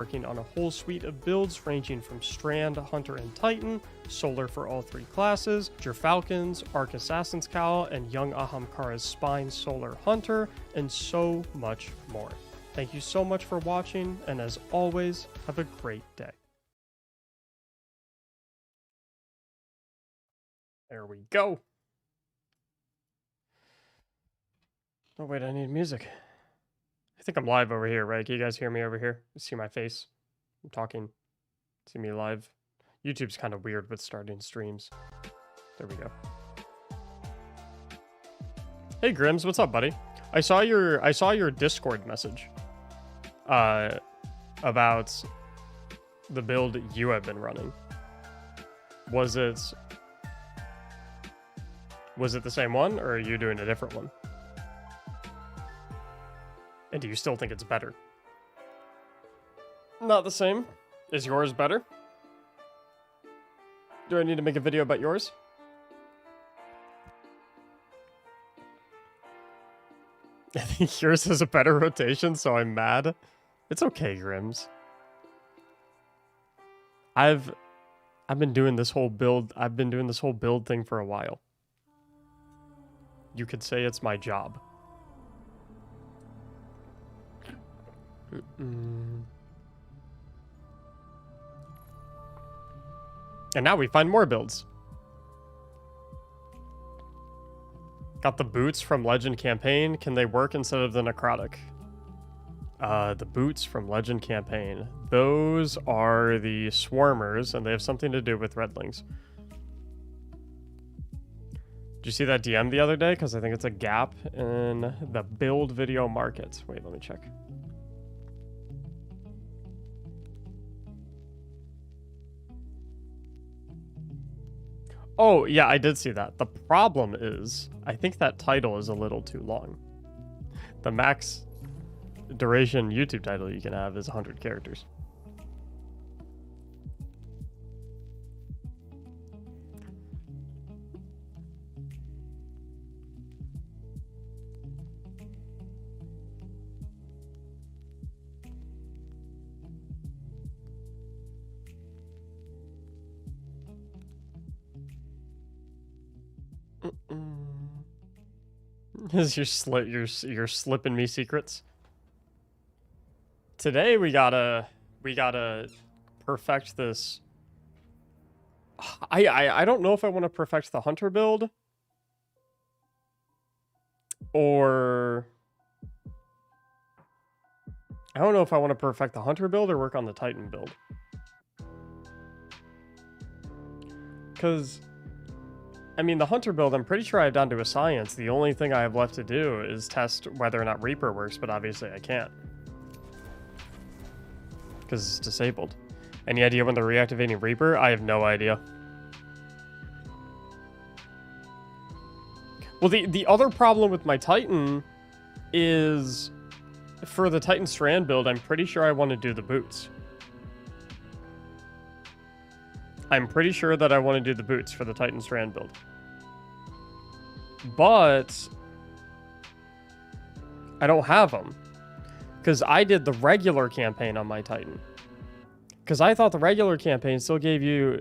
working on a whole suite of builds ranging from Strand, Hunter, and Titan, Solar for all 3 classes, Falcons, Arc Assassin's Cowl, and Young Ahamkara's Spine Solar Hunter, and so much more. Thank you so much for watching, and as always, have a great day. There we go. Oh wait, I need music. I think I'm live over here, right? Can you guys hear me over here? You see my face? I'm talking. See me live. YouTube's kind of weird with starting streams. There we go. Hey Grims, what's up, buddy? I saw your Discord message. About the build you have been running. Was it the same one, or are you doing a different one? And do you still think it's better? Not the same. Is yours better? Do I need to make a video about yours? I think yours has a better rotation, so I'm mad. It's okay, Grims. I've been doing this whole build. I've been doing this whole build thing for a while. You could say it's my job. And now we find more builds. Got the boots from Legend Campaign. Can they work instead of the Necrotic? The boots from Legend Campaign. Those are the Swarmers, and they have something to do with Redlings. Did you see that DM the other day? Because I think it's a gap in the build video market. Wait, let me check. Oh, yeah, I did see that. The problem is, I think that title is a little too long. The max duration YouTube title you can have is 100 characters. Is you're slipping me secrets? Today we gotta perfect this. I don't know if I want to perfect the Hunter build or I don't know if I want to perfect the Hunter build or work on the Titan build. Because I mean, the Hunter build, I'm pretty sure I've done to a science. The only thing I have left to do is test whether or not Reaper works, but obviously I can't. Because it's disabled. Any idea when they're reactivating Reaper? I have no idea. Well, the other problem with my Titan is for the Titan Strand build, I'm pretty sure I want to do the boots. I'm pretty sure that I want to do the boots for the Titan Strand build. But I don't have them. Because I did the regular campaign on my Titan. Because I thought the regular campaign still gave you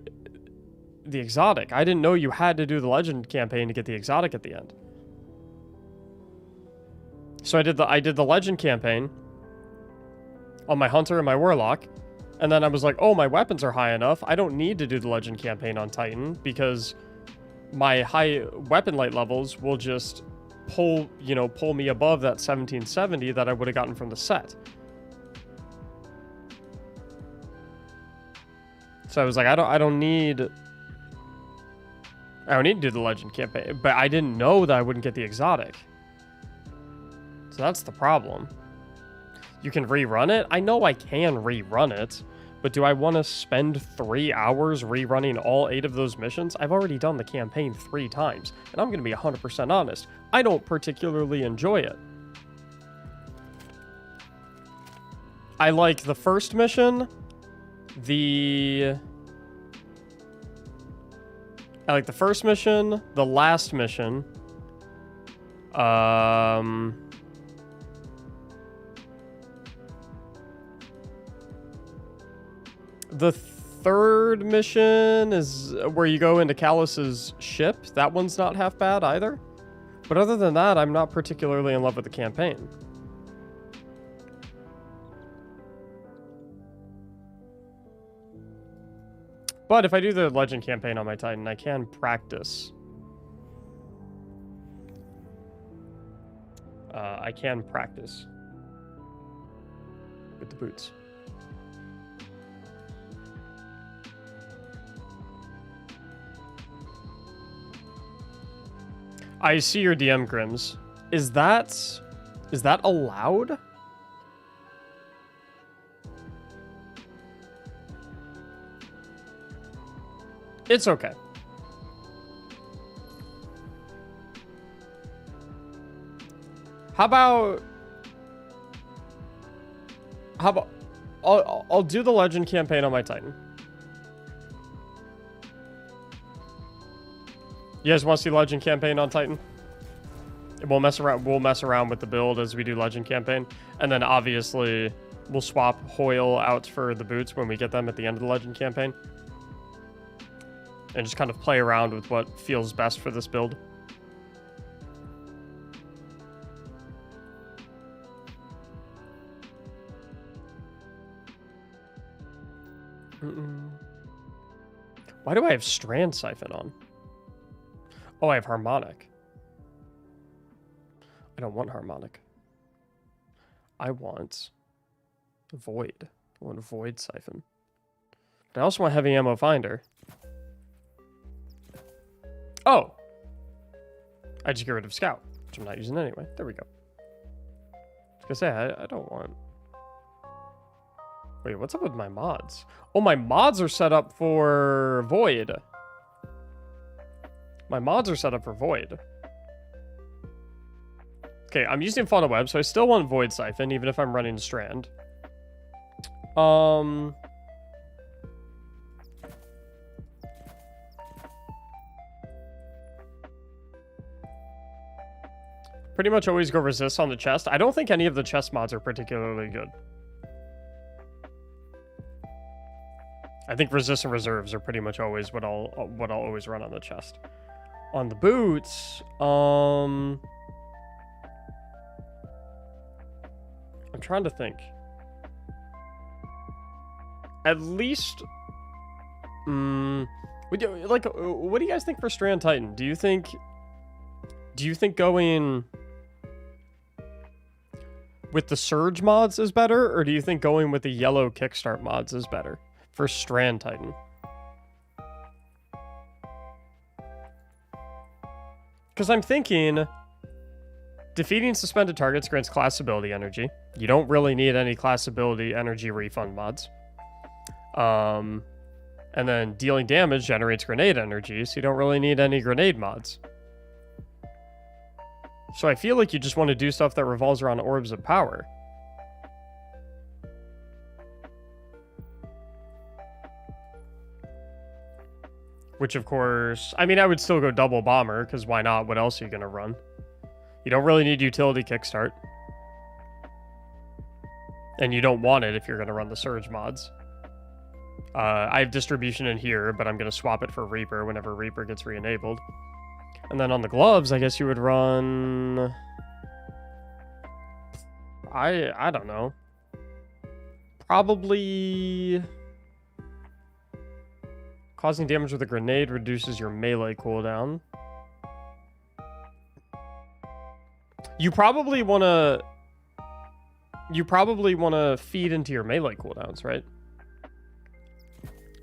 the exotic. I didn't know you had to do the Legend campaign to get the exotic at the end. So I did the Legend campaign on my Hunter and my Warlock. And then I was like, oh, my weapons are high enough. I don't need to do the Legend campaign on Titan because my high weapon light levels will just pull me above that 1770 that I would have gotten from the set. So I was like, I don't need to do the Legend campaign, but I didn't know that I wouldn't get the exotic. So that's the problem. You can rerun it? I know I can rerun it, but do I want to spend 3 hours rerunning all 8 of those missions? I've already done the campaign 3 times, and I'm going to be 100% honest. I don't particularly enjoy it. I like the first mission, the last mission, The third mission is where you go into Callus's ship. That one's not half bad either. But other than that, I'm not particularly in love with the campaign. But if I do the Legend campaign on my Titan, I can practice. I can practice with the boots. I see your DM, Grims. Is that allowed? It's okay. How about I'll do the Legend campaign on my Titan. You guys want to see Legend campaign on Titan? We'll mess around with the build as we do Legend campaign, and then obviously we'll swap Hoyle out for the boots when we get them at the end of the Legend campaign, and just kind of play around with what feels best for this build. Why do I have Strand Siphon on? Oh, I have Harmonic. I don't want Harmonic. I want Void. I want Void Siphon. But I also want Heavy Ammo Finder. Oh! I just get rid of Scout, which I'm not using anyway. There we go. I was gonna say, I don't want... Wait, what's up with my mods? Oh, my mods are set up for Void. My mods are set up for Void. Okay, I'm using Fauna Web, so I still want Void Siphon, even if I'm running Strand. Pretty much always go Resist on the chest. I don't think any of the chest mods are particularly good. I think Resist and Reserves are pretty much always what I'll always run on the chest. On the boots, I'm trying to think. At least, what do you guys think for Strand Titan? Do you think going with the Surge mods is better, or do you think going with the yellow Kickstart mods is better for Strand Titan? Because I'm thinking, defeating suspended targets grants class ability energy. You don't really need any class ability energy refund mods. And then dealing damage generates grenade energy, so you don't really need any grenade mods. So I feel like you just want to do stuff that revolves around orbs of power. Which, of course, I mean, I would still go double bomber, because why not? What else are you going to run? You don't really need utility kickstart. And you don't want it if you're going to run the Surge mods. I have distribution in here, but I'm going to swap it for Reaper whenever Reaper gets re-enabled. And then on the gloves, I guess you would run... I don't know. Probably... Causing damage with a grenade reduces your melee cooldown. You probably want to feed into your melee cooldowns, right?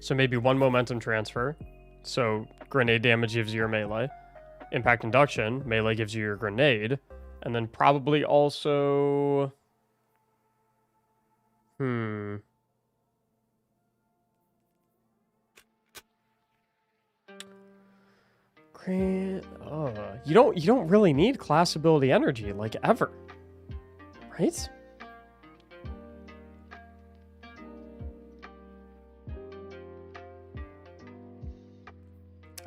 So maybe one momentum transfer. So grenade damage gives you your melee. Impact induction, melee gives you your grenade. And then probably also... You don't really need class ability energy, like, ever. Right?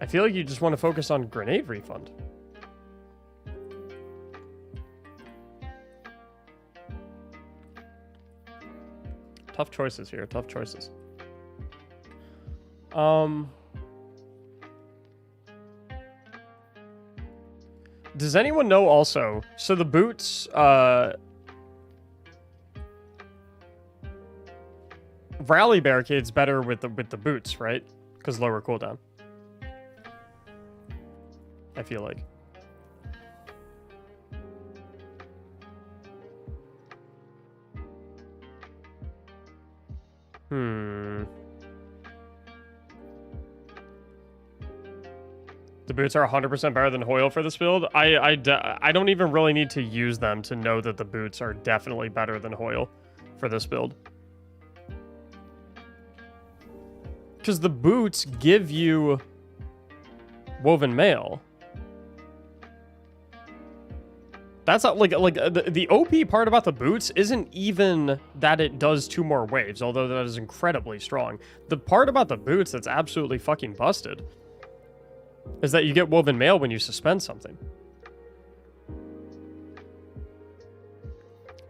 I feel like you just want to focus on grenade refund. Tough choices here, tough choices. Does anyone know also? So the boots, rally barricade's better with the boots, right? Because lower cooldown. I feel like. The boots are 100% better than Hoyle for this build. I don't even really need to use them to know that the boots are definitely better than Hoyle for this build. Because the boots give you woven mail. That's not like the OP part about the boots isn't even that it does 2 more waves, although that is incredibly strong. The part about the boots that's absolutely fucking busted is that you get woven mail when you suspend something.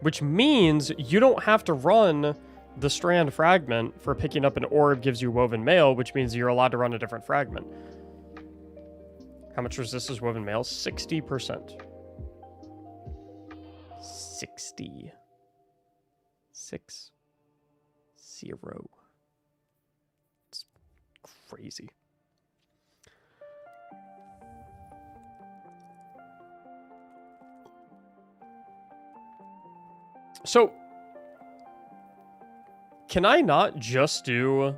Which means you don't have to run the strand fragment for picking up an orb gives you woven mail, which means you're allowed to run a different fragment. How much resistance woven mail? 60%. 60. 6. 0. It's crazy. So, can I not just do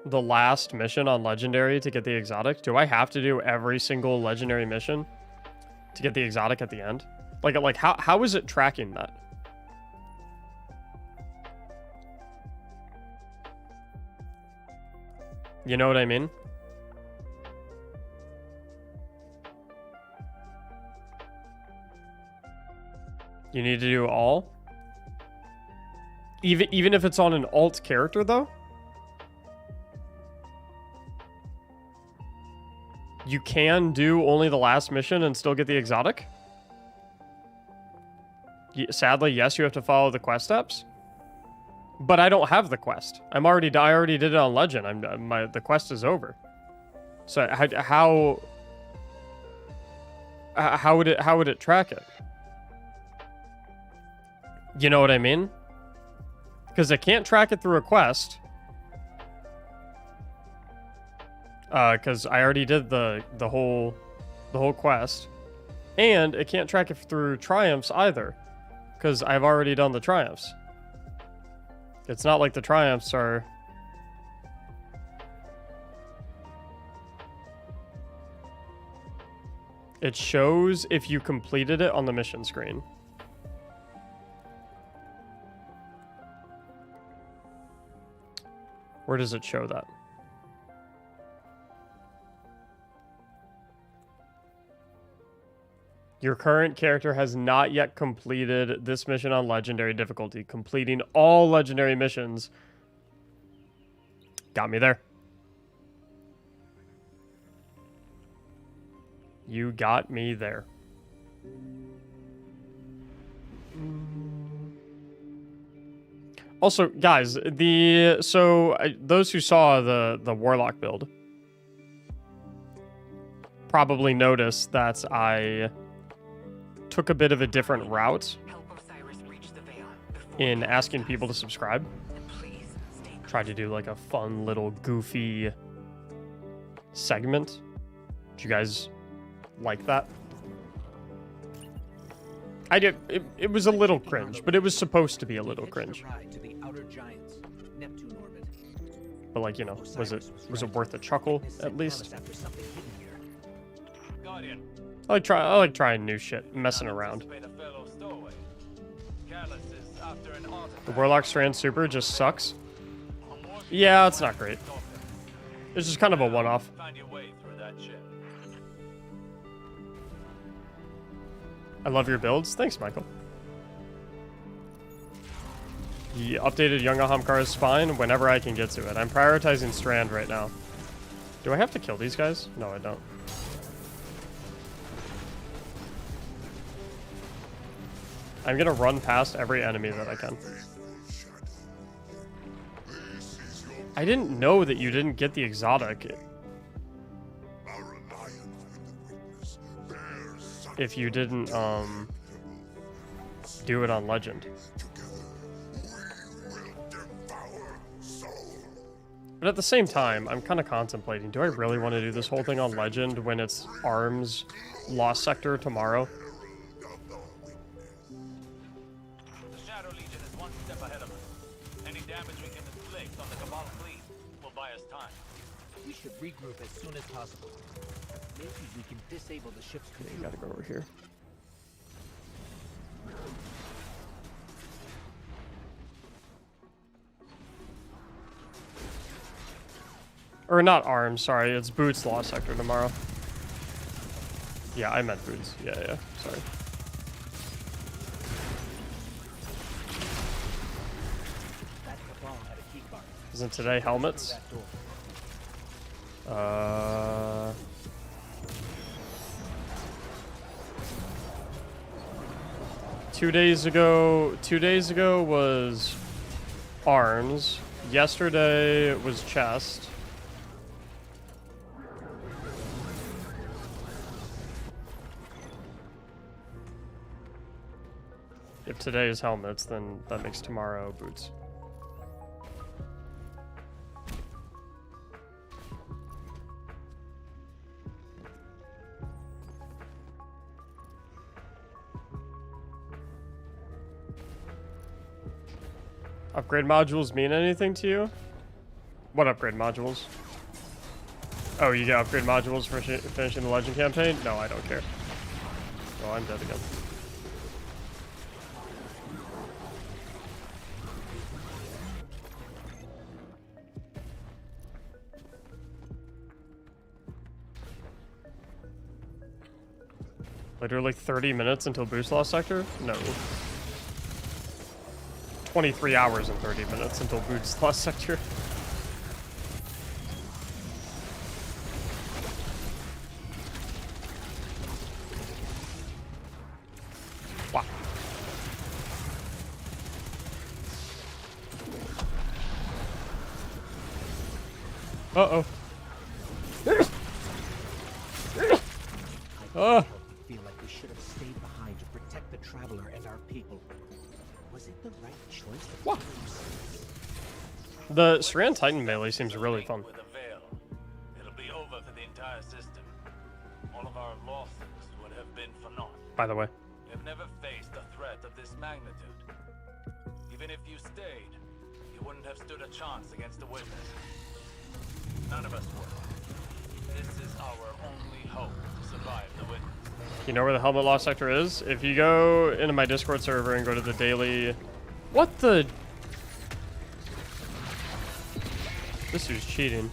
the last mission on Legendary to get the exotic? Do I have to do every single Legendary mission to get the exotic at the end? Like how is it tracking that? You know what I mean? You need to do all? Even if it's on an alt character, though? You can do only the last mission and still get the exotic? Sadly, yes, you have to follow the quest steps. But I don't have the quest. I already did it on Legend. The quest is over. So how would it track it? You know what I mean? Because it can't track it through a quest. Because I already did the whole quest. And it can't track it through triumphs either. Because I've already done the triumphs. It's not like the triumphs are... It shows if you completed it on the mission screen. Where does it show that? Your current character has not yet completed this mission on Legendary difficulty. Completing all Legendary missions. Got me there. You got me there. Also, guys, those who saw the Warlock build probably noticed that I took a bit of a different route in asking people to subscribe. Tried to do like a fun little goofy segment. Did you guys like that? I did. It was a little cringe, but it was supposed to be a little cringe. But like, you know, was it worth a chuckle at least? I like trying new shit, messing around. The Warlock Strand Super just sucks. Yeah, it's not great. It's just kind of a one-off. I love your builds. Thanks, Michael. The updated Young Ahamkar's spine whenever I can get to it. I'm prioritizing Strand right now. Do I have to kill these guys? No, I don't. I'm gonna run past every enemy that I can. I didn't know that you didn't get the exotic if you didn't do it on Legend. But at the same time, I'm kind of contemplating, do I really want to do this whole thing on Legend when it's ARMS Lost Sector tomorrow? The Shadow Legion is one step ahead of us. Any damage we can inflict on the Cabal fleet will buy us time. We should regroup as soon as possible. Maybe we can disable the ship's Okay, computer. you gotta go over here. Or not ARMS, sorry, it's Boots Lost Sector tomorrow. Yeah, I meant Boots. Yeah, sorry. That Cabal had a key card. Isn't today helmets? Through that door. 2 days ago was ARMS. Yesterday was chest. If today is helmets, then that makes tomorrow boots. Upgrade modules mean anything to you? What upgrade modules? Oh, you get upgrade modules for finishing the Legend campaign? No, I don't care. Oh, I'm dead again. Literally 30 minutes until Boost Lost Sector? No. 23 hours and 30 minutes until Boost Lost Sector. Wow. Uh-oh. Oh. Feel like we should have stayed behind to protect the traveler and our people. Was it the right choice? What? The Saran Titan melee seems really fun. With a veil, it'll be over for the entire system. All of our losses would have been for naught. By the way. We have never faced a threat of this magnitude. Even if you stayed, you wouldn't have stood a chance against the Witness. None of us would. This is our only hope to survive the Witness. You know where the Helmet Lost Sector is? If you go into my Discord server and go to the daily... What the... This dude's cheating.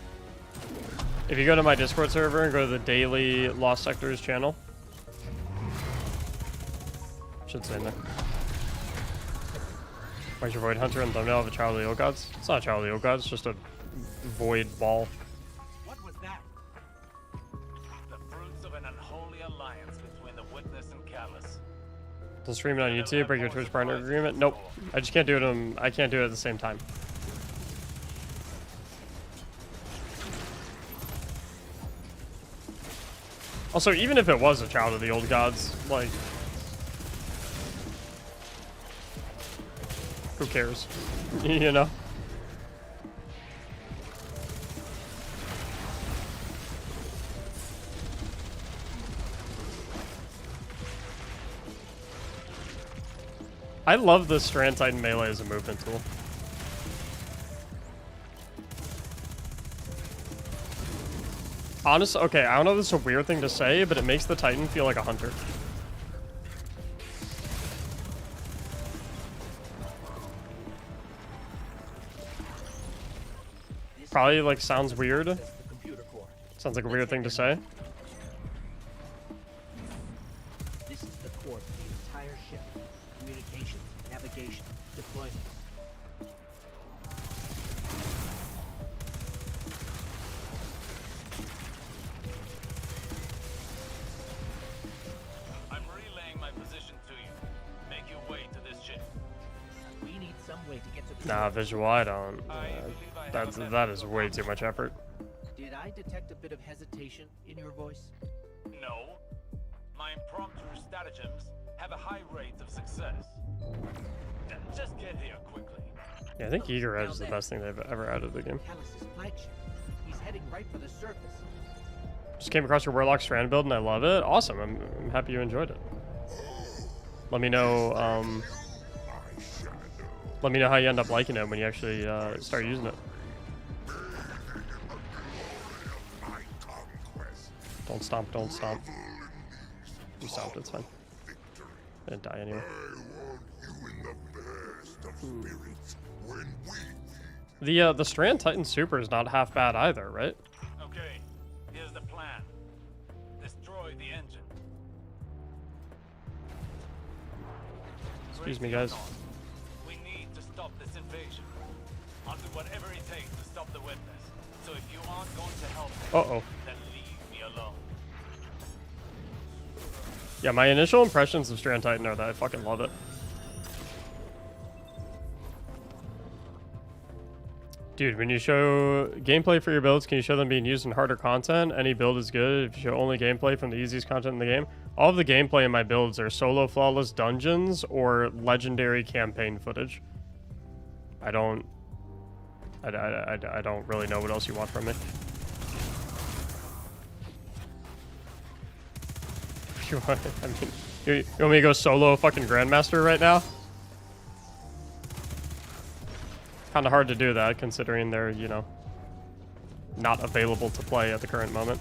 If you go to my Discord server and go to the daily Lost Sectors channel... Should say in there. Where's your Void Hunter and thumbnail of a Child of the Old Gods? It's not a Child of the Old Gods, it's just a void ball. What was that? The fruits of an unholy alliance between the Witness and Callus. To stream it on YouTube, break your Twitch partner agreement? Nope. I just can't do it I can't do it at the same time. Also, even if it was a Child of the Old Gods, like... Who cares? You know? I love the Strand Titan melee as a movement tool. Honestly, okay, I don't know if this is a weird thing to say, but it makes the Titan feel like a hunter. Probably like sounds weird. Sounds like a weird thing to say. This is the core for the entire ship. Communications, navigation, deployment. I'm relaying my position to you. Make your way to this ship. We need some way to get to the Nah, visual, I don't. I believe I That is way too much effort. Did I detect a bit of hesitation in your voice? No. My impromptu stratagems have a high rate of success. Just get here quickly. Yeah, I think Eager Edge is the best thing they've ever added to the game. Callus's flagship. He's heading right for the surface. Just came across your Warlock Strand build and I love it. Awesome. I'm happy you enjoyed it. Let me know. Let me know how you end up liking it when you actually start using it. Don't stomp, don't stomp. You stomped, it's fine. I didn't die anyway. The Strand Titan Super is not half bad either, right? Okay, here's the plan. Destroy the engine. Excuse me, guys. We need to stop this invasion. I'll do whatever it takes to stop the witness. So if you aren't going to help me, Uh-oh. then leave me alone. Yeah, my initial impressions of Strand Titan are that I fucking love it. Dude, when you show gameplay for your builds, can you show them being used in harder content? Any build is good if you show only gameplay from the easiest content in the game. All of the gameplay in my builds are solo flawless dungeons or legendary campaign footage. I don't really know what else you want from me. You want, I mean, you want me to go solo fucking Grandmaster right now? Kind of hard to do that considering they're, you know, not available to play at the current moment.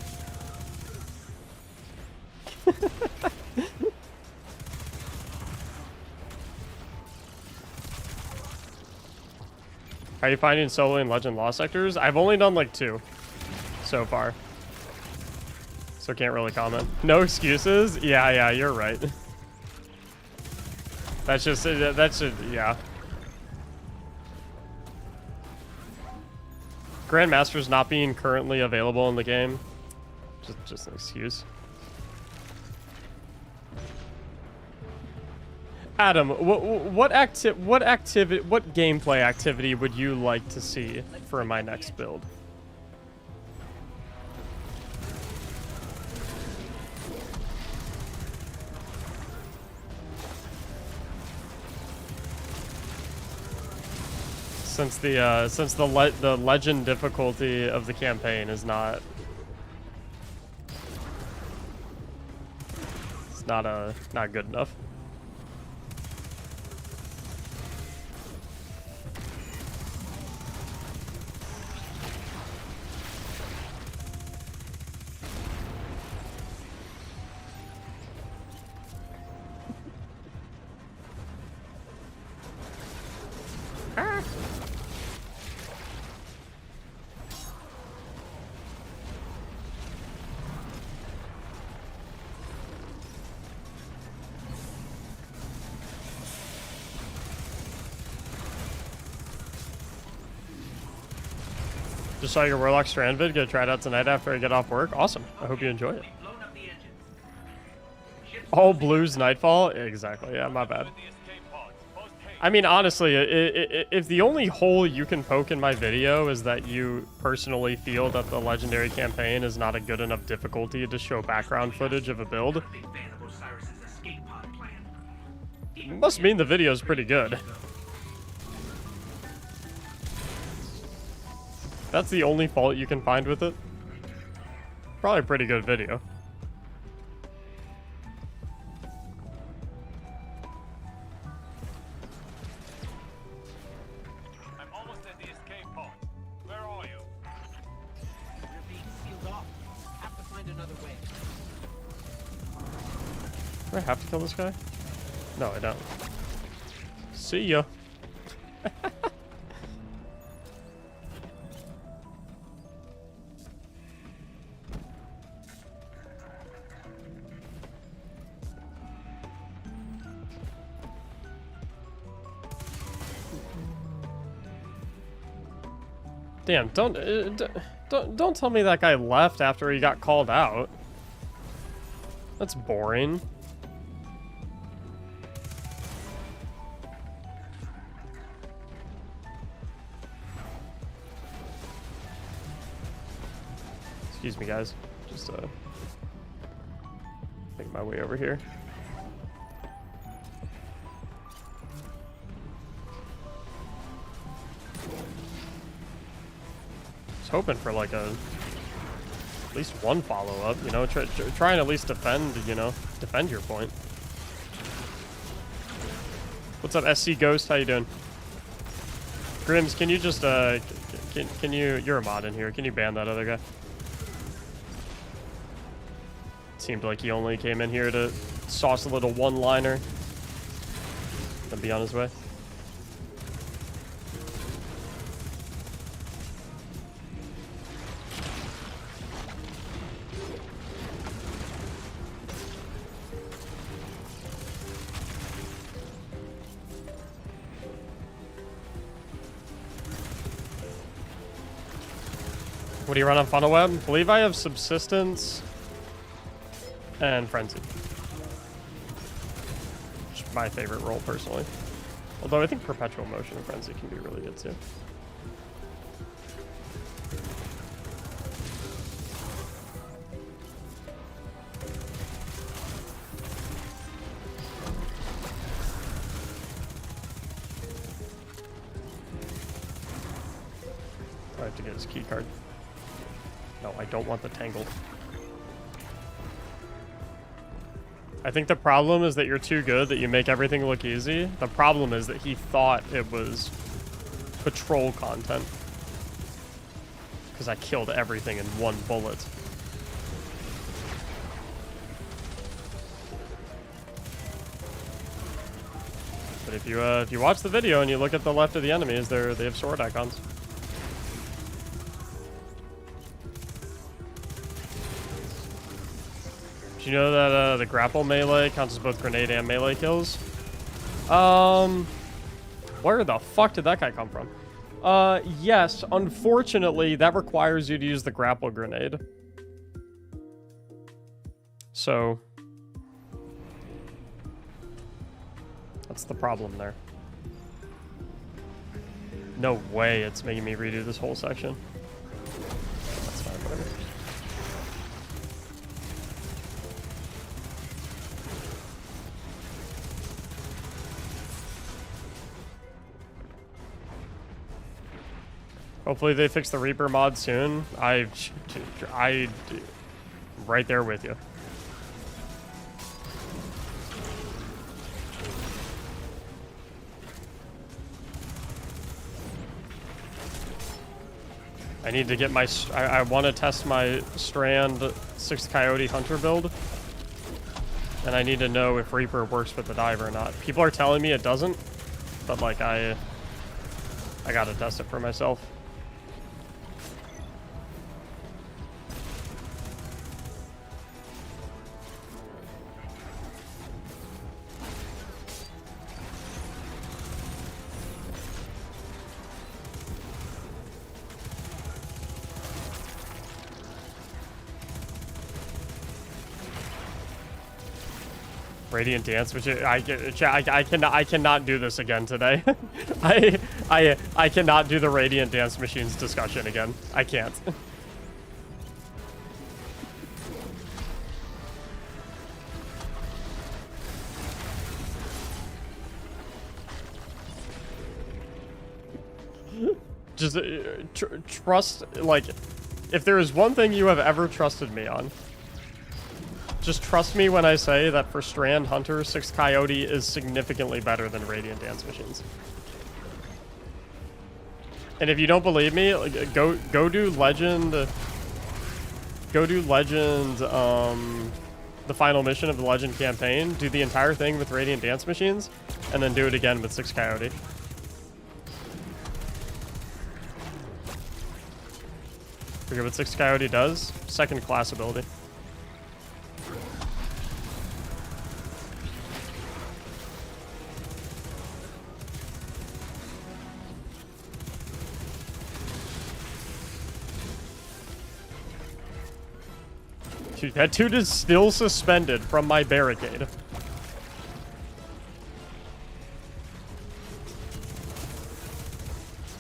How are you finding solo and Legend Lost sectors? I've only done like 2 so far. So can't really comment. No excuses? Yeah, you're right. That's yeah. Grandmaster's not being currently available in the game. Just an excuse. Adam, what gameplay activity would you like to see for my next build? Since the legend difficulty of the campaign is not good enough. Just saw your Warlock Strand vid. Gonna try it out tonight after I get off work. Awesome. I hope you enjoy it. All blues Nightfall? Exactly. Yeah, my bad. I mean, honestly, if the only hole you can poke in my video is that you personally feel that the Legendary campaign is not a good enough difficulty to show background footage of a build, must mean the video is pretty good. That's the only fault you can find with it. Probably a pretty good video. I'm almost at the escape pod. Where are you? You're being sealed off. Have to find another way. Do I have to kill this guy? No, I don't. See ya. Damn, don't tell me that guy left after he got called out. That's boring. Excuse me, guys. Just make my way over here. I was hoping for like at least one follow-up, you know, try and at least defend, you know, defend your point. What's up, SC Ghost? How you doing? Grims, can you just, can you, you're a mod in here, can you ban that other guy? Seemed like he only came in here to sauce a little one-liner and be on his way. What do you run on Funnel Web? I believe I have Subsistence and Frenzy. Which is my favorite role, personally. Although I think Perpetual Motion and Frenzy can be really good, too. I have to get his key card. No, I don't want the Tangle. I think the problem is that you're too good, that you make everything look easy. The problem is that he thought it was patrol content. Because I killed everything in one bullet. But if you watch the video and you look at the left of the enemies, they have sword icons. Do you know that the grapple melee counts as both grenade and melee kills? Where the fuck did that guy come from? Yes, unfortunately, that requires you to use the grapple grenade. So, that's the problem there. No way it's making me redo this whole section. That's fine, whatever. Hopefully they fix the Reaper mod soon. I'm right there with you. I need to get my... I want to test my Strand 6 Coyote Hunter build. And I need to know if Reaper works with the dive or not. People are telling me it doesn't. But, like, I gotta test it for myself. Radiant Dance, which I cannot do this again today. I cannot do the Radiant Dance Machines discussion again. I can't. Just trust, like, if there is one thing you have ever trusted me on, just trust me when I say that for Strand Hunter, 6 Coyote is significantly better than Radiant Dance Machines. And if you don't believe me, like, go do Legend. Go do Legend. The final mission of the Legend campaign. Do the entire thing with Radiant Dance Machines, and then do it again with 6 Coyote. Forget what 6 Coyote does. Second class ability. Dude, that dude is still suspended from my barricade.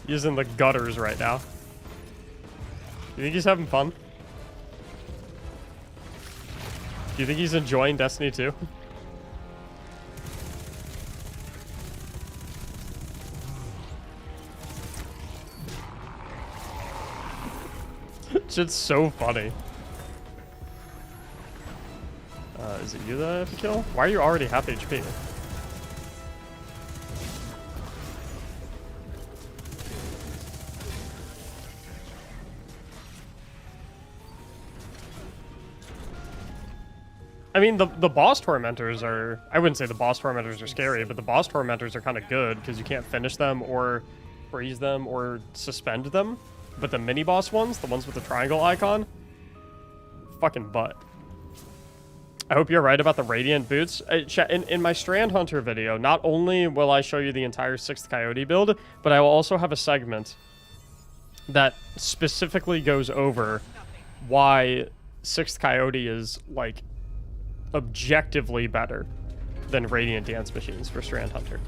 He's in the gutters right now. You think he's having fun? Do you think he's enjoying Destiny 2? Shit's so funny. Is it you that I have to kill? Why are you already half HP? I mean, the boss tormentors are... I wouldn't say the boss tormentors are scary, but the boss tormentors are kind of good because you can't finish them or freeze them or suspend them. But the mini-boss ones, the ones with the triangle icon, fucking butt. I hope you're right about the Radiant boots. In my Strand Hunter video, not only will I show you the entire 6th Coyote build, but I will also have a segment that specifically goes over why 6th Coyote is, like, objectively better than Radiant Dance Machines for Strand Hunter.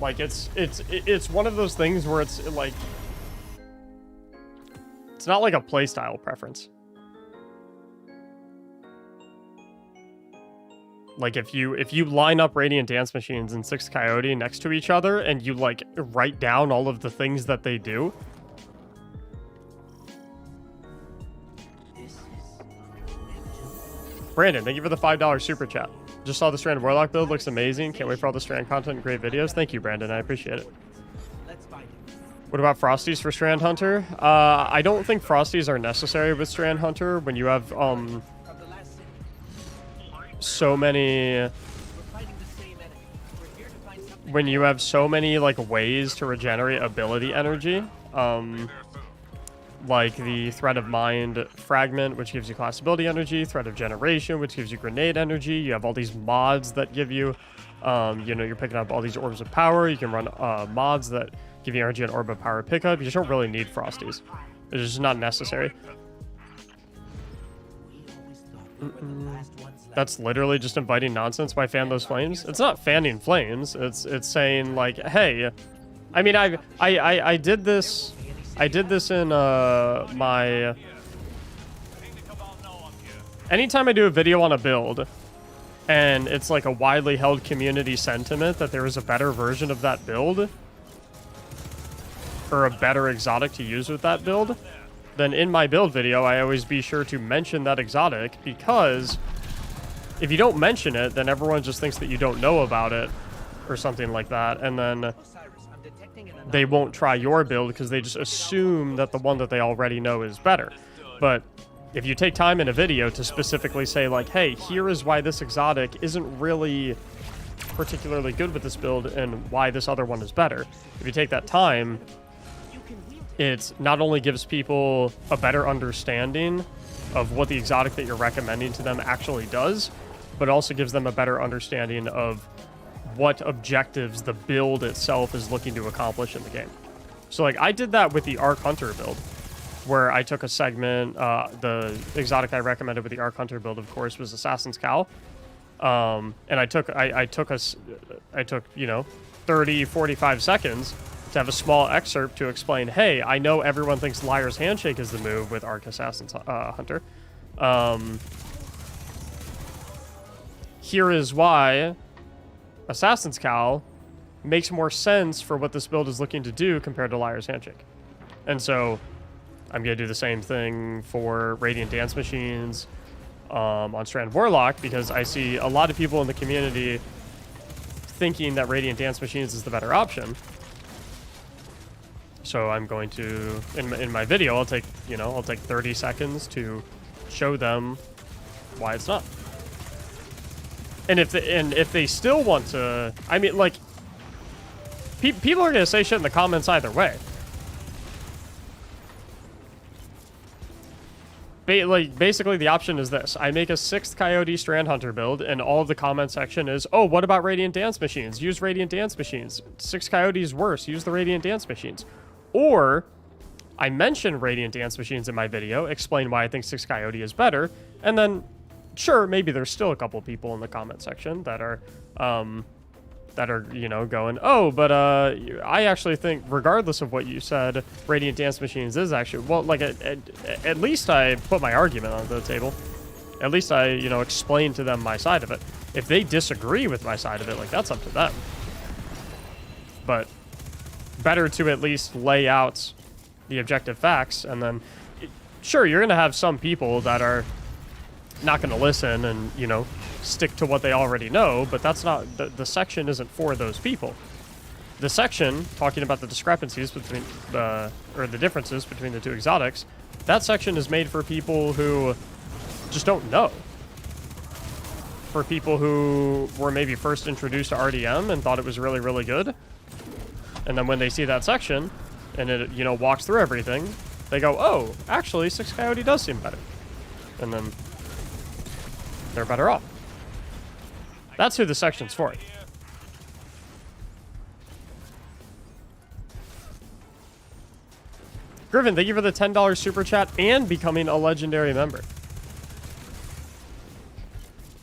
Like, it's one of those things where it's like, it's not like a playstyle preference. Like, if you line up Radiant Dance Machines and 6th Coyote next to each other and you like write down all of the things that they do, Brandon, thank you for the $5 super chat. Just saw the Strand Warlock build, looks amazing. Can't wait for all the Strand content and great videos. Thank you, Brandon. I appreciate it. What about Frosties for Strand Hunter? I don't think Frosties are necessary with Strand Hunter when you have so many like ways to regenerate ability energy. Like the Thread of Mind Fragment, which gives you class ability energy, Thread of Generation, which gives you grenade energy. You have all these mods that give you, you know, you're picking up all these orbs of power. You can run mods that give you energy and orb of power pickup. You just don't really need Frosties. It's just not necessary. That's literally just inviting nonsense by fan those flames. It's not fanning flames. It's saying like, hey, I mean, I did this. I did this in my... Anytime I do a video on a build, and it's like a widely held community sentiment that there is a better version of that build, or a better exotic to use with that build, then in my build video, I always be sure to mention that exotic, because if you don't mention it, then everyone just thinks that you don't know about it, or something like that, and then they won't try your build because they just assume that the one that they already know is better. But if you take time in a video to specifically say like, hey, here is why this exotic isn't really particularly good with this build and why this other one is better. If you take that time, it not only gives people a better understanding of what the exotic that you're recommending to them actually does, but also gives them a better understanding of what objectives the build itself is looking to accomplish in the game. So like I did that with the Arc Hunter build, where I took a segment, the exotic I recommended with the Arc Hunter build, of course, was Assassin's Cowl. And I took, you know, 30, 45 seconds to have a small excerpt to explain, hey, I know everyone thinks Liar's Handshake is the move with Arc Assassin's Hunter. Here is why Assassin's Cowl makes more sense for what this build is looking to do compared to Liar's Handshake. And so I'm going to do the same thing for Radiant Dance Machines on Strand Warlock, because I see a lot of people in the community thinking that Radiant Dance Machines is the better option. So I'm going to, in my video, I'll take 30 seconds to show them why it's not. And if they still want to, I mean, like, people are gonna say shit in the comments either way. Basically, the option is this: I make a 6th Coyote Strand Hunter build, and all of the comment section is, "Oh, what about Radiant Dance Machines? Use Radiant Dance Machines. 6 Coyote is worse. Use the Radiant Dance Machines." Or I mention Radiant Dance Machines in my video, explain why I think 6 Coyote is better, and then, sure, maybe there's still a couple people in the comment section that are that are, you know, going, oh, but I actually think, regardless of what you said, Radiant Dance Machines is actually, well, like, at least I put my argument on the table. At least I, you know, explained to them my side of it. If they disagree with my side of it, like, that's up to them. But better to at least lay out the objective facts, and then, sure, you're going to have some people that are not going to listen and, you know, stick to what they already know, but that's not, the section isn't for those people. The section, talking about the discrepancies between, or the differences between the two exotics, that section is made for people who just don't know. For people who were maybe first introduced to RDM and thought it was really, really good. And then when they see that section, and it, you know, walks through everything, they go, oh, actually, 6 Coyote does seem better. And then they're better off. That's who the section's for. Griffin, thank you for the $10 super chat and becoming a legendary member.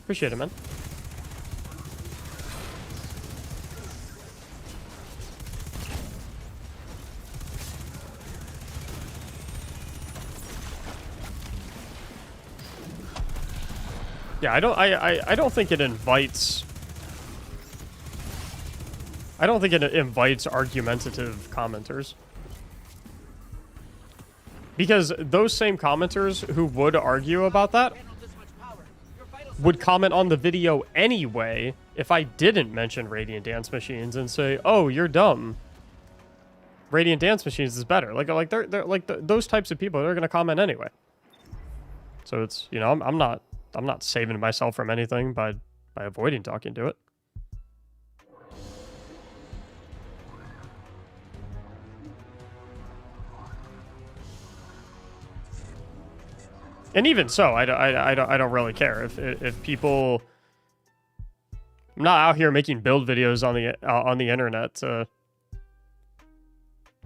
Appreciate it, man. Yeah, I don't think it invites... I don't think it invites argumentative commenters. Because those same commenters who would argue about that would comment on the video anyway if I didn't mention Radiant Dance Machines and say, oh, you're dumb. Radiant Dance Machines is better. They're like those types of people, they're going to comment anyway. So it's, you know, I'm not saving myself from anything by avoiding talking to it. And even so, I don't really care if people. I'm not out here making build videos on the internet to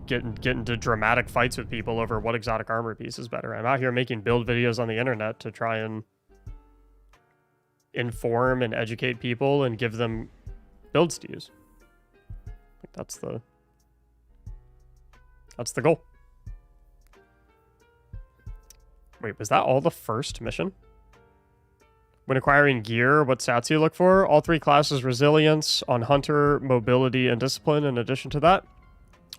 get into dramatic fights with people over what exotic armor piece is better. I'm out here making build videos on the internet to try and inform and educate people and give them builds to use. That's the goal. Wait, was that all the first mission? When acquiring gear, what stats do you look for? All 3 classes resilience, on Hunter, mobility, and discipline in addition to that.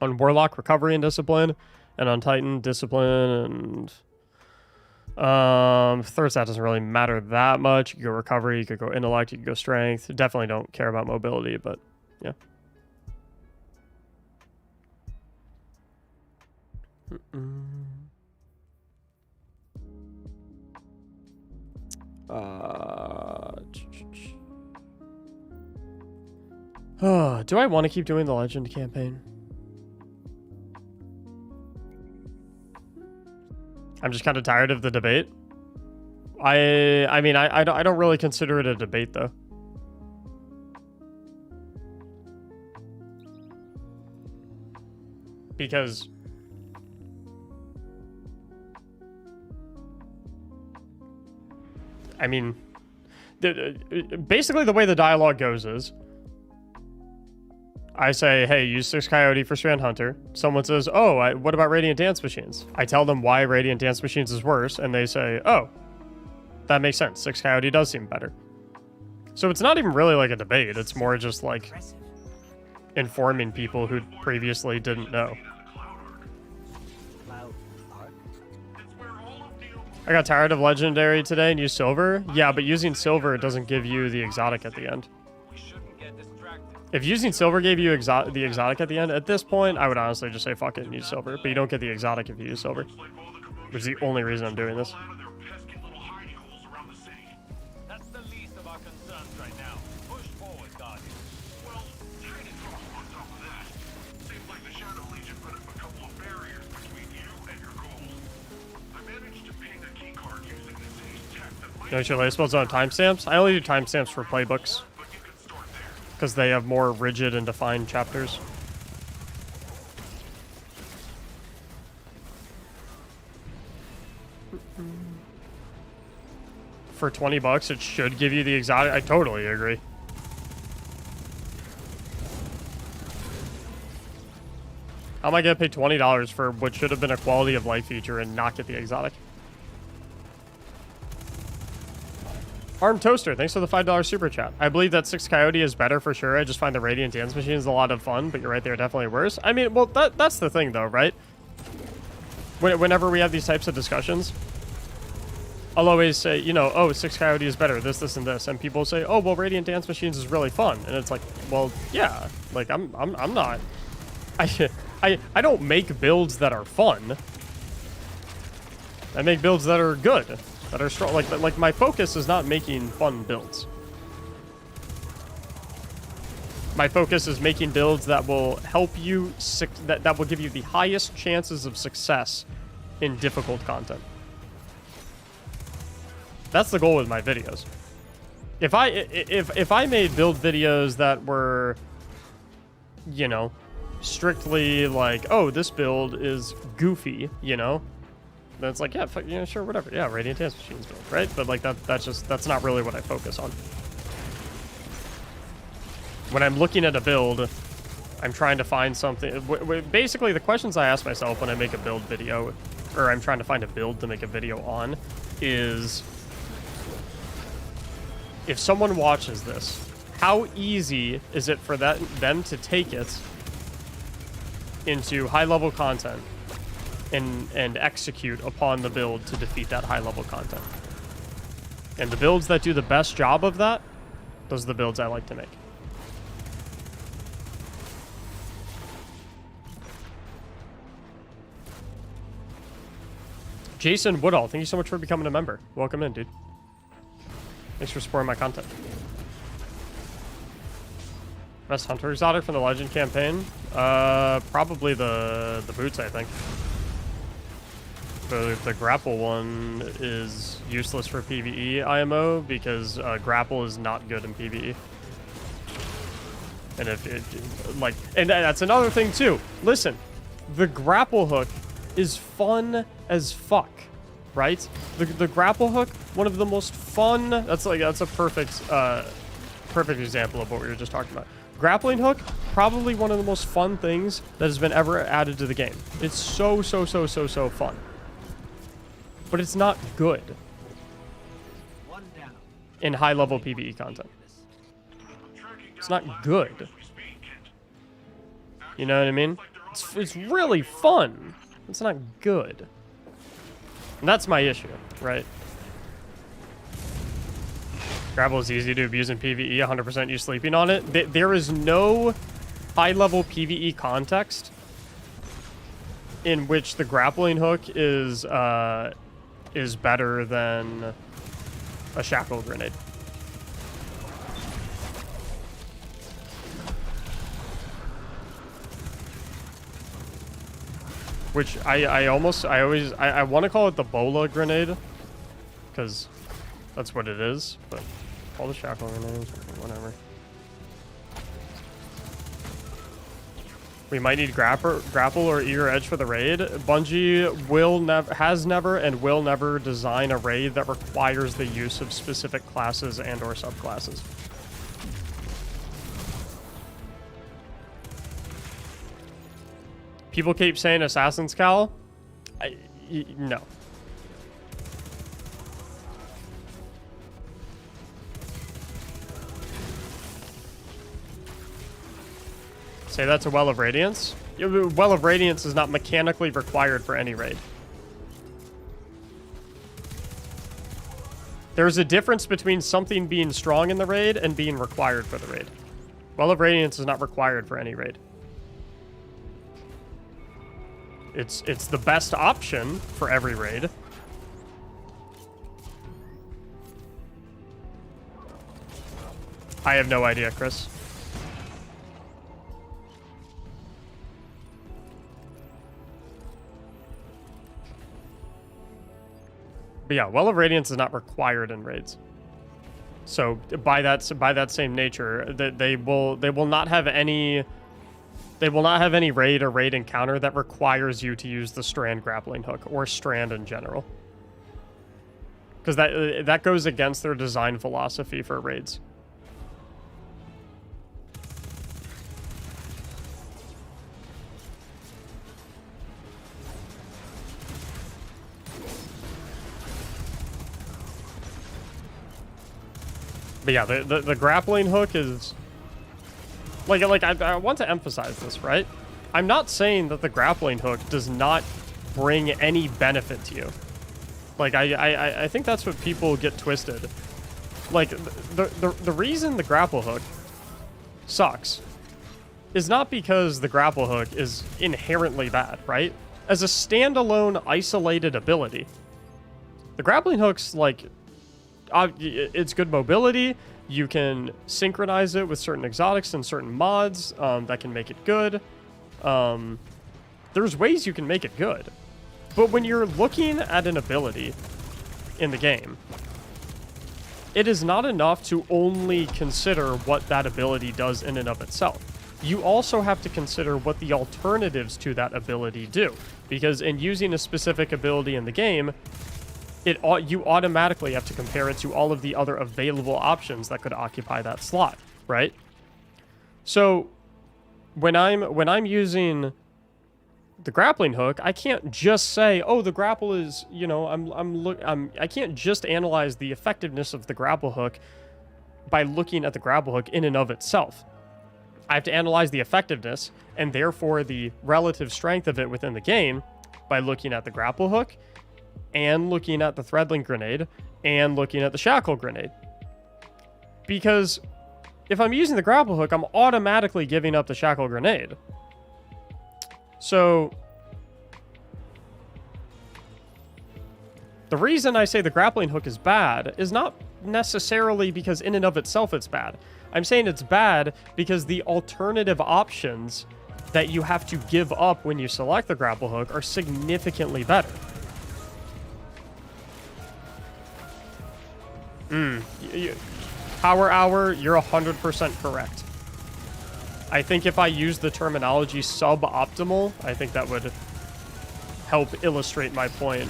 On Warlock, recovery and discipline, and on Titan, discipline and... third stat doesn't really matter that much. You could go recovery, you could go intellect, you could go strength. Definitely don't care about mobility, but yeah. Do I want to keep doing the legend campaign? I'm just kind of tired of the debate. I mean, I don't really consider it a debate, though. Because... I mean... basically, the way the dialogue goes is... I say, hey, use 6 Coyote for Strand Hunter. Someone says, oh, what about Radiant Dance Machines? I tell them why Radiant Dance Machines is worse, and they say, oh, that makes sense. 6 Coyote does seem better. So it's not even really like a debate. It's more just like informing people who previously didn't know. I got tired of Legendary today and used Silver. Yeah, but using Silver doesn't give you the exotic at the end. If using Silver gave you the exotic at the end, at this point, I would honestly just say fuck it and use Silver. But you don't get the exotic if you use Silver. Which is the only reason I'm doing this. That's the least of our concerns right now. Push forward, Guardian. Well, tiny drop on top of that. Seems like the Shadow Legion put up a couple of barriers between you and your goals. I managed to ping a keycard using the same tech that No, your latest builds on timestamps? I only do timestamps for playbooks. Because they have more rigid and defined chapters. For $20, it should give you the exotic. I totally agree. How am I gonna pay $20 for what should have been a quality of life feature and not get the exotic? Arm Toaster, thanks for the $5 super chat. I believe that 6 Coyote is better for sure. I just find the Radiant Dance Machines a lot of fun, but you're right, they're definitely worse. I mean, well, that's the thing though, right? Whenever we have these types of discussions, I'll always say, you know, oh, 6 Coyote is better, this, and this. And people say, oh, well, Radiant Dance Machines is really fun. And it's like, well, yeah, like, I'm not. I don't make builds that are fun. I make builds that are good, that are strong. Like my focus is not making fun builds. My focus is making builds that will help you, that will give you the highest chances of success in difficult content. That's the goal with my videos. If I made build videos that were, you know, strictly like, oh, this build is goofy, you know, then it's like, yeah, you know, sure, whatever, yeah, Radiant Dance Machines build, right? But like that's not really what I focus on. When I'm looking at a build, I'm trying to find something. Basically, the questions I ask myself when I make a build video, or I'm trying to find a build to make a video on, is if someone watches this, how easy is it for them to take it into high-level content and execute upon the build to defeat that high-level content? And the builds that do the best job of that, those are the builds I like to make. Jason Woodall, thank you so much for becoming a member. Welcome in, dude. Thanks for supporting my content. Best hunter exotic from the Legend campaign? Probably the boots, I think. The grapple one is useless for PvE IMO because grapple is not good in PvE. And if it, like, and that's another thing too. Listen, the grapple hook is fun as fuck, right? The grapple hook, one of the most fun. That's a perfect example of what we were just talking about. Grappling hook, probably one of the most fun things that has been ever added to the game. It's so fun, but it's not good in high level PvE content. It's not good. You know what I mean? It's really fun. It's not good. And that's my issue, right? Grapple is easy to abuse in PvE, 100% you sleeping on it. There is no high-level PvE context in which the grappling hook is better than a shackle grenade. Which I want to call it the Bola grenade, because that's what it is, but all the shackle grenades, whatever. We might need grapple or eager edge for the raid. Bungie has never and will never design a raid that requires the use of specific classes and or subclasses. People keep saying Assassin's Cal. No. Say that to Well of Radiance. Well of Radiance is not mechanically required for any raid. There's a difference between something being strong in the raid and being required for the raid. Well of Radiance is not required for any raid. It's the best option for every raid. I have no idea, Chris. But yeah, Well of Radiance is not required in raids. So by that same nature, they will not have any raid or raid encounter that requires you to use the Strand grappling hook or Strand in general. Because that goes against their design philosophy for raids. But yeah, the grappling hook is... Like I want to emphasize this, right? I'm not saying that the grappling hook does not bring any benefit to you. Like, I think that's what people get twisted. Like, the reason the grapple hook sucks is not because the grapple hook is inherently bad, right? As a standalone, isolated ability, the grappling hook's, like, it's good mobility. You can synchronize it with certain exotics and certain mods that can make it good. There's ways you can make it good. But when you're looking at an ability in the game, it is not enough to only consider what that ability does in and of itself. You also have to consider what the alternatives to that ability do. Because in using a specific ability in the game, you automatically have to compare it to all of the other available options that could occupy that slot, right? So when I'm using the grappling hook, I can't just say, oh, the grapple is, you know, I can't just analyze the effectiveness of the grapple hook by looking at the grapple hook in and of itself. I have to analyze the effectiveness and therefore the relative strength of it within the game by looking at the grapple hook and looking at the threadlink grenade and looking at the shackle grenade. Because if I'm using the grapple hook, I'm automatically giving up the shackle grenade. So the reason I say the grappling hook is bad is not necessarily because in and of itself it's bad. I'm saying it's bad because the alternative options that you have to give up when you select the grapple hook are significantly better. Power Hour, you're 100% correct. I think if I use the terminology suboptimal, I think that would help illustrate my point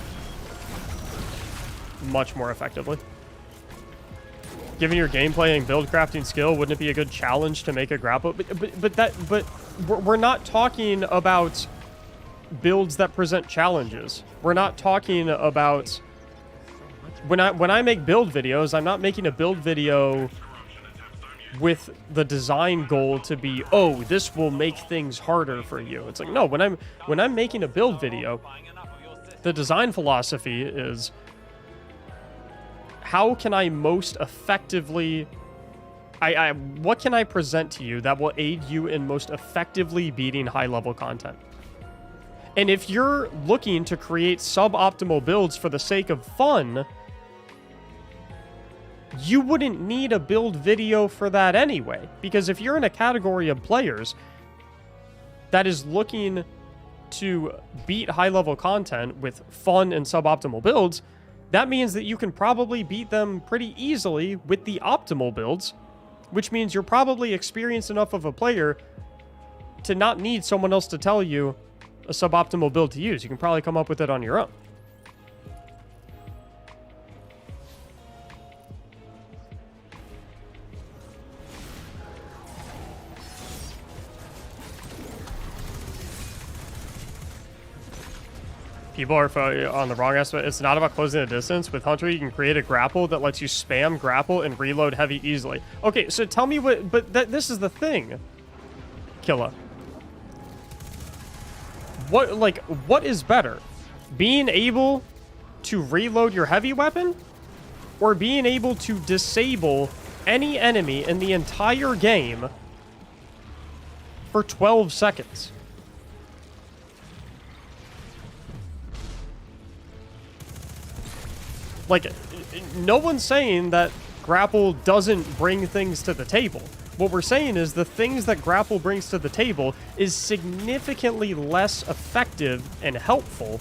much more effectively. Given your gameplay and build crafting skill, wouldn't it be a good challenge to make a grapple? But we're not talking about builds that present challenges. We're not talking about... When I make build videos, I'm not making a build video with the design goal to be, oh, this will make things harder for you. It's like, no, when I'm making a build video, the design philosophy is, how can I most effectively... what can I present to you that will aid you in most effectively beating high-level content? And if you're looking to create suboptimal builds for the sake of fun, you wouldn't need a build video for that anyway. Because if you're in a category of players that is looking to beat high-level content with fun and suboptimal builds, that means that you can probably beat them pretty easily with the optimal builds, which means you're probably experienced enough of a player to not need someone else to tell you a suboptimal build to use. You can probably come up with it on your own. People are on the wrong aspect. It's not about closing the distance. With Hunter, you can create a grapple that lets you spam grapple and reload heavy easily. Okay, so tell me what... But this is the thing, Killa. What is better? Being able to reload your heavy weapon? Or being able to disable any enemy in the entire game for 12 seconds? Like, no one's saying that grapple doesn't bring things to the table. What we're saying is the things that grapple brings to the table is significantly less effective and helpful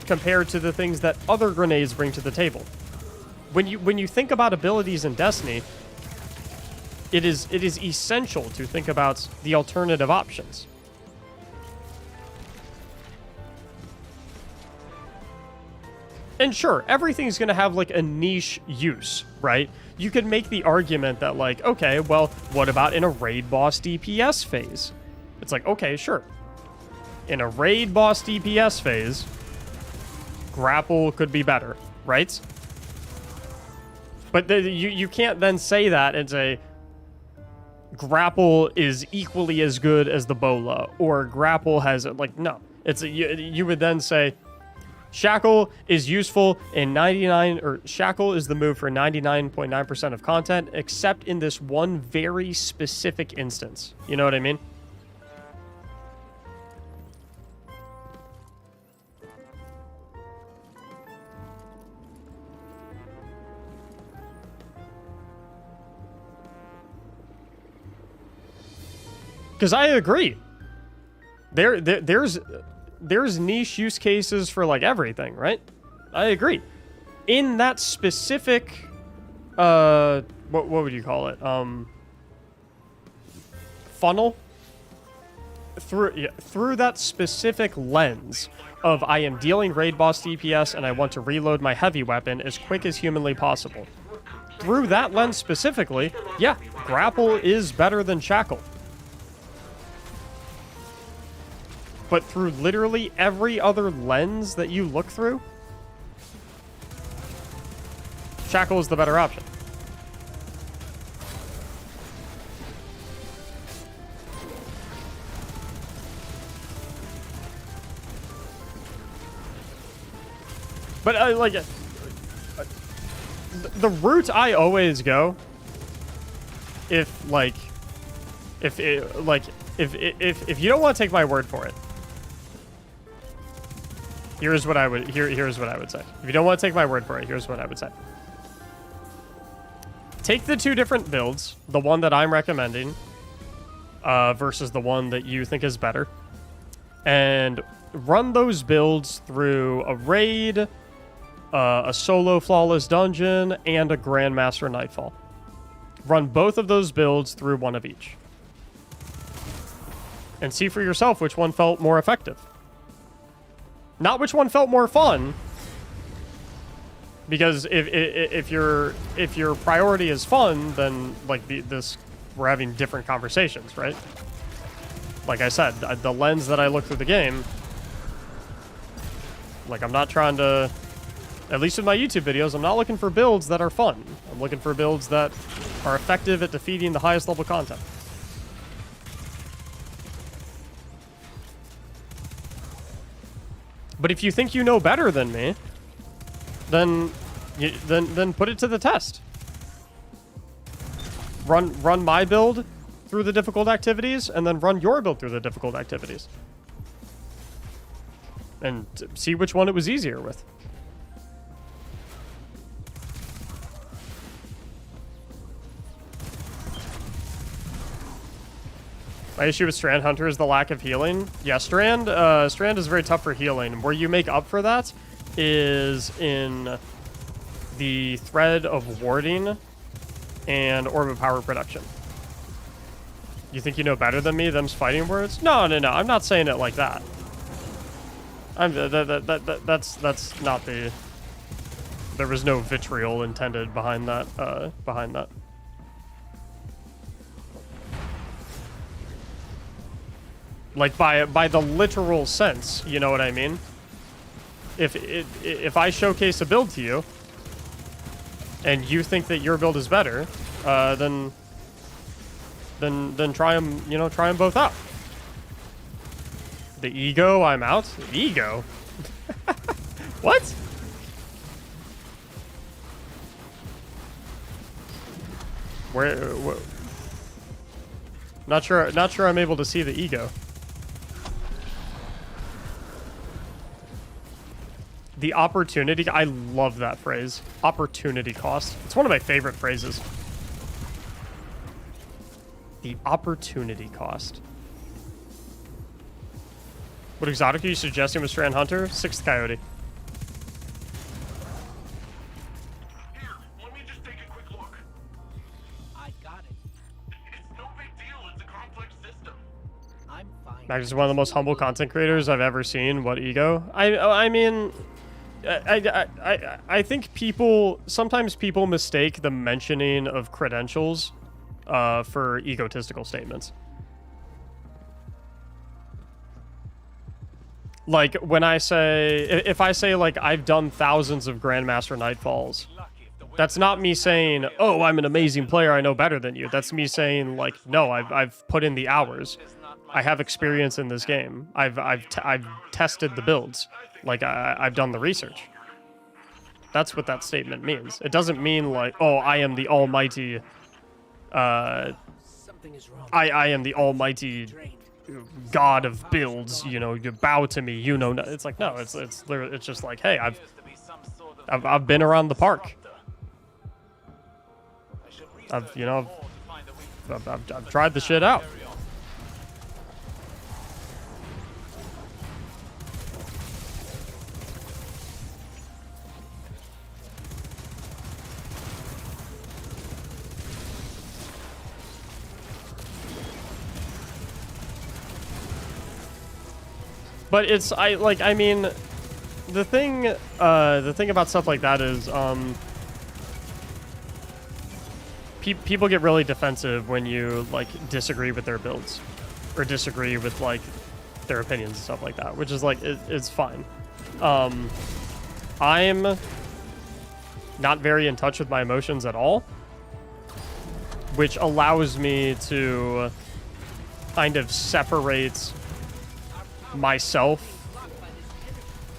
compared to the things that other grenades bring to the table. When you think about abilities in Destiny, it is essential to think about the alternative options. And sure, everything's going to have, like, a niche use, right? You could make the argument that, like, okay, well, what about in a raid boss DPS phase? It's like, okay, sure. In a raid boss DPS phase, grapple could be better, right? But you can't then say that and say grapple is equally as good as the bola, or grapple has like, no. It's you would then say shackle is useful in 99, or shackle is the move for 99.9% of content, except in this one very specific instance. You know what I mean? Because I agree. There's niche use cases for like everything, right? I agree. In that specific, what would you call it? Funnel. Through that specific lens of I am dealing raid boss DPS and I want to reload my heavy weapon as quick as humanly possible. Through that lens specifically, yeah, grapple is better than shackle. But through literally every other lens that you look through, shackle is the better option. But the route I always go, if you don't want to take my word for it, here's what I would say. If you don't want to take my word for it, here's what I would say. Take the two different builds, the one that I'm recommending versus the one that you think is better, and run those builds through a raid, a solo flawless dungeon, and a Grandmaster Nightfall. Run both of those builds through one of each. And see for yourself which one felt more effective. Not which one felt more fun. Because if your priority is fun, then like we're having different conversations, right? Like I said, the lens that I look through the game, like I'm not trying to, at least in my YouTube videos, I'm not looking for builds that are fun. I'm looking for builds that are effective at defeating the highest level content. But if you think you know better than me, then put it to the test. Run my build through the difficult activities, and then run your build through the difficult activities. And see which one it was easier with. My issue with Strand Hunter is the lack of healing. Yeah, Strand is very tough for healing. Where you make up for that is in the thread of warding and orb of power production. You think you know better than me, them's fighting words? No. I'm not saying it like that. That's not the... There was no vitriol intended behind that. Like by the literal sense, you know what I mean? If I showcase a build to you, and you think that your build is better, then try them. You know, try them both out. The ego, I'm out. Ego. What? Where? Not sure I'm able to see the ego. The opportunity, I love that phrase. Opportunity cost. It's one of my favorite phrases. The opportunity cost. What exotic are you suggesting with Strand Hunter? 6th Coyote. Here, let me just take a quick look. I got it. It's no big deal. It's a complex system. I'm fine. Max is one of the most humble content creators I've ever seen. What ego? I mean, I think sometimes people mistake the mentioning of credentials for egotistical statements. Like when I say, if I say like I've done thousands of Grandmaster Nightfalls, That's not me saying, oh, I'm an amazing player, I know better than you. That's me saying, like, no, I've put in the hours. I have experience in this game. I've tested the builds. Like, I've done the research. That's what that statement means. It doesn't mean, like, oh, I am the almighty... Something is wrong. I am the almighty god of builds, you know, you bow to me, you know. It's like, no, it's literally, it's just like, hey, I've been around the park. I've tried the shit out. But it's, I mean, the thing about stuff like that is, people get really defensive when you, like, disagree with their builds, or disagree with, like, their opinions and stuff like that, which is, like, it's fine. I'm not very in touch with my emotions at all, which allows me to kind of separate myself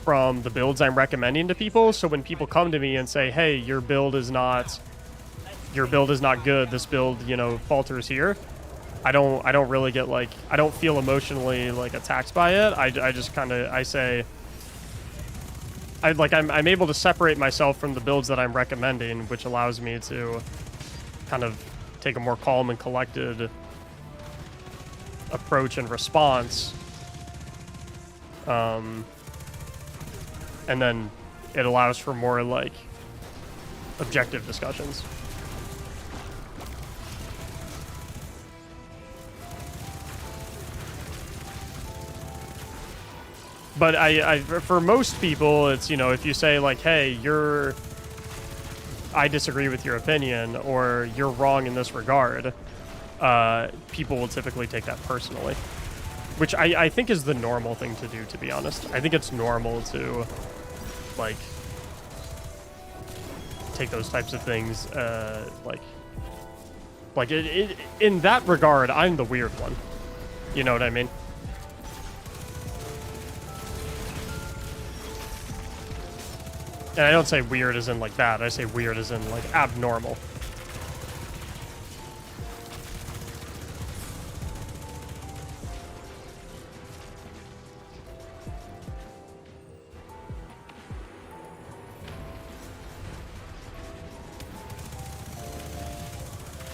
from the builds I'm recommending to people. So when people come to me and say, hey, your build is not good, this build, you know, falters here, I don't really get, like, I don't feel emotionally, like, attacked by it. I just kind of, I say, I'm able to separate myself from the builds that I'm recommending, which allows me to kind of take a more calm and collected approach and response. And then it allows for more, like, objective discussions. But for most people, it's, you know, if you say, like, hey, I disagree with your opinion, or you're wrong in this regard, people will typically take that personally. Which I think is the normal thing to do, to be honest. I think it's normal to, like, take those types of things, in that regard, I'm the weird one. You know what I mean? And I don't say weird as in, like, that. I say weird as in, like, abnormal.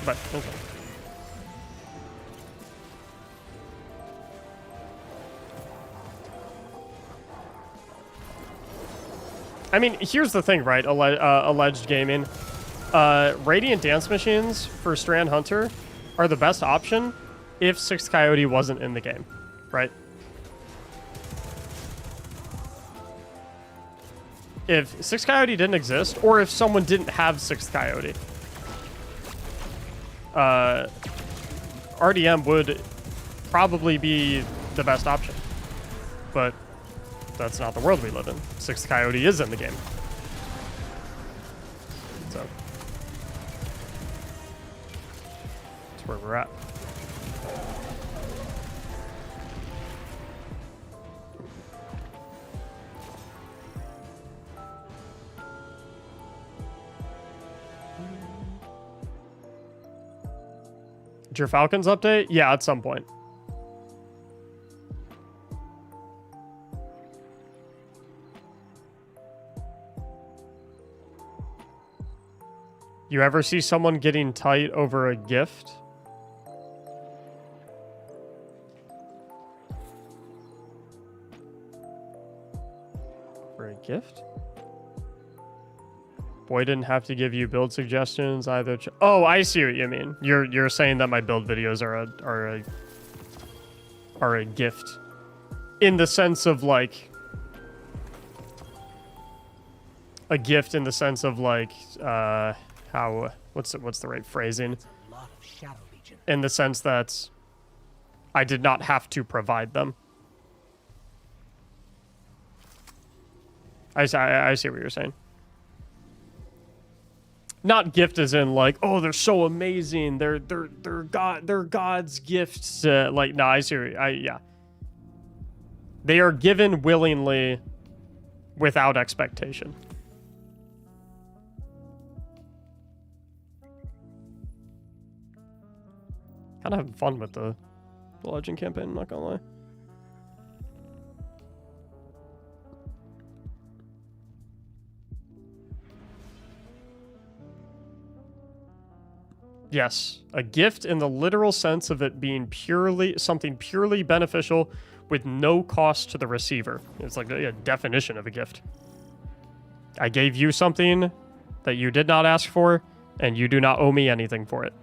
But, okay. I mean, here's the thing, right? Alleged gaming. Radiant Dance Machines for Strand Hunter are the best option if Sixth Coyote wasn't in the game, right? If Sixth Coyote didn't exist, or if someone didn't have Sixth Coyote, RDM would probably be the best option. But that's not the world we live in. Sixth Coyote is in the game. So that's where we're at. Did your Falcons update? Yeah, at some point. You ever see someone getting tight over a gift? For a gift? Boy didn't have to give you build suggestions either. Oh, I see what you mean. You're saying that my build videos are a gift, in the sense of, like, a gift in the sense of, like, what's the right phrasing? In the sense that I did not have to provide them. I see what you're saying. Not gift as in like, oh, they're so amazing. They're God's gifts. Like, no, I see. Yeah. They are given willingly, without expectation. Kind of having fun with the Legend campaign, I'm not gonna lie. Yes, a gift in the literal sense of it being something purely beneficial with no cost to the receiver. It's like a definition of a gift. I gave you something that you did not ask for, and you do not owe me anything for it.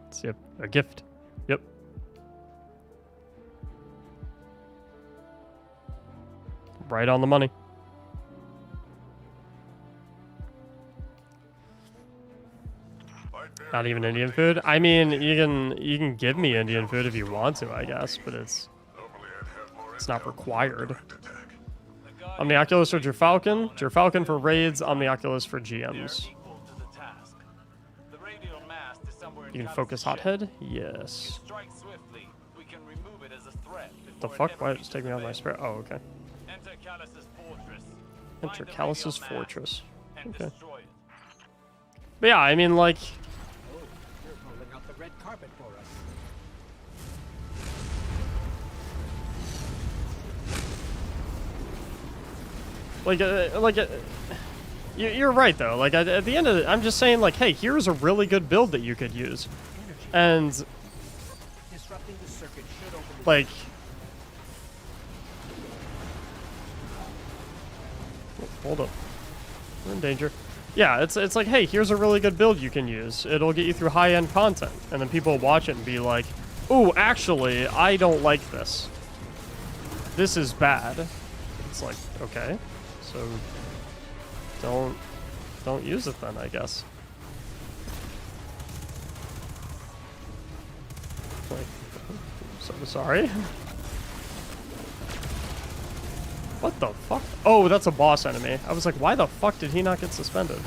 It's a gift. Yep. Right on the money. Not even Indian food. I mean, you can give me Indian food if you want to, I guess, but it's not required. Omnioculus for Gerfalcon. Gerfalcon for raids. Omnioculus for GMs. You can focus hothead. Yes. The fuck? Why just take me out my spare? Oh, okay. Enter Callus's fortress. Okay. But yeah, I mean, like. Red carpet for us. You're right though. Like at the end of it, I'm just saying like, hey, here's a really good build that you could use, and Disrupting the circuit should open the like, hold up, we're in danger. Yeah, it's like, hey, here's a really good build you can use. It'll get you through high-end content. And then people will watch it and be like, ooh, actually, I don't like this. This is bad. It's like, okay, so don't use it then, I guess. Like, so sorry. What the fuck? Oh, that's a boss enemy. I was like, why the fuck did he not get suspended?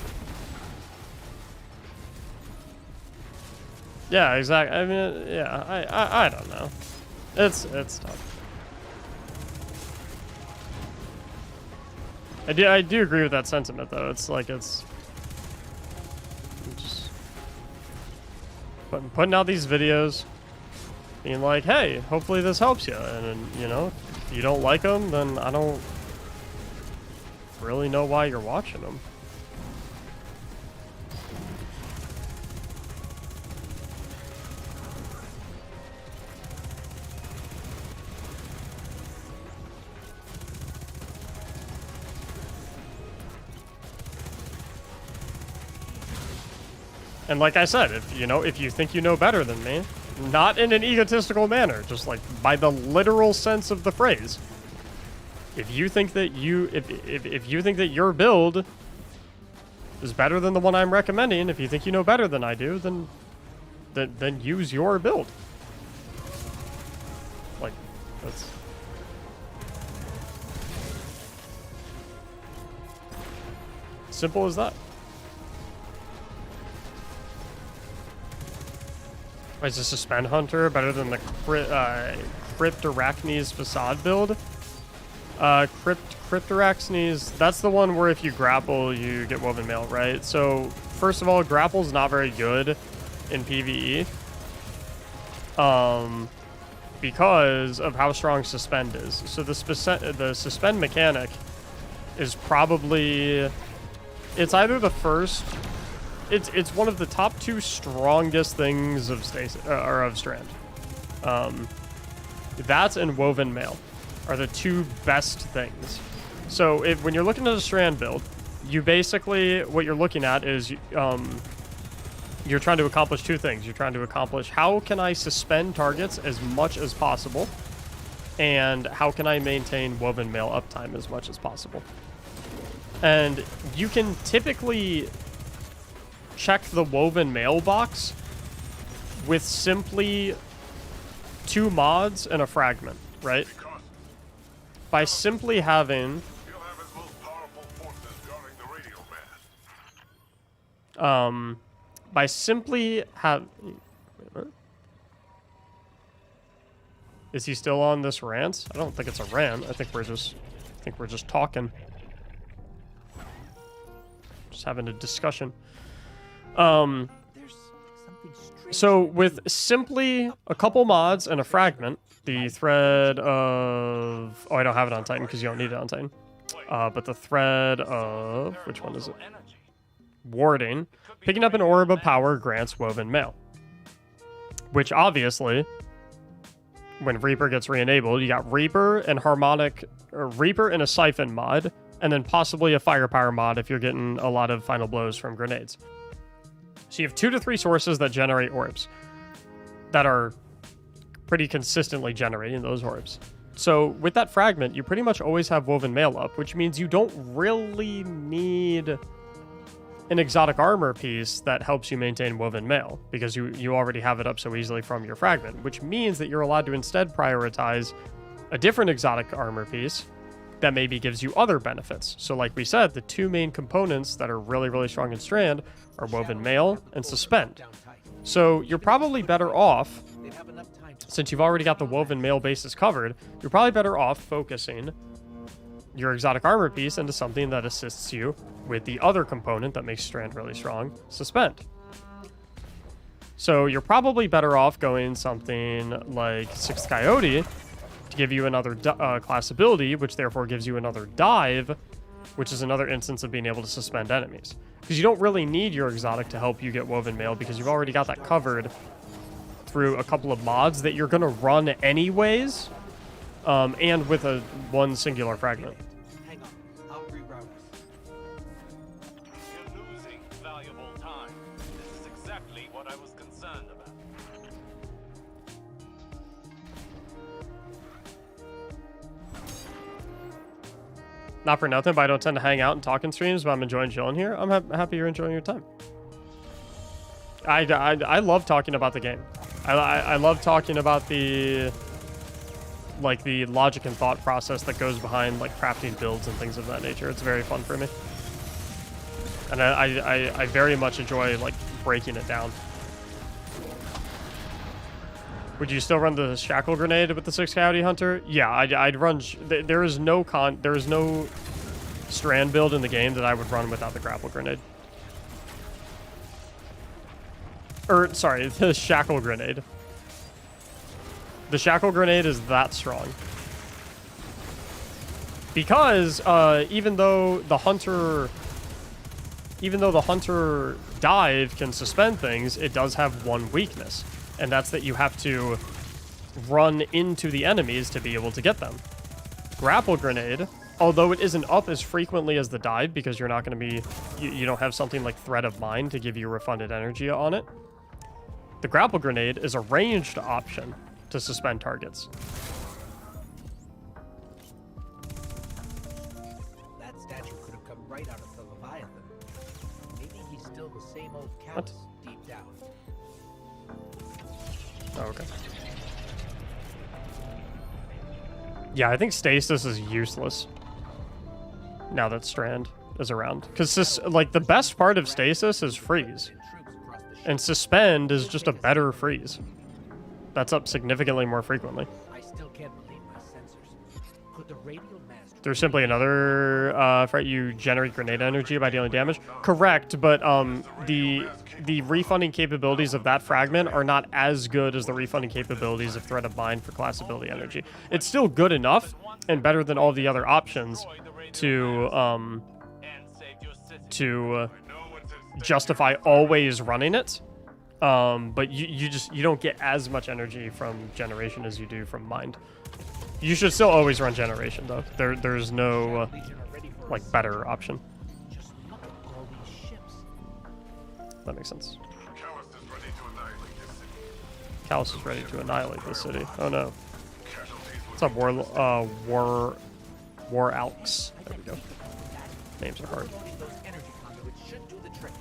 Yeah, exactly. I mean, yeah, I don't know. It's tough. I do agree with that sentiment though. It's like it's just putting out these videos, being like, hey, hopefully this helps you, and then, you know. If you don't like them, then I don't really know why you're watching them. And like I said, if you think you know better than me, not in an egotistical manner, just like by the literal sense of the phrase. If you think that if you think that your build is better than the one I'm recommending, if you think you know better than I do, then use your build. Like, that's simple as that. Is the Suspend Hunter better than the Cryptarachnes Facade build? Cryptarachnes, that's the one where if you grapple, you get Woven Mail, right? So, first of all, grapple's not very good in PvE. Because of how strong Suspend is. So the Suspend mechanic is probably... It's either the first... It's one of the top two strongest things of Strand. That and Woven Mail are the two best things. So when you're looking at a Strand build, you basically, what you're looking at is you're trying to accomplish two things. You're trying to accomplish how can I suspend targets as much as possible, and how can I maintain Woven Mail uptime as much as possible. And you can typically check the Woven Mail box with simply 2 mods and a fragment, right? By simply having... By simply have... Is he still on this rant? I don't think it's a rant. I think we're just talking. Just having a discussion. There's something strange. So with simply a couple mods and a fragment, the thread of... Oh, I don't have it on Titan because you don't need it on Titan. But the thread of... Which one is it? Warding. Picking up an orb of power grants woven mail. Which obviously, when Reaper gets re-enabled, you got Reaper and harmonic... Or Reaper and a siphon mod, and then possibly a firepower mod if you're getting a lot of final blows from grenades. So you have 2 to 3 sources that generate orbs that are pretty consistently generating those orbs. So with that fragment, you pretty much always have woven mail up, which means you don't really need an exotic armor piece that helps you maintain woven mail, because you already have it up so easily from your fragment, which means that you're allowed to instead prioritize a different exotic armor piece that maybe gives you other benefits. So like we said, the 2 main components that are really, really strong in Strand are woven mail and suspend. So you're probably better off, since you've already got the woven mail bases covered, you're probably better off focusing your exotic armor piece into something that assists you with the other component that makes Strand really strong, suspend. So you're probably better off going something like Sixth Coyote to give you another class ability, which therefore gives you another dive, which is another instance of being able to suspend enemies. Because you don't really need your exotic to help you get woven mail, because you've already got that covered through a couple of mods that you're going to run anyways, and with one singular fragment. Hang on, I'll reroute us. You're losing valuable time. This is exactly what I was concerned about. Not for nothing, but I don't tend to hang out and talk in streams, but I'm enjoying chilling here. I'm happy you're enjoying your time. I love talking about the game. I love talking about the logic and thought process that goes behind like crafting builds and things of that nature. It's very fun for me. And I very much enjoy like breaking it down. Would you still run the shackle grenade with the 6 Coyote Hunter? Yeah, I'd run... There is no Strand build in the game that I would run without the grapple grenade. Or, sorry, the shackle grenade. The shackle grenade is that strong. Because, even though the Hunter dive can suspend things, it does have one weakness. And that's that you have to run into the enemies to be able to get them. Grapple grenade, although it isn't up as frequently as the dive, because you're not going to be... You don't have something like Thread of Mind to give you refunded energy on it. The grapple grenade is a ranged option to suspend targets. That statue could have come right out of the Leviathan. Maybe he's still the same old What? callous deep down. Oh, okay. Yeah, I think stasis is useless now that Strand is around. Because, like, the best part of stasis is freeze. And suspend is just a better freeze. That's up significantly more frequently. I still can't believe my sensors. Could the radial master... There's simply another threat. You generate grenade energy by dealing damage. Correct, but the refunding capabilities of that fragment are not as good as the refunding capabilities of Thread of Mind for class ability energy. It's still good enough and better than all the other options to justify always running it. But you don't get as much energy from generation as you do from mind. You should still always run generation though. There's no like better option. Just look at all these ships. That makes sense. Callus is ready to annihilate this city. Callus is ready to annihilate this city. Oh no. Casualties What's up, War Alks? There we go. Names are hard. Loading those energy conduits should do the trick.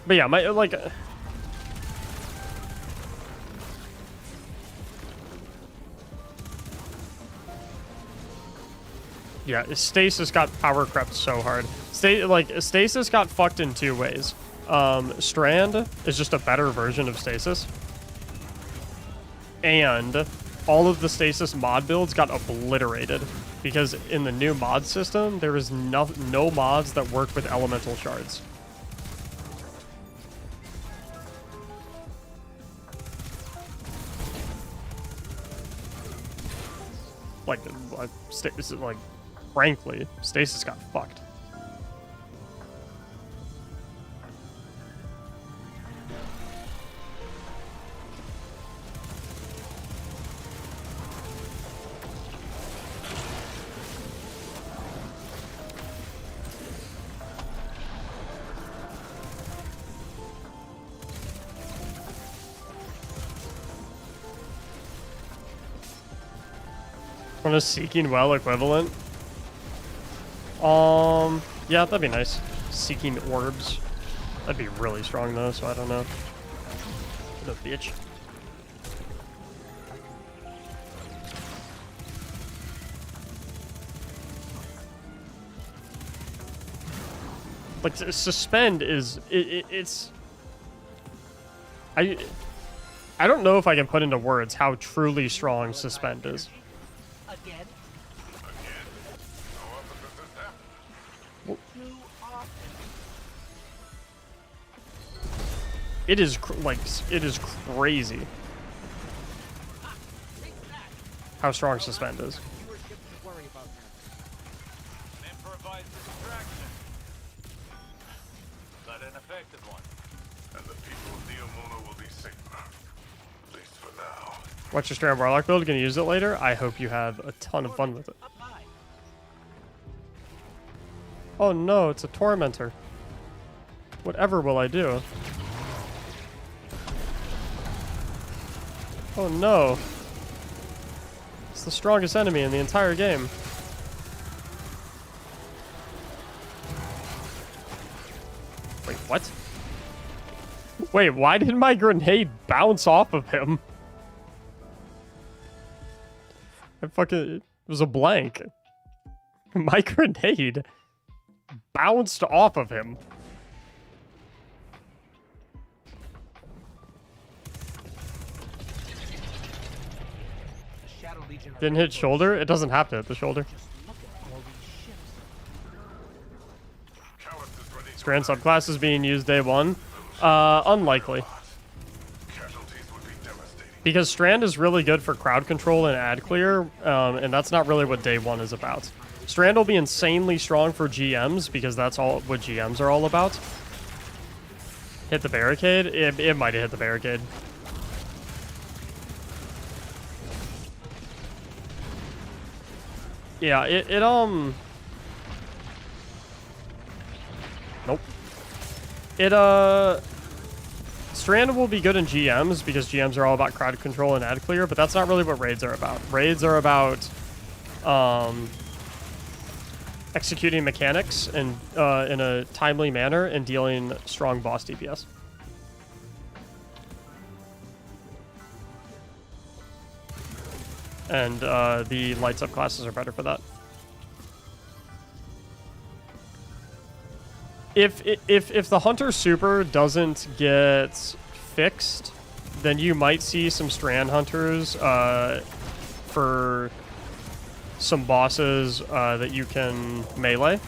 But yeah, my like. Yeah, Stasis got power crept so hard. Stasis got fucked in two ways. Strand is just a better version of Stasis. And all of the Stasis mod builds got obliterated. Because in the new mod system, there is no mods that work with elemental shards. Frankly, Stasis got fucked. On a Seeking Well equivalent? Yeah, that'd be nice. Seeking Orbs. That'd be really strong though, so I don't know. What a bitch. Like, Suspend is... it's... I don't know if I can put into words how truly strong Suspend is. Again? How often does this happen? Too often. It is it is crazy how strong Suspend is. Fewer ships to worry about now. An improvised distraction. But an effective one. And the people of Neomona will be safer. At least for now. What's your Strand Warlock build? Gonna use it later? I hope you have a ton of fun with it. Up high. Oh no, it's a Tormentor. Whatever will I do? Oh no. It's the strongest enemy in the entire game. Wait, what? Wait, why did my grenade bounce off of him? It was a blank. My grenade bounced off of him. The Shadow Legion are Didn't hit shoulder? It doesn't have to hit the shoulder. Just look at all these ships. Callus is ready. Strand subclass is being used day one. Unlikely. Casualties would be devastating. Because Strand is really good for crowd control and ad clear, and that's not really what day one is about. Strand will be insanely strong for GMs, because that's all what GMs are all about. Hit the barricade? It might have hit the barricade. Yeah, Nope. Strand will be good in GMs because GMs are all about crowd control and ad clear, but that's not really what raids are about. Raids are about executing mechanics and in a timely manner and dealing strong boss DPS. And the lights up classes are better for that. If the Hunter Super doesn't get fixed, then you might see some Strand Hunters for some bosses that you can melee.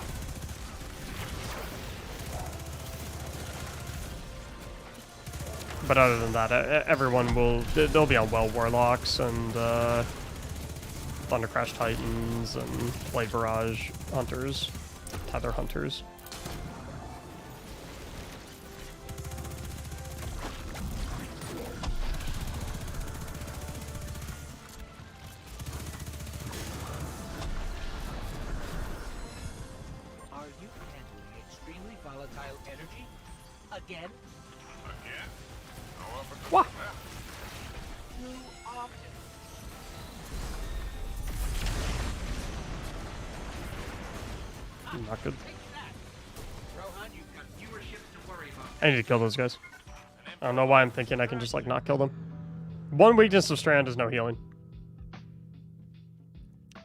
But other than that, everyone they'll be on Well Warlocks and Thunder Crash Titans and Blade Barrage Hunters, Tether Hunters. Are you handling extremely volatile energy? Again? Again? How often does Wah. this happen? Too often. Not good. Take that. Rohan, you've got fewer ships to worry about. I need to kill those guys. I don't know why I'm thinking I can just, like, not kill them. One weakness of Strand is no healing.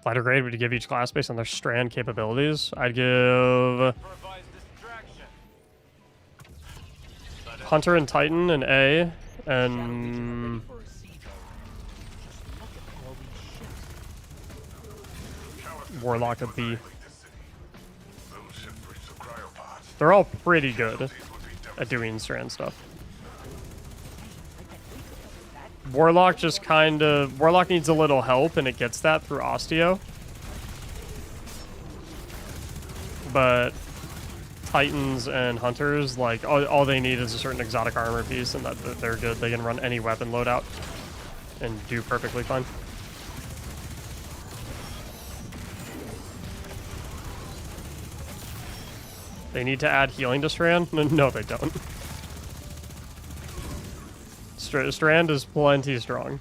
Fighter grade would give each class based on their strand capabilities. I'd give Provides distraction. Hunter and Titan an A, Ready and for a siege, alright. Just look at all these ships. Warlock a B. Those ships reach the cryopods. They're all pretty good at doing strand stuff. Warlock just kind of... Warlock needs a little help, and it gets that through Osteo. But Titans and Hunters, like, all they need is a certain exotic armor piece, and that they're good. They can run any weapon loadout and do perfectly fine. They need to add healing to Strand? No, they don't. Strand is plenty strong.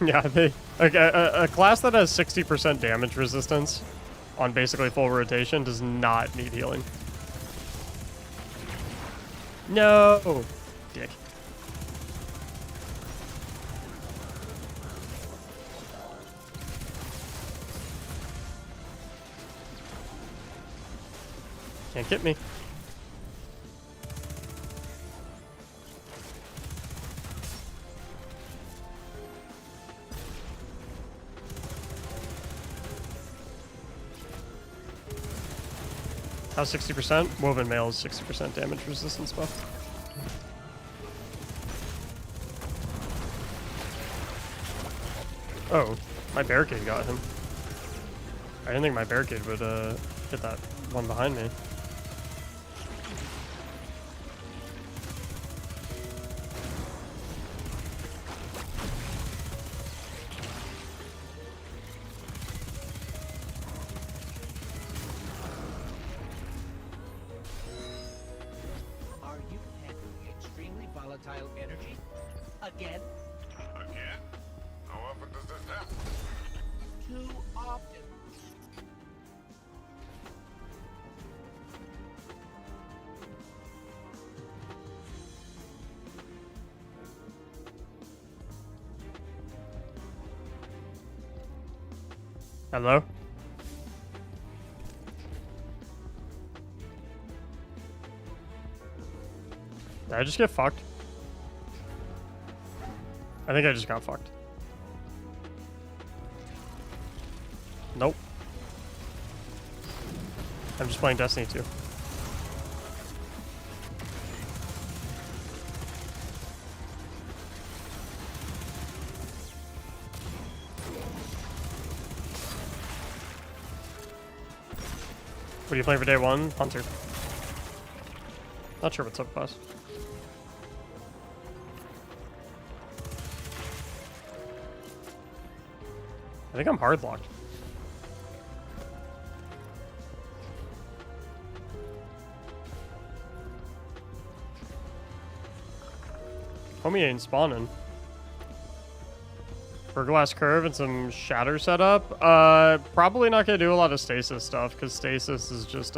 Yeah, a class that has 60% damage resistance on basically full rotation does not need healing. No! Dick. Can't get me. How's 60%? Woven Mail is 60% damage resistance buff. Oh, my barricade got him. I didn't think my barricade would hit that one behind me. Are you handling extremely volatile energy? Again? Again? How often does this happen? Too often. Hello? Did I just get fucked? I think I just got fucked. Nope. I'm just playing Destiny 2. What are you playing for day one? Hunter. Not sure what's up, boss. I think I'm hard locked. Homie ain't spawning. Burglass Curve and some Shatter setup. Probably not gonna do a lot of stasis stuff because stasis is just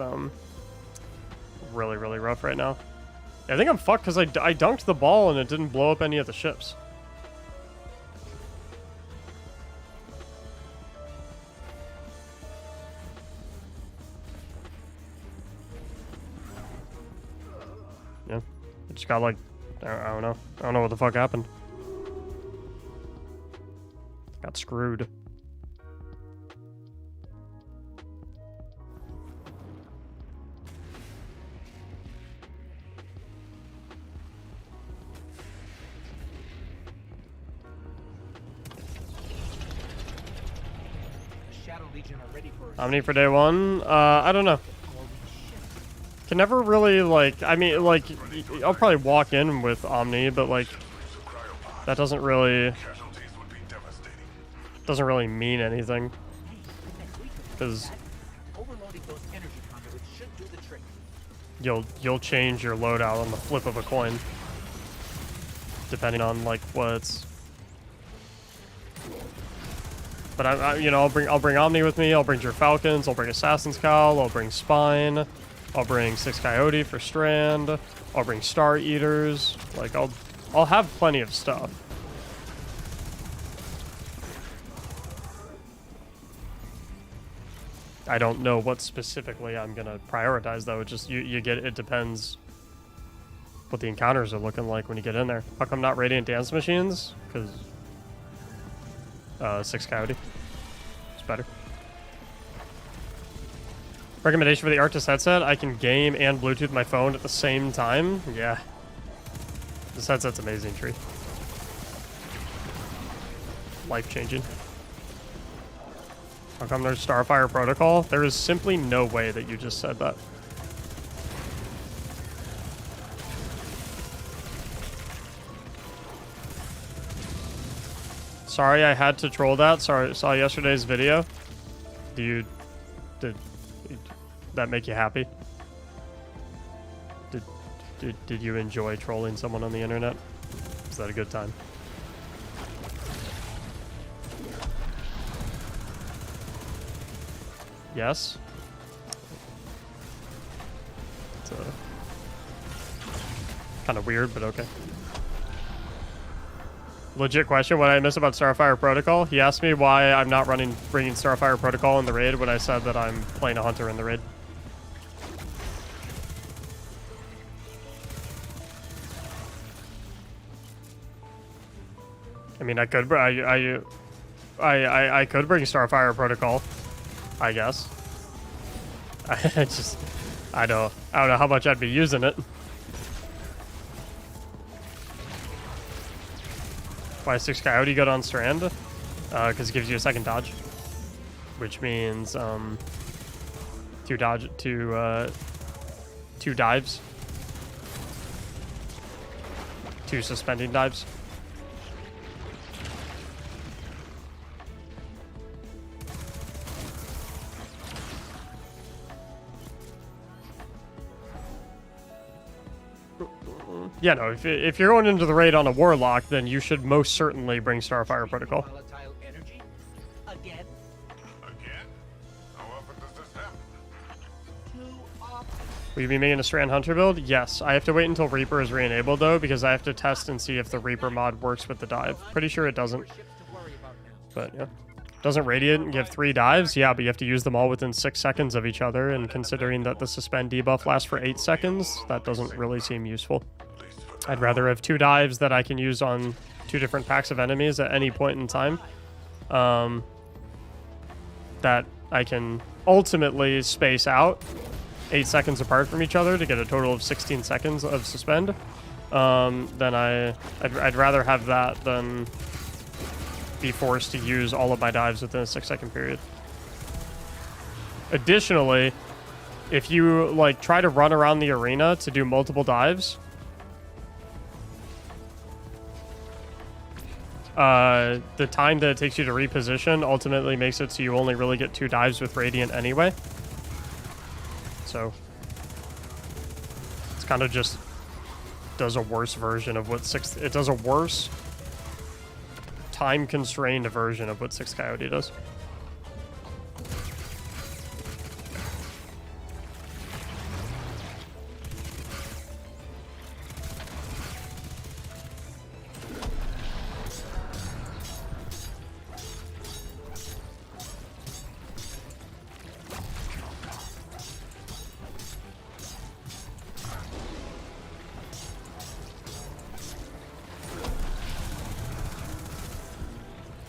really, really rough right now. I think I'm fucked because I dunked the ball and it didn't blow up any of the ships. Yeah, it just got like, I don't know. I don't know what the fuck happened. Got screwed. Shadow Legion are ready for How many for day one? I don't know. all these ships. Can never really, like, I mean, like, I'll probably walk in with Omni, but, like, that doesn't really, Casualties would be devastating. doesn't really mean anything. Hey, next week we'll Because do that. Overloading those energy conduits should do the trick. you'll change your loadout on the flip of a coin. Depending on, like, what's But you know, I'll bring Omni with me. I'll bring your Falcons. I'll bring Assassin's Cowl. I'll bring Spine. I'll bring 6 Coyote for Strand. I'll bring Star Eaters. Like I'll have plenty of stuff. I don't know what specifically I'm gonna prioritize though. It just it depends what the encounters are looking like when you get in there. How come not Radiant Dance Machines? Because 6 Coyote. It's better. Recommendation for the Arctis headset: I can game and Bluetooth my phone at the same time. Yeah. This headset's amazing, Tree. Life-changing. How come there's Starfire Protocol? There is simply no way that you just said that. Sorry I had to troll that. Sorry, saw yesterday's video. Did that make you happy? Did you enjoy trolling someone on the internet? Was that a good time? Yes. It's kind of weird, but okay. Legit question, what I miss about Starfire Protocol? He asked me why I'm not bringing Starfire Protocol in the raid when I said that I'm playing a hunter in the raid. I mean, I could bring Starfire Protocol, I guess. I don't know how much I'd be using it. Why 6 Coyote good on Strand? Because it gives you a second dodge, which means 2 dives, 2 suspending dives. Yeah, no, if you're going into the raid on a Warlock, then you should most certainly bring Starfire Protocol. Volatile energy? Again? Again? How often does this happen? Too often. Will you be making a Strand Hunter build? Yes. I have to wait until Reaper is re-enabled, though, because I have to test and see if the Reaper mod works with the dive. Pretty sure it doesn't. But, yeah. Doesn't Radiant give 3 dives? Yeah, but you have to use them all within 6 seconds of each other, and considering that the Suspend debuff lasts for 8 seconds, that doesn't really seem useful. I'd rather have 2 dives that I can use on 2 different packs of enemies at any point in time. That I can ultimately space out 8 seconds apart from each other to get a total of 16 seconds of Suspend. Then I'd rather have that than be forced to use all of my dives within a 6-second period. Additionally, if you like try to run around the arena to do multiple dives, the time that it takes you to reposition ultimately makes it so you only really get 2 dives with Radiant anyway. So it's kind of just does a worse version of what it does a worse time constrained version of what 6 Coyote does.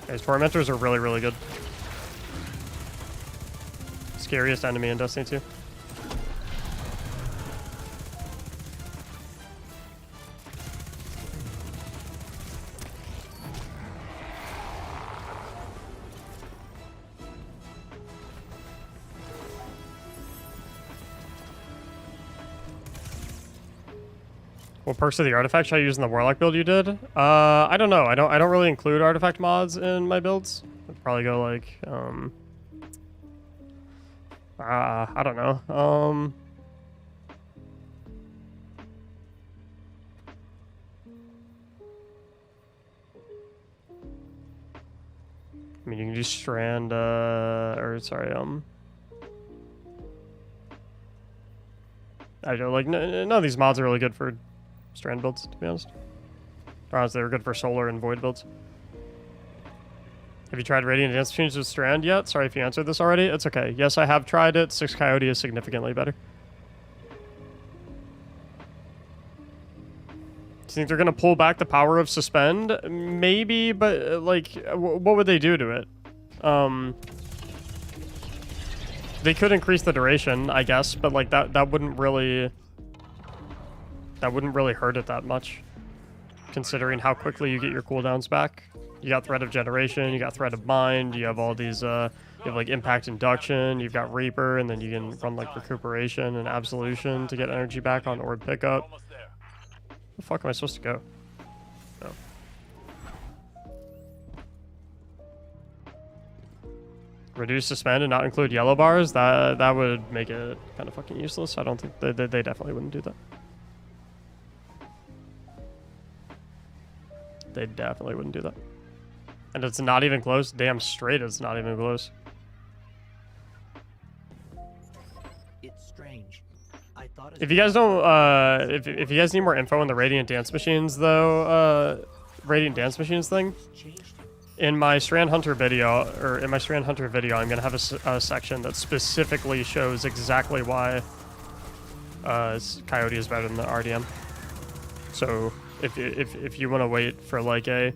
Guys, Tormentors are really, really good. Scariest enemy in Destiny 2. What perks of the artifact should I use in the Warlock build you did? I don't know. I don't really include artifact mods in my builds. I'd probably go like I don't know. I mean, you can do Strand, I don't like none of these mods are really good for Strand builds, to be honest. Or honestly, they're good for Solar and Void builds. Have you tried Radiant Dance Machines with Strand yet? Sorry if you answered this already. It's okay. Yes, I have tried it. 6 Coyote is significantly better. Do you think they're going to pull back the power of Suspend? Maybe, but, like, what would they do to it? They could increase the duration, I guess, but, like, that wouldn't really... That wouldn't really hurt it that much, considering how quickly you get your cooldowns back. You got Threat of Generation, you got Threat of Mind, you have all these, you have, like, Impact Induction, you've got Reaper, and then you can run, like, Recuperation and Absolution to get energy back on Orb Pickup. Almost there. Where the fuck am I supposed to go? Oh. Reduce Suspend and not include yellow bars? That would make it kind of fucking useless. I don't think... They definitely wouldn't do that. They definitely wouldn't do that. And it's not even close. Damn straight it's not even close. It's strange. I thought If you guys don't, if you guys need more info on the Radiant Dance Machines, though, Radiant Dance Machines thing, in my Strand Hunter video, I'm gonna have a section that specifically shows exactly why Coyote is better than the RDM. So if you want to wait for like a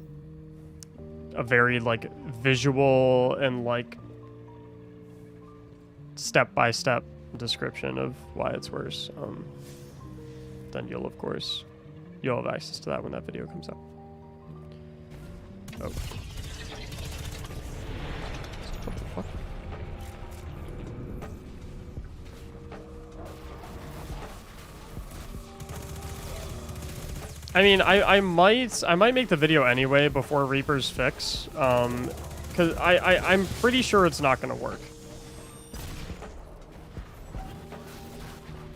very like visual and like step-by-step description of why it's worse, then you'll have access to that when that video comes out. Oh. What the fuck? I mean, I might make the video anyway before Reaper's fix, because I'm pretty sure it's not gonna work.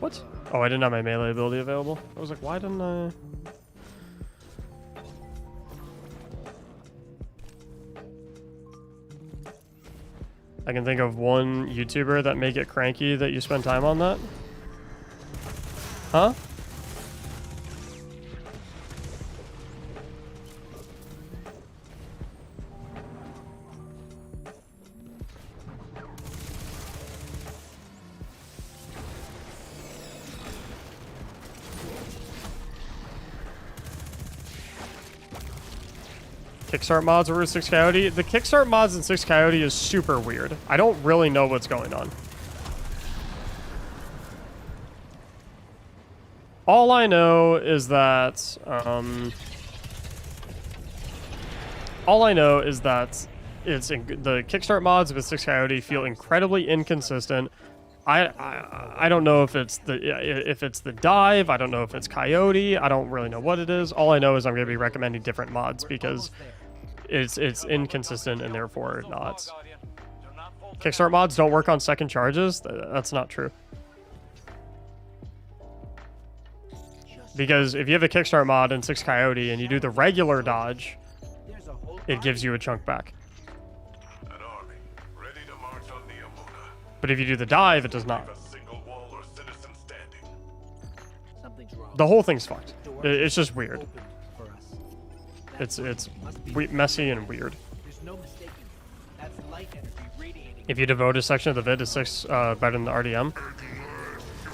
What? Oh, I didn't have my melee ability available. I was like, why didn't I? I can think of one YouTuber that may get cranky that you spend time on that. Huh? Kickstart mods over 6 Coyote. The kickstart mods in 6 Coyote is super weird. I don't really know what's going on. All I know is that it's the kickstart mods with 6 Coyote feel incredibly inconsistent. I don't know if it's the dive. I don't know if it's Coyote. I don't really know what it is. All I know is I'm going to be recommending different mods because it's inconsistent and therefore not. Kickstart mods don't work on second charges. That's not true. Because if you have a kickstart mod in 6 Coyote and you do the regular dodge, it gives you a chunk back. But if you do the dive, it does not. The whole thing's fucked. It's just weird. It's messy and weird. If you devote a section of the vid to 6 better than the RDM.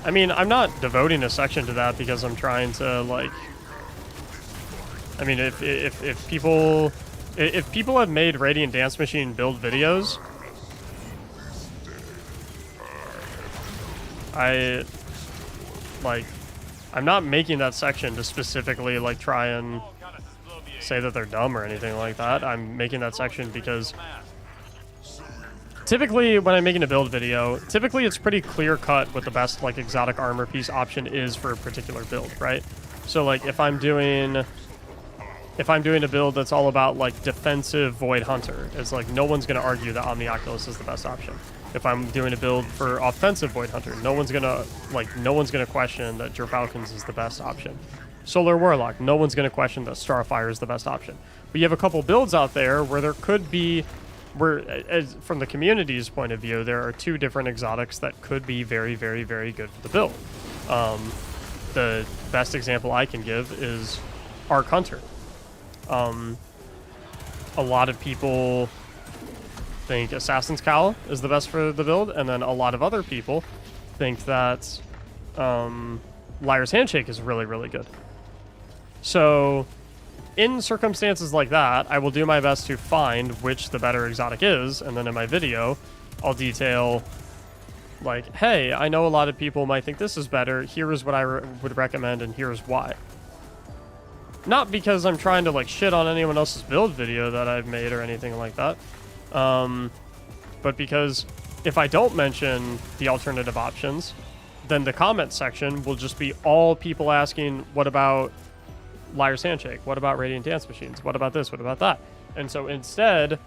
I mean, I'm not devoting a section to that because I'm trying to like. I mean, if people have made Radiant Dance Machine build videos, I'm not making that section to specifically like try and say that they're dumb or anything like that. I'm making that section because typically when I'm making a build video, typically it's pretty clear cut what the best like exotic armor piece option is for a particular build, right? So like if I'm doing a build that's all about like defensive Void Hunter, it's like no one's gonna argue that Omnioculus is the best option. If I'm doing a build for offensive Void Hunter, no one's gonna question that Gerfalcons is the best option. Solar Warlock, no one's gonna question that Starfire is the best option. But you have a couple builds out there where there could be from the community's point of view, there are two different exotics that could be very, very, very good for the build. The best example I can give is Arc Hunter. A lot of people think Assassin's Cowl is the best for the build, and then a lot of other people think that Liar's Handshake is really, really good. So in circumstances like that, I will do my best to find which the better exotic is, and then in my video, I'll detail, like, hey, I know a lot of people might think this is better, here is what I would recommend, and here's why. Not because I'm trying to, like, shit on anyone else's build video that I've made or anything like that, but because if I don't mention the alternative options, then the comment section will just be all people asking, what about Liar's Handshake? What about Radiant Dance Machines? What about this? What about that? And so instead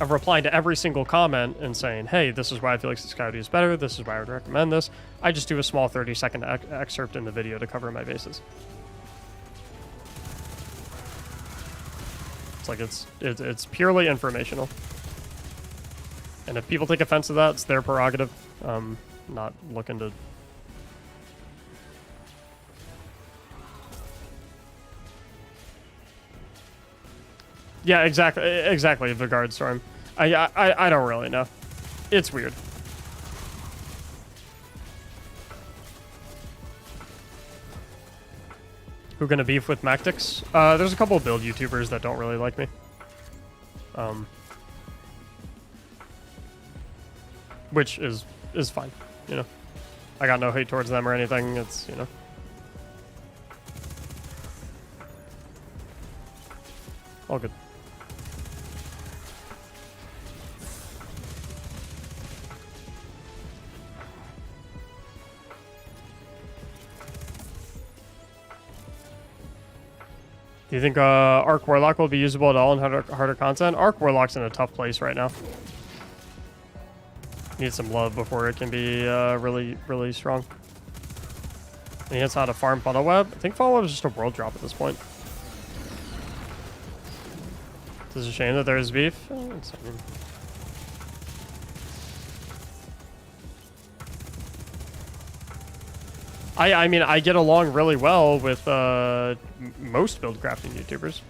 of replying to every single comment and saying, hey, this is why I feel like this Coyote is better, this is why I would recommend this, I just do a small 30-second excerpt in the video to cover my bases. It's like it's purely informational. And if people take offense to that, it's their prerogative. Not looking to... Yeah, exactly, Vigard Storm. I don't really know. It's weird. Who gonna beef with Mactics? There's a couple of build YouTubers that don't really like me. Which is fine, you know. I got no hate towards them or anything. It's, you know. All good. Do you think Arc Warlock will be usable at all in harder content? Arc Warlock's in a tough place right now. Needs some love before it can be really, really strong. And he knows how to farm Funnel Web. I think Funnel Web is just a world drop at this point. It's a shame that there is beef. I mean, I get along really well with most build crafting YouTubers.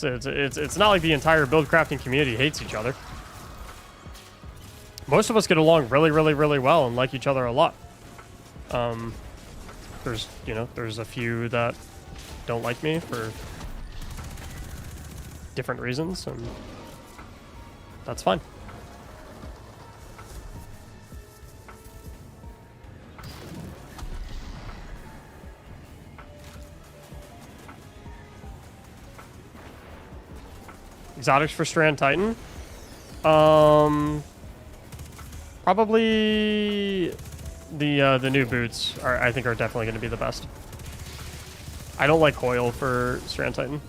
It's not like the entire build crafting community hates each other. Most of us get along really, really, really well and like each other a lot. There's a few that don't like me for different reasons, and that's fine. Exotics for Strand Titan? Probably the new boots I think are definitely going to be the best. I don't like Coil for Strand Titan.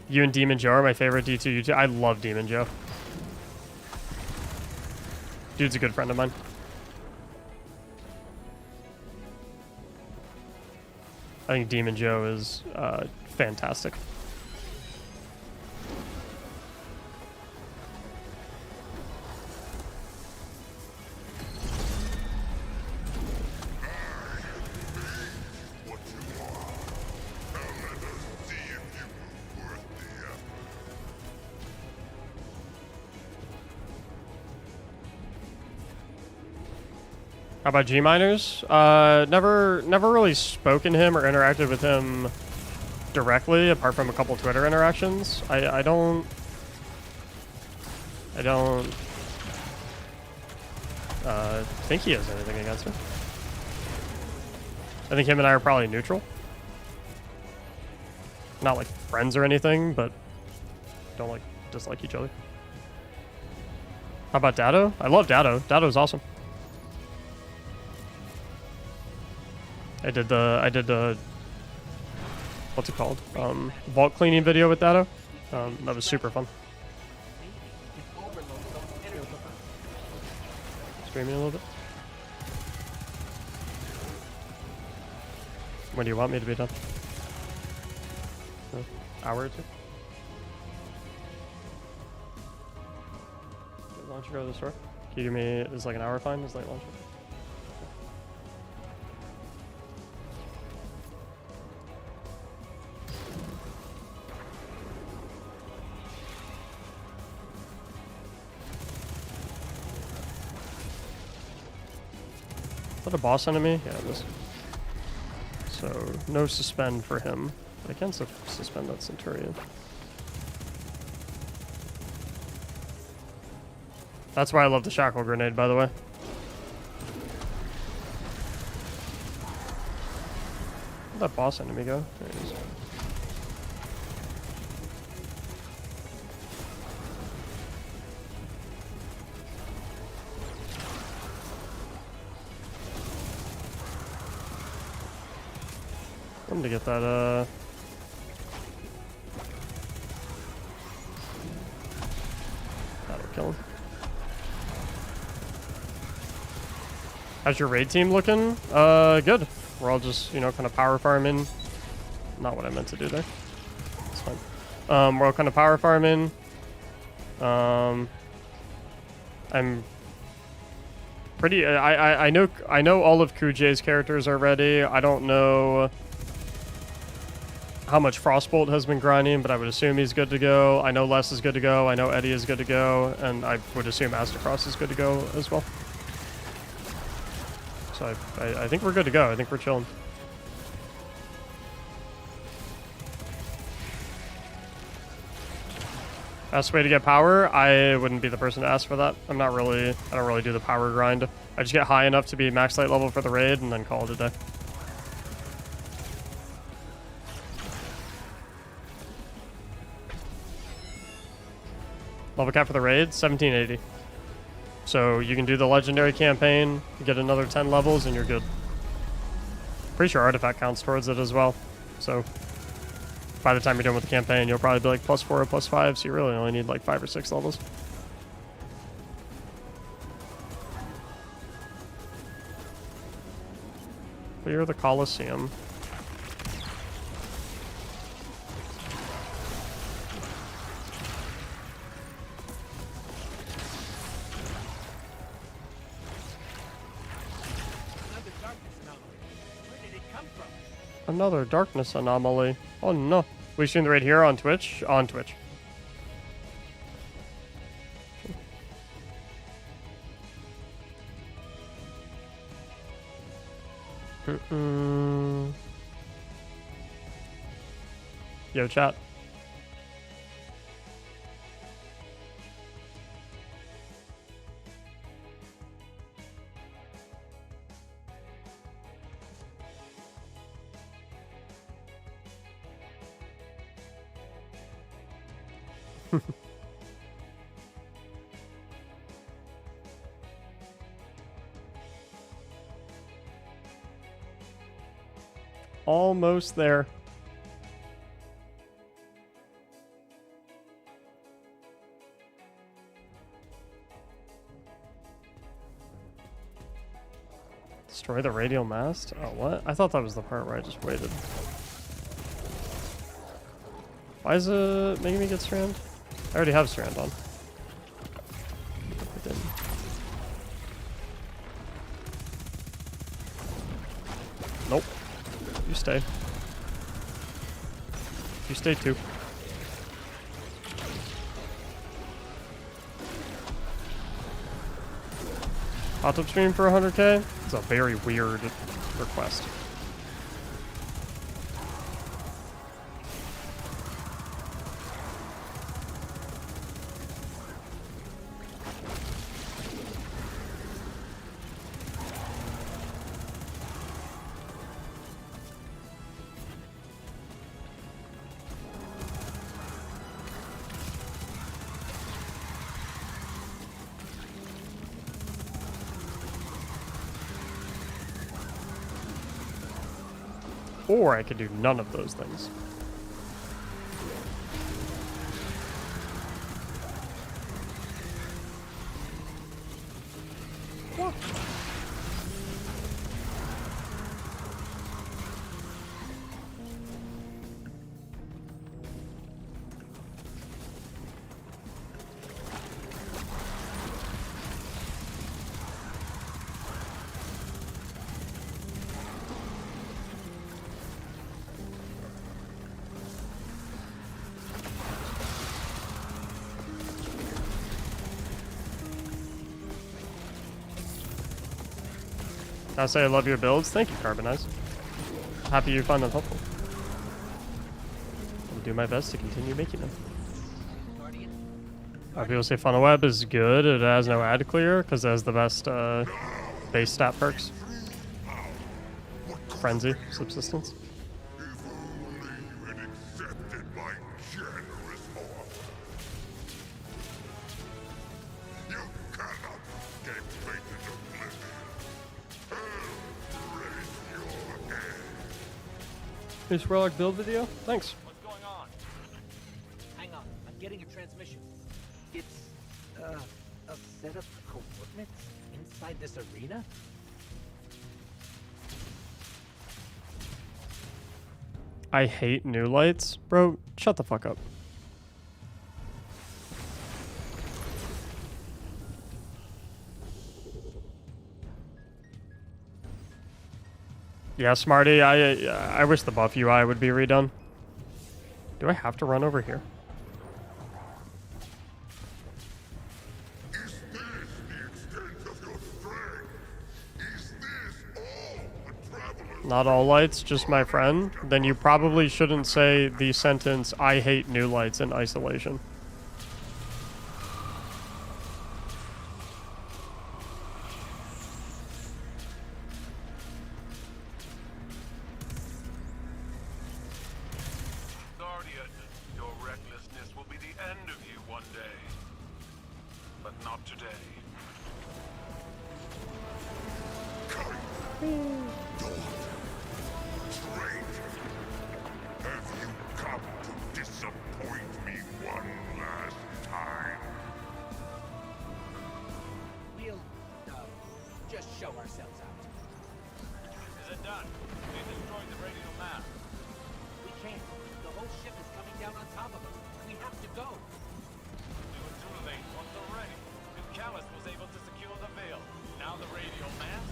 You and Demon Joe are my favorite D2 YouTube. I love Demon Joe. Dude's a good friend of mine. I think Demon Joe is fantastic. How about G-Miners? Never really spoken to him or interacted with him directly, apart from a couple Twitter interactions. I don't think he has anything against him. I think him and I are probably neutral. Not like friends or anything, but don't like dislike each other. How about Dado? I love Dado. Dado's awesome. I did the what's it called? Vault cleaning video with Dado. That was super fun. Streaming a little bit. When do you want me to be done? An hour or two? launcher go to the store? Can you give me, is like an hour fine? Is light launcher? Is that a boss enemy? Yeah, it is. So, no suspend for him. But I can suspend that Centurion. That's why I love the Shackle Grenade, by the way. Where'd that boss enemy go? There he is. I'm to get that, that'll kill him. How's your raid team looking? Good. We're all just, you know, kind of power farming. Not what I meant to do there. It's fine. We're all kind of power farming. I'm pretty. I know all of Kujay's characters are ready. I don't know how much Frostbolt has been grinding, but I would assume he's good to go. I know Les is good to go. I know Eddie is good to go, and I would assume Astacross is good to go as well. So I think we're good to go. I think we're chilling. Best way to get power? I wouldn't be the person to ask for that. I don't really do the power grind. I just get high enough to be max light level for the raid and then call it a day. Level cap for the raid, 1780. So you can do the legendary campaign, get another 10 levels, and you're good. Pretty sure artifact counts towards it as well. So by the time you're done with the campaign, you'll probably be like +4 or +5, so you really only need like 5 or 6 levels. Clear the Coliseum. Another darkness anomaly. Oh no. We stream the raid here on Twitch? On Twitch. Yo, chat. Almost there. Destroy the radial mast? Oh, what? I thought that was the part where I just waited. Why is it making me get strand? I already have strand on. I didn't. Nope. You stay. You stay too. Hot tub stream for 100k? It's a very weird request. Or I could do none of those things. What? I say I love your builds. Thank you, Carbonize. Happy you find them helpful. I'll do my best to continue making them. People say Funnel Web is good. It has no ad clear because it has the best base stat perks. Frenzy, Subsistence. Here's Warlock build video. Thanks. What's going on? Hang on, I'm getting a transmission. It's a set of coordinates inside this arena? I hate new lights. Bro, shut the fuck up. Yeah, Smarty, I wish the buff UI would be redone. Do I have to run over here? Is this the extent of your strength? Is this all the travelers? Not all lights, just my friend. Then you probably shouldn't say the sentence, I hate new lights in isolation. Guardian, your recklessness will be the end of you one day. But not today. Traitor! Have you come to disappoint me one last time? We'll, just show ourselves out. Is it done? We destroyed the radial map. We can't. The whole ship is coming down on top of us. We have to go. We were too late once already. If Callus was able to secure the veil, now the radial map.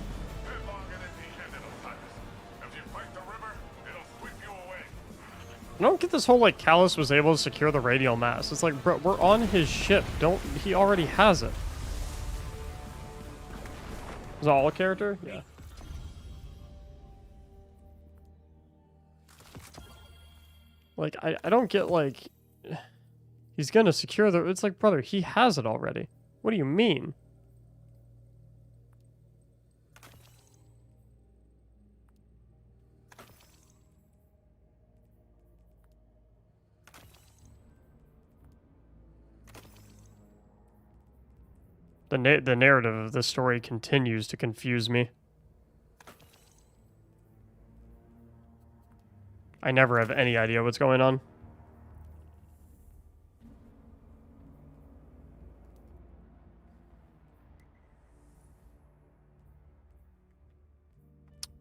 As you fight the river, it'll sweep you away. I don't get this whole, like, Callus was able to secure the radial mass. It's like, bro, we're on his ship. He already has it. Is that all a character? Yeah. Like, I don't get, like, he's gonna secure the, it's like, brother, he has it already. What do you mean? The narrative of this story continues to confuse me. I never have any idea what's going on.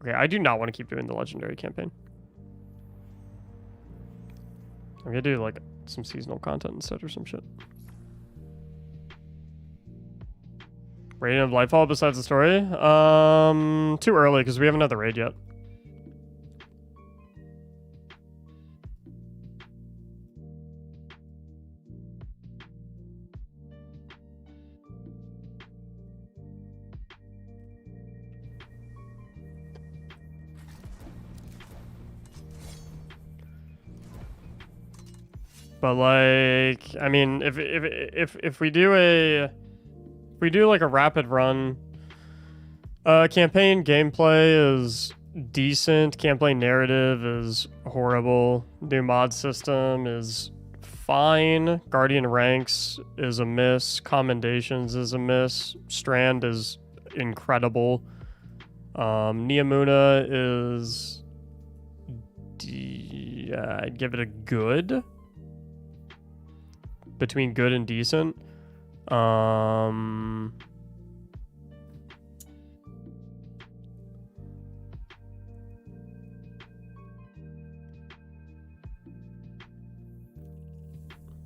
Okay, I do not want to keep doing the legendary campaign. I'm gonna do like some seasonal content instead or some shit. Rating of Lightfall besides the story? Too early because we haven't had the raid yet. But like, I mean, if we do like a rapid run, campaign gameplay is decent. Campaign narrative is horrible. New mod system is fine. Guardian ranks is a miss. Commendations is a miss. Strand is incredible. Neomuna is, I'd give it a good. Between good and decent.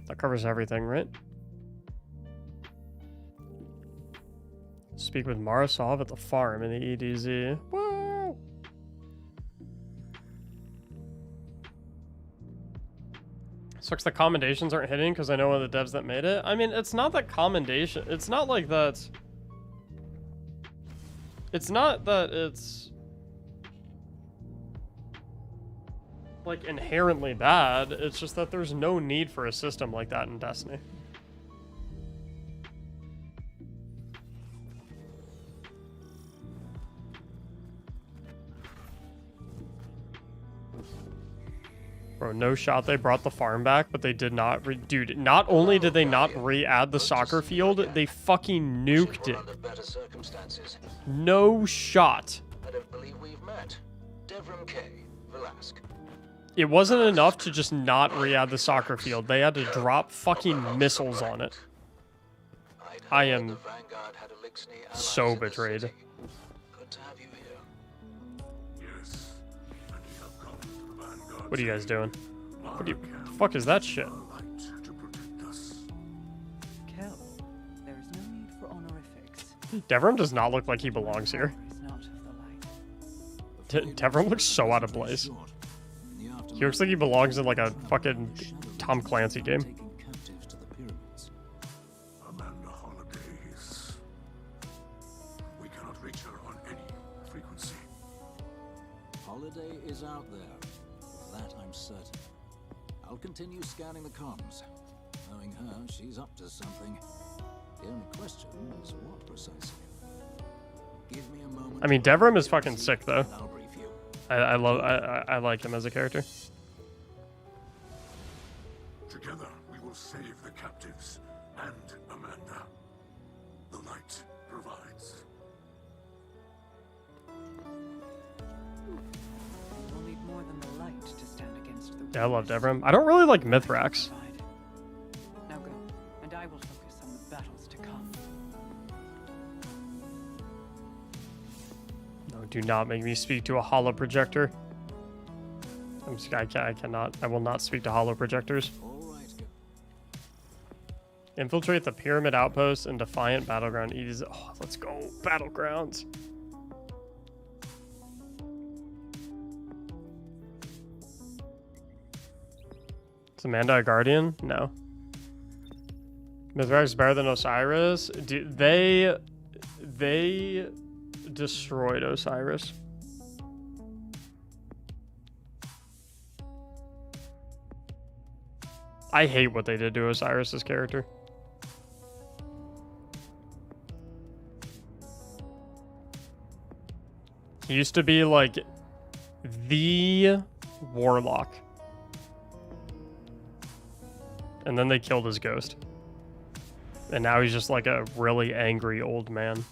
That covers everything, right? Speak with Marasov at the farm in the EDZ. Woo! Sucks the commendations aren't hitting because I know one of the devs that made it. I mean, it's not that commendation. It's not like that. It's not that it's like inherently bad, it's just that there's no need for a system like that in Destiny. Bro, no shot they brought the farm back, but they did not dude, not only did they not re-add the soccer field, they fucking nuked it. Under better circumstances. No shot. I don't believe we've met. Devram K. Velasque. It wasn't enough to just not re-add the soccer field. They had to drop fucking missiles on it. I am The Vanguard had Elixni allies so in the betrayed. city. Good to have you here. Yes. And we have come to the Vanguard. What are you guys doing? What the fuck is that shit? Light to protect us. Kel, there is no need for honorifics. Devram does not look like he belongs here. Is not of the light. Devram looks so out of place. He looks like he belongs in like a fucking Tom Clancy game. Amanda Holiday is... We cannot reach her on any frequency. Holiday is out there. Of that I'm certain. I'll continue scanning the comms. Knowing her, she's up to something. The only question is what precisely. Give me a moment. I mean, Devram is fucking sick though. I'll brief you. I like him as a character. Together, we will save the captives and Amanda. The light provides. We'll need more than the light to stand against the Yeah, I love Devram. I don't really like Mithrax. Now go, and I will focus on the battles to come. No, do not make me speak to a holo projector. I cannot. I will not speak to holo projectors. All right. Infiltrate the pyramid outpost and Defiant Battleground. Oh, let's go. Battlegrounds. Is Amanda a guardian? No. Mithrax is better than Osiris. They destroyed Osiris. I hate what they did to Osiris's character. He used to be like the warlock. And then they killed his ghost. And now he's just like a really angry old man.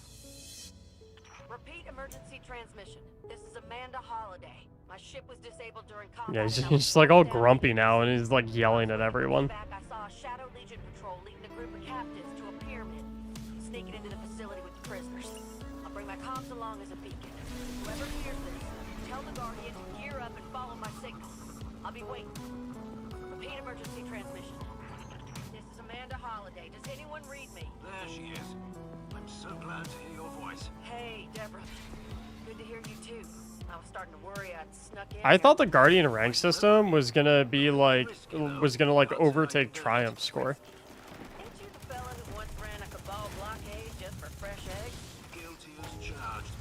Repeat emergency transmission. This is Amanda Holiday. My ship was disabled during combat. Yeah, he's and I was just like all down in grumpy the now and he's like yelling at everyone. Back, I saw a Shadow Legion patrol leading a group of captives to a pyramid, sneaking into the facility with the prisoners. I'll bring my comms along as a beacon. Whoever hears this, tell the Guardian to gear up and follow my signal. I'll be waiting. Repeat emergency transmission. This is Amanda Holiday. Does anyone read me? There she is. I'm so glad to hear your voice. Hey, Deborah. Good to hear you too. I was starting to worry I'd snuck in. I thought the Guardian rank system was gonna be like overtake Triumph score. Ain't you the fella who once ran a cabal blockade just for fresh eggs? Guilty as charged.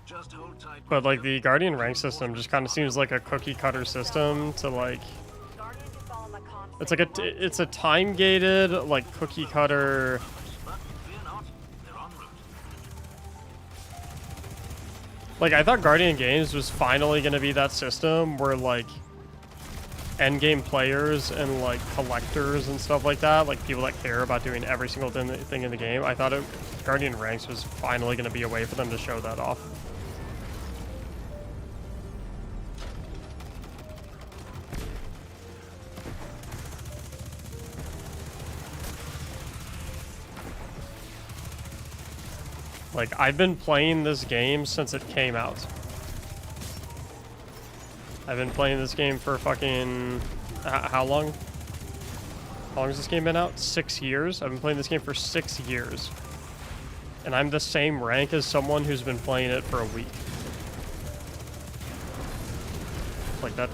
Just hold tight. But like the Guardian rank system just kind of seems like a cookie cutter system to like Guardian can follow my comms it's like it's a time gated like cookie cutter. But fear not, they're en route. Like I thought Guardian Games was finally gonna be that system where like endgame players and like collectors and stuff like that, like people that care about doing every single thing in the game. I thought Guardian Ranks was finally gonna be a way for them to show that off. Like, I've been playing this game since it came out. I've been playing this game for fucking... how long? How long has this game been out? 6 years? I've been playing this game for 6 years. And I'm the same rank as someone who's been playing it for a week. Like, that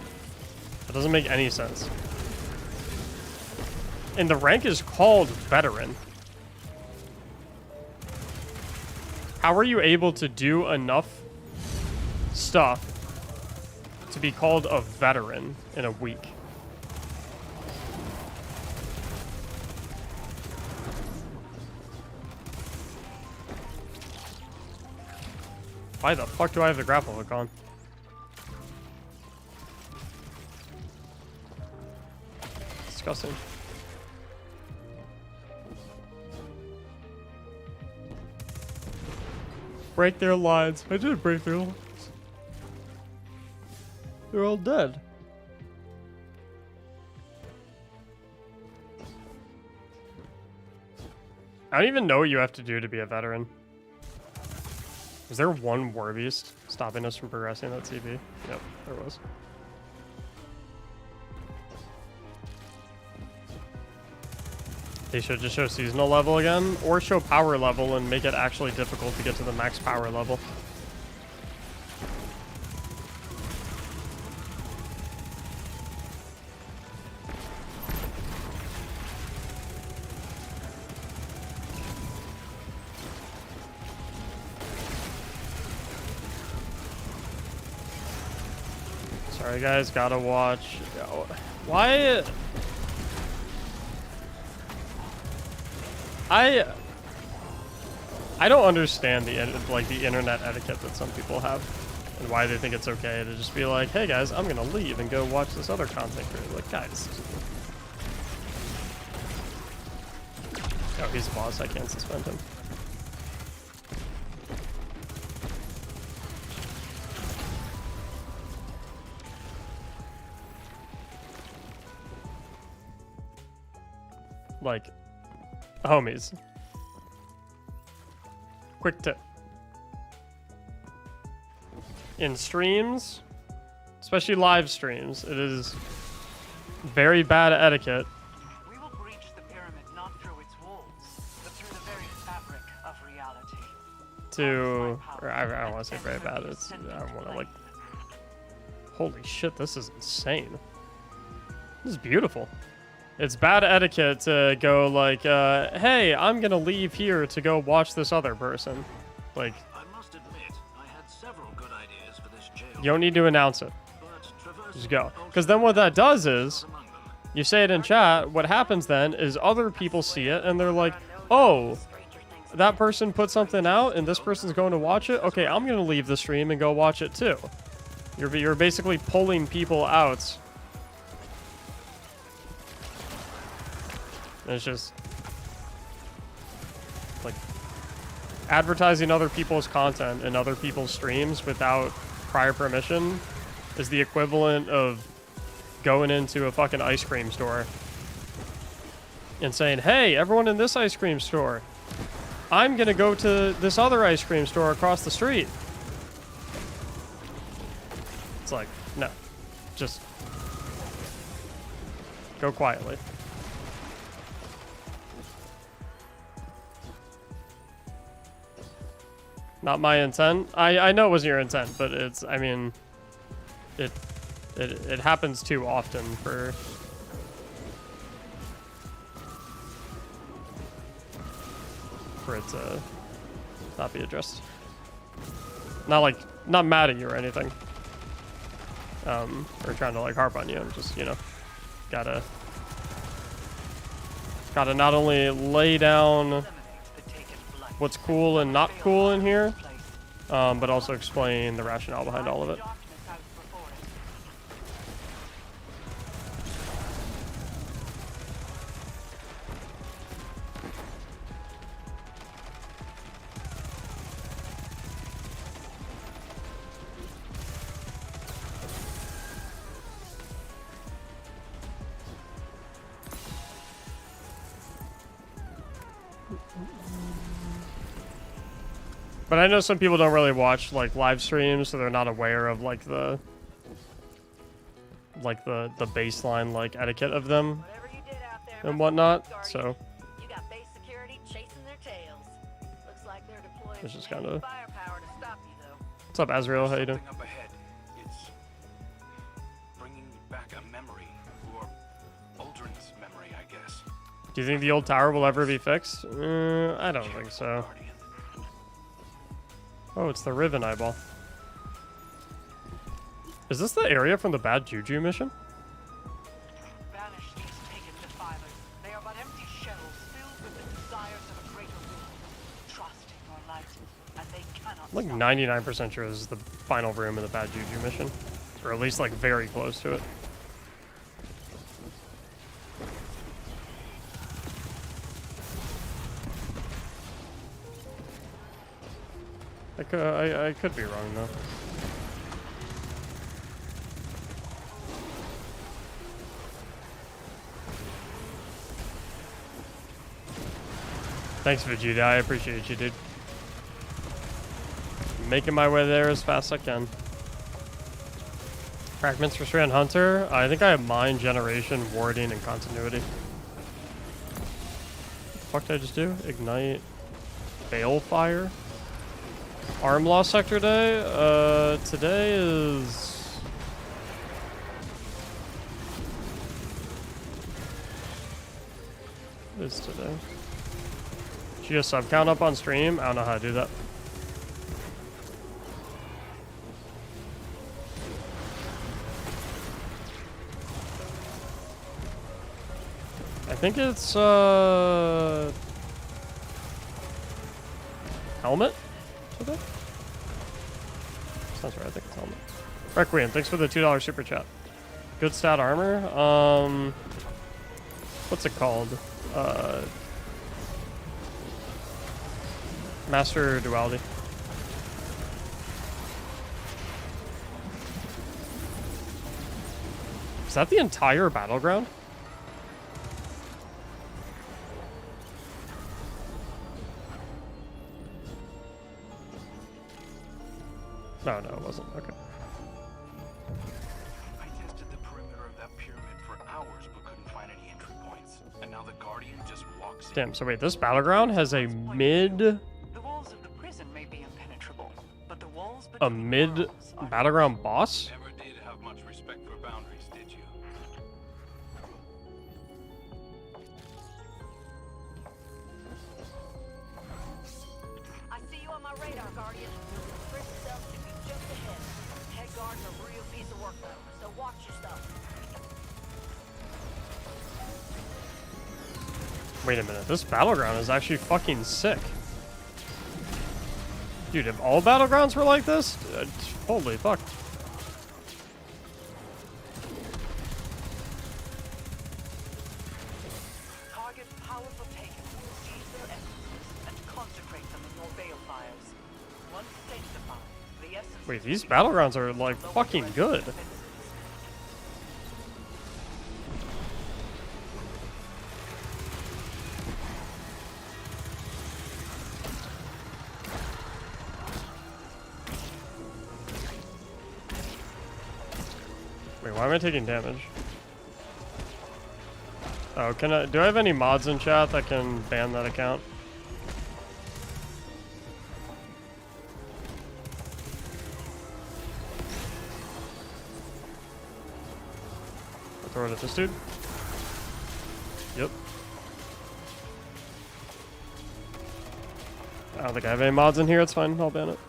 doesn't make any sense. And the rank is called Veteran. How are you able to do enough stuff to be called a veteran in a week? Why the fuck do I have the grapple hook on? Disgusting. Break their lines. I did break their lines. They're all dead. I don't even know what you have to do to be a veteran. Is there one war beast stopping us from progressing that CB? Yep, there was. They should just show seasonal level again, or show power level and make it actually difficult to get to the max power level. Sorry guys, gotta watch. Why? I don't understand the internet etiquette that some people have, and why they think it's okay to just be like, hey guys, I'm gonna leave and go watch this other content creator. Like, guys. Oh, he's the boss. I can't suspend him. Like, homies. Quick tip. In streams, especially live streams, it is very bad etiquette We will breach the pyramid not through its walls, but through the very fabric of reality. to, or I don't want to say very bad, it's, I don't want to like, holy shit, this is insane. This is beautiful. It's bad etiquette to go like, hey, I'm gonna leave here to go watch this other person. Like, I must admit, I had several good ideas for this jail. you don't need to announce it. Just go. Because then what that does is, you say it in chat, what happens then is other people see it and they're like, oh, that person put something out and this person's going to watch it? Okay, I'm gonna leave the stream and go watch it too. You're basically pulling people out. And it's just like advertising other people's content and other people's streams without prior permission is the equivalent of going into a fucking ice cream store and saying, hey, everyone in this ice cream store, I'm gonna go to this other ice cream store across the street. It's like, no, just go quietly. Not my intent. I know it wasn't your intent, but it's, I mean, it happens too often for it to not be addressed. Not mad at you or anything. Or trying to like harp on you. I'm just, you know, gotta not only lay down what's cool and not cool in here, but also explain the rationale behind all of it. But I know some people don't really watch like live streams, so they're not aware of like the baseline like etiquette of them and whatnot. So You got base security chasing their tails. Looks like they're deploying it's just some kind of. firepower to stop you though. What's up, Azrael? How you doing? Something up ahead. It's bringing back a memory, or Aldrin's memory, I guess. Do you think the old tower will ever be fixed? I don't think so. Oh, it's the Riven eyeball. Is this the area from the Bad Juju mission? Banish these pagan defilers. They are but empty shells filled with the desires of a greater will. Trust in your light, and they cannot I'm like 99% sure this is the final room in the Bad Juju mission. Or at least like very close to it. I could be wrong though. Thanks, Vegeta. I appreciate you, dude. Making my way there as fast as I can. Fragments for Strand Hunter. I think I have Mind Generation, Warding, and Continuity. What the fuck did I just do? Ignite. Balefire. Arm Loss Sector Day. Today is... What is today? Should you sub count up on stream? I don't know how to do that. I think it's helmet today? Sounds right, I think it's helmet. Requiem, thanks for the $2 super chat. Good stat armor. What's it called? Master Duality. Is that the entire battleground? No, it wasn't. Okay. I tested the perimeter of that pyramid for hours but couldn't find any entry points. And now the Guardian just walks in. Damn, so wait, this battleground has a mid... The walls of the prison may be impenetrable, but the walls A between mid worlds are battleground boss? Never did have much respect for boundaries, did you? I see you on my radar, Guardian. The prison cell should be just ahead. Head guard's a real piece of work, though, so watch yourself. Wait a minute, this battleground is actually fucking sick. Dude, if all battlegrounds were like this, holy fuck. target powerful pagans, seize their essences, and consecrate them in your balefires. Once sanctified, the essence Wait, these battlegrounds are like fucking good. Wait, why am I taking damage? Oh, do I have any mods in chat that can ban that account? I'll throw it at this dude. Yep. I don't think I have any mods in here, it's fine, I'll ban it.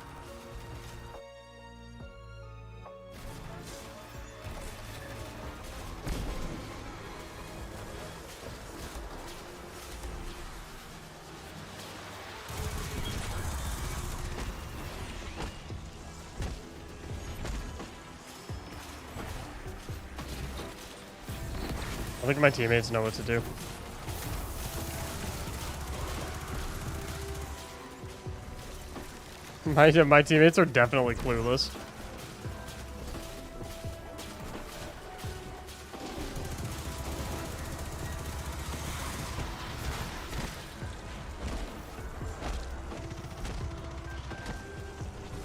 I think my teammates know what to do. My teammates are definitely clueless.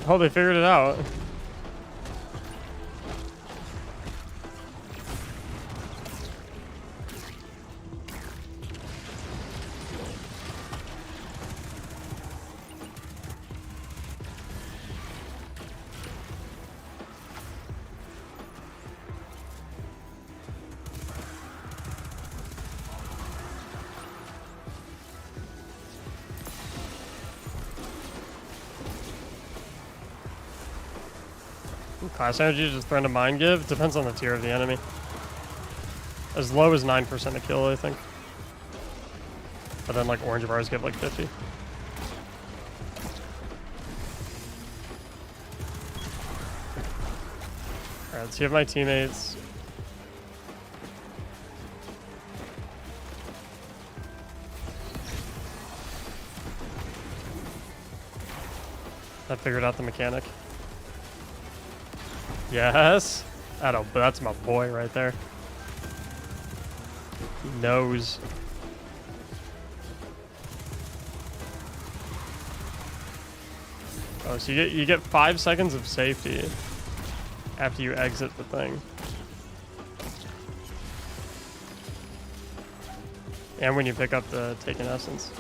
Oh, they figured it out. Class energy just thrown to mind give? Depends on the tier of the enemy. As low as 9% to kill, I think. But then like orange bars give like 50. Alright, let's see if my teammates. I figured out the mechanic. Yes. That's my boy right there. He knows. Oh, so you get 5 seconds of safety after you exit the thing. And when you pick up the Taken Essence.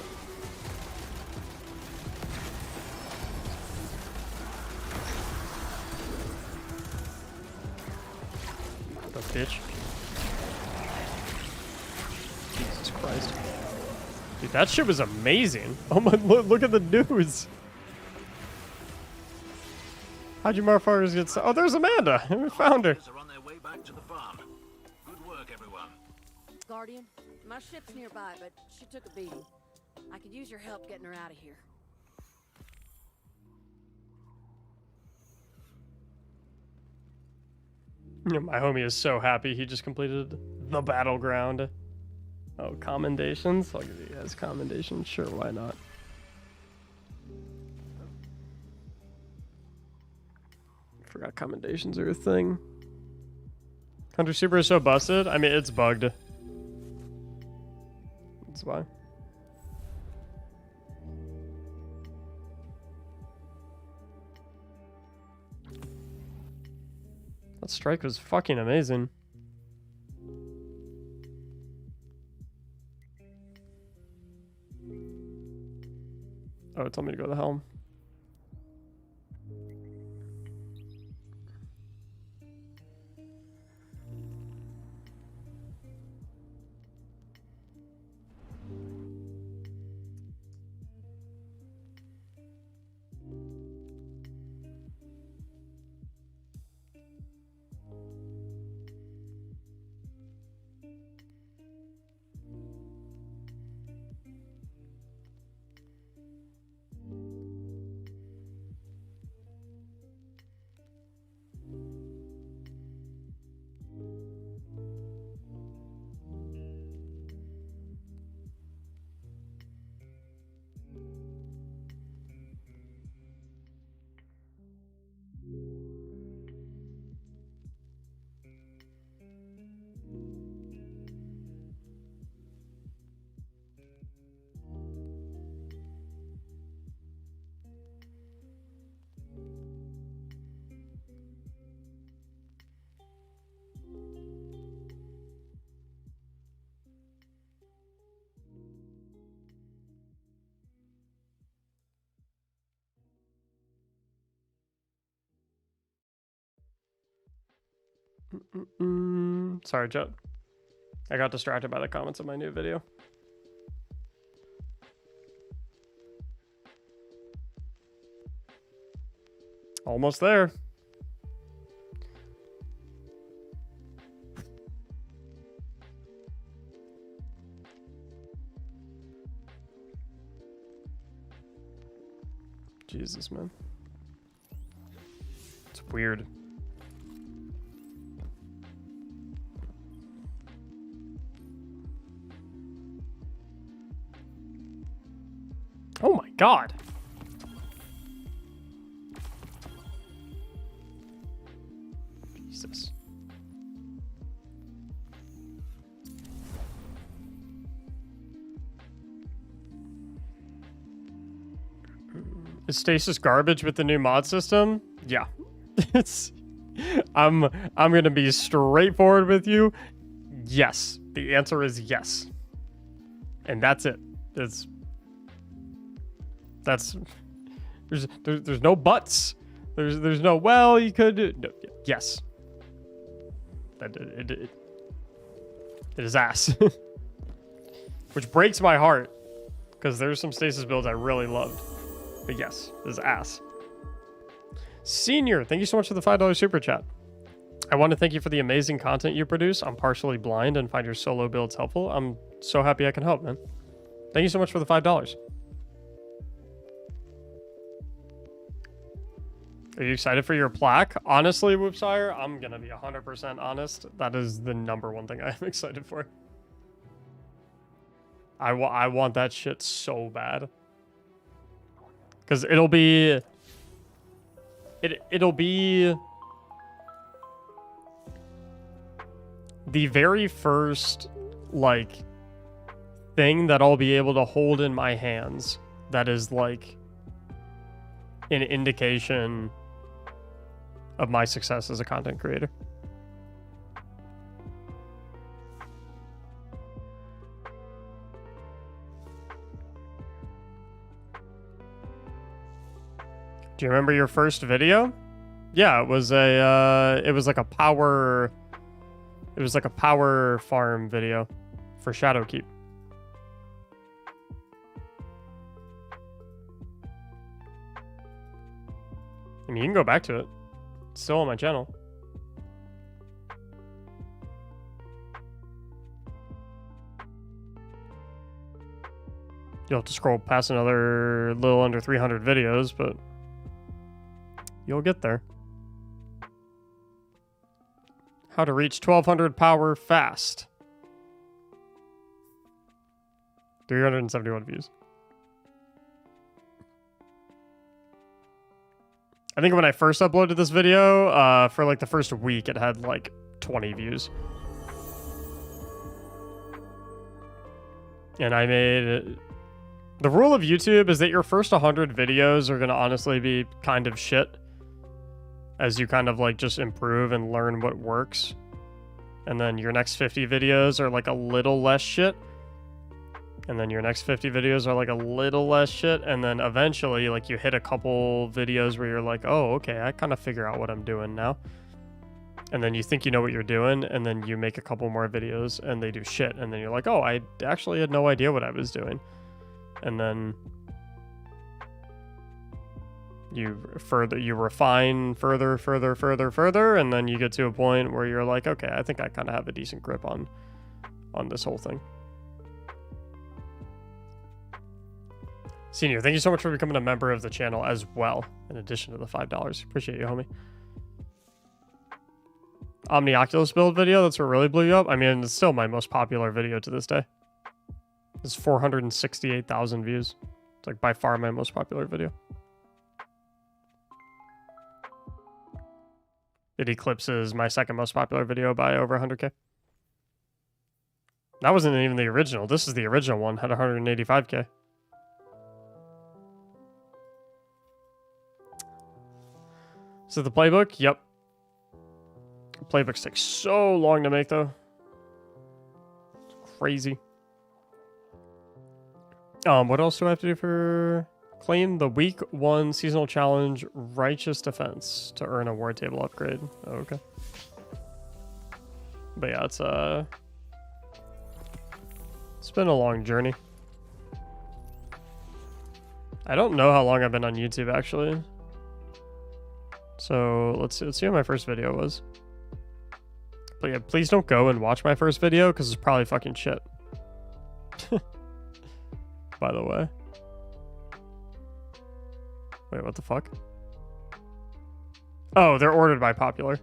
The bitch. Jesus Christ. Dude, that shit was amazing. Oh my, look at the news. How'd you motherfuckers get so— oh, there's Amanda. We found her. Are on their way back to the farm. Good work, everyone. Guardian, my ship's nearby, but she took a beating. I could use your help getting her out of here. My homie is so happy he just completed the battleground. Oh, commendations? I'll give you guys commendations. Sure, why not? Forgot commendations are a thing. Hunter Super is so busted. I mean, it's bugged. That's why. That strike was fucking amazing. Oh, it told me to go to the helm. Sorry, Jet. I got distracted by the comments of my new video. Almost there. Jesus, man. It's weird. Oh my god. Jesus. Is stasis garbage with the new mod system? Yeah. It's I'm gonna be straightforward with you. Yes. The answer is yes. And that's it. There's no buts. There's no, well, you could do, no, yes. It is ass. Which breaks my heart, because there's some stasis builds I really loved. But yes, it is ass. Senior, thank you so much for the $5 super chat. I want to thank you for the amazing content you produce. I'm partially blind and find your solo builds helpful. I'm so happy I can help, man. Thank you so much for the $5. Are you excited for your plaque? Honestly, Whoopsire, I'm going to be 100% honest. That is the #1 thing I am excited for. I want that shit so bad. Because it'll be... It'll be... the very first, like, thing that I'll be able to hold in my hands that is, like, an indication of my success as a content creator. Do you remember your first video? Yeah, it was like a power farm video for Shadowkeep. I mean, you can go back to it. It's still on my channel. You'll have to scroll past another little under 300 videos, but you'll get there. How to reach 1200 power fast. 371 views. I think when I first uploaded this video, for like the first week, it had like 20 views. And I made... The rule of YouTube is that your first 100 videos are going to honestly be kind of shit, as you kind of like just improve and learn what works. And then your next 50 videos are like a little less shit. And then your next 50 videos are like a little less shit. And then eventually, like, you hit a couple videos where you're like, oh, okay, I kind of figure out what I'm doing now. And then you think you know what you're doing, and then you make a couple more videos and they do shit. And then you're like, oh, I actually had no idea what I was doing. And then you refine further, and then you get to a point where you're like, okay, I think I kind of have a decent grip on this whole thing. Senior, thank you so much for becoming a member of the channel as well, in addition to the $5. Appreciate you, homie. Omni Oculus build video, that's what really blew you up? I mean, it's still my most popular video to this day. It's 468,000 views. It's like by far my most popular video. It eclipses my second most popular video by over 100K. That wasn't even the original. This is the original one, had 185K. So the playbook? Yep. Playbooks take so long to make, though. It's crazy. What else do I have to do for... Claim the week 1 seasonal challenge Righteous Defense to earn a war table upgrade. Oh, okay. But yeah, it's been a long journey. I don't know how long I've been on YouTube, actually. So let's see what my first video was. But yeah, please don't go and watch my first video because it's probably fucking shit. By the way. Wait, what the fuck? Oh, they're ordered by popular.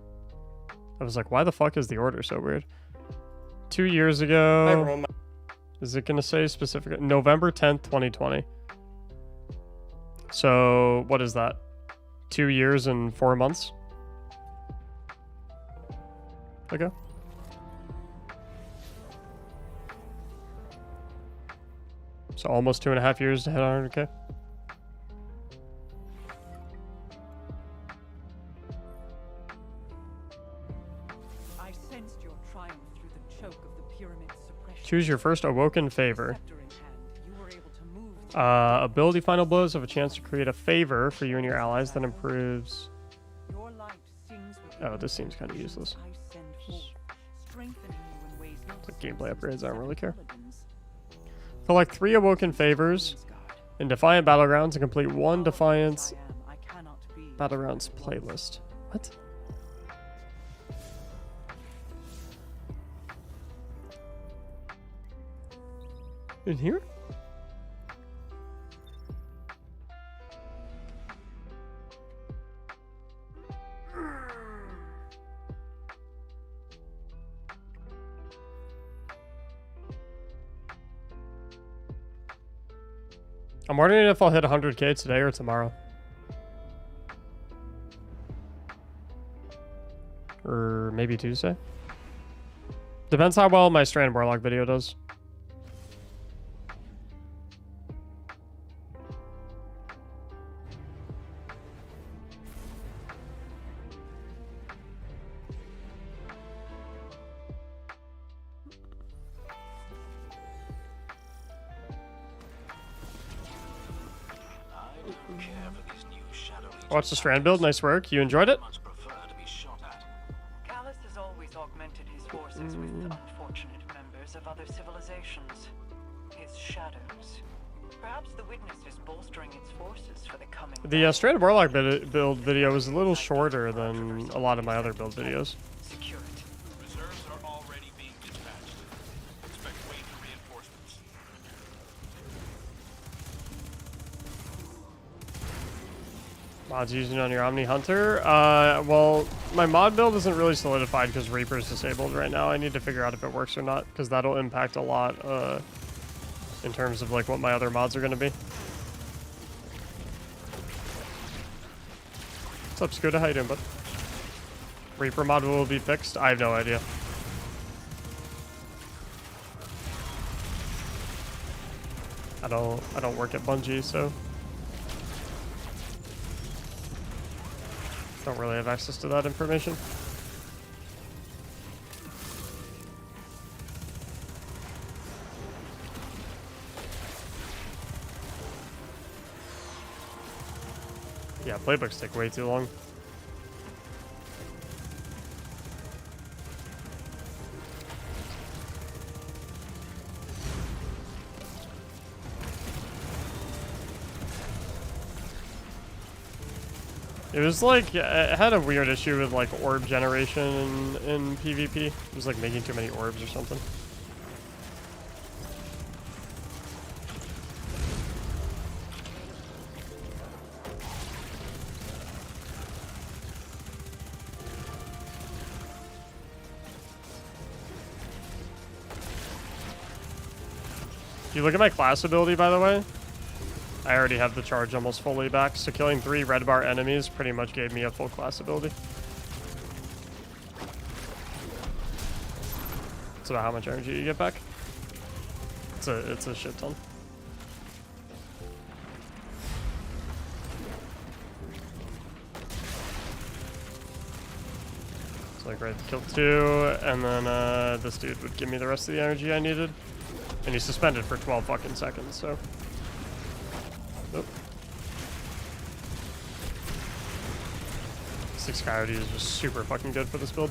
I was like, why the fuck is the order so weird? 2 years ago. Is it going to say specific? November 10th, 2020. So, what is that? 2 years and 4 months? Okay. So almost 2.5 years to hit 100K. I sensed your triumph through the choke of the pyramid suppression. Choose your first awoken favor. Scepter in hand, you were able to move Ability final blows have a chance to create a favor for you and your allies that improves. your light sings with Oh, this seems kind of useless. I send forth, strengthening you in ways not The gameplay upgrades, I don't really care. paladins. Collect 3 awoken favors in Defiant Battlegrounds and complete 1 Defiance I am, I cannot be. Battlegrounds playlist. What? In here? I'm wondering if I'll hit 100k today or tomorrow. Or maybe Tuesday. Depends how well my Strand Warlock video does. Watch the Strand build, nice work. You enjoyed it? Callus has always augmented his forces with unfortunate members of other civilizations. His shadows. Perhaps the witness is bolstering its forces for the coming. The Strand Warlock build video was a little shorter than a lot of my other build videos. Secure it. Reserves are already being dispatched. Expect weighty reinforcements. Mods using on your Omni Hunter? Well, my mod build isn't really solidified because Reaper's disabled right now. I need to figure out if it works or not, because that'll impact a lot in terms of like what my other mods are going to be. What's up, Scooter? How you doing, bud? Reaper mod will be fixed? I have no idea. I don't work at Bungie, so don't really have access to that information. Yeah, playbooks take way too long. It was like, it had a weird issue with like orb generation in PvP. It was like making too many orbs or something. If you look at my class ability, by the way, I already have the charge almost fully back, so killing 3 red bar enemies pretty much gave me a full class ability. That's about how much energy you get back. It's a shit ton. So like right, kill 2, and then this dude would give me the rest of the energy I needed. And he's suspended for 12 fucking seconds, so. Nope. 6 Coyote is just super fucking good for this build.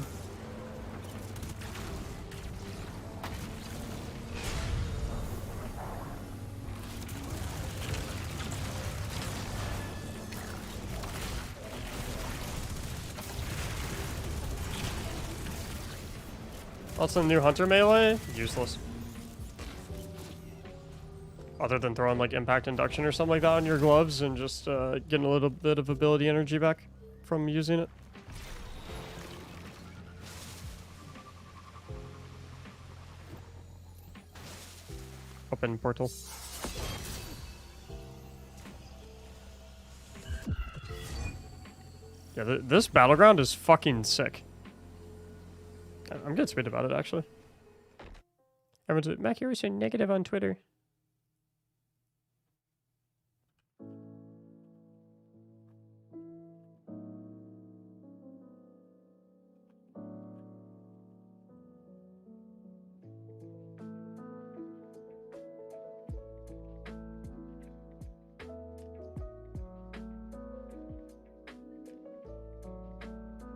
Also, new Hunter melee, useless. Other than throwing like impact induction or something like that on your gloves and just getting a little bit of ability energy back from using it. Open portal. Yeah, this battleground is fucking sick. I'm getting sweet about it, actually. Everyone's Mac, you're so negative on Twitter.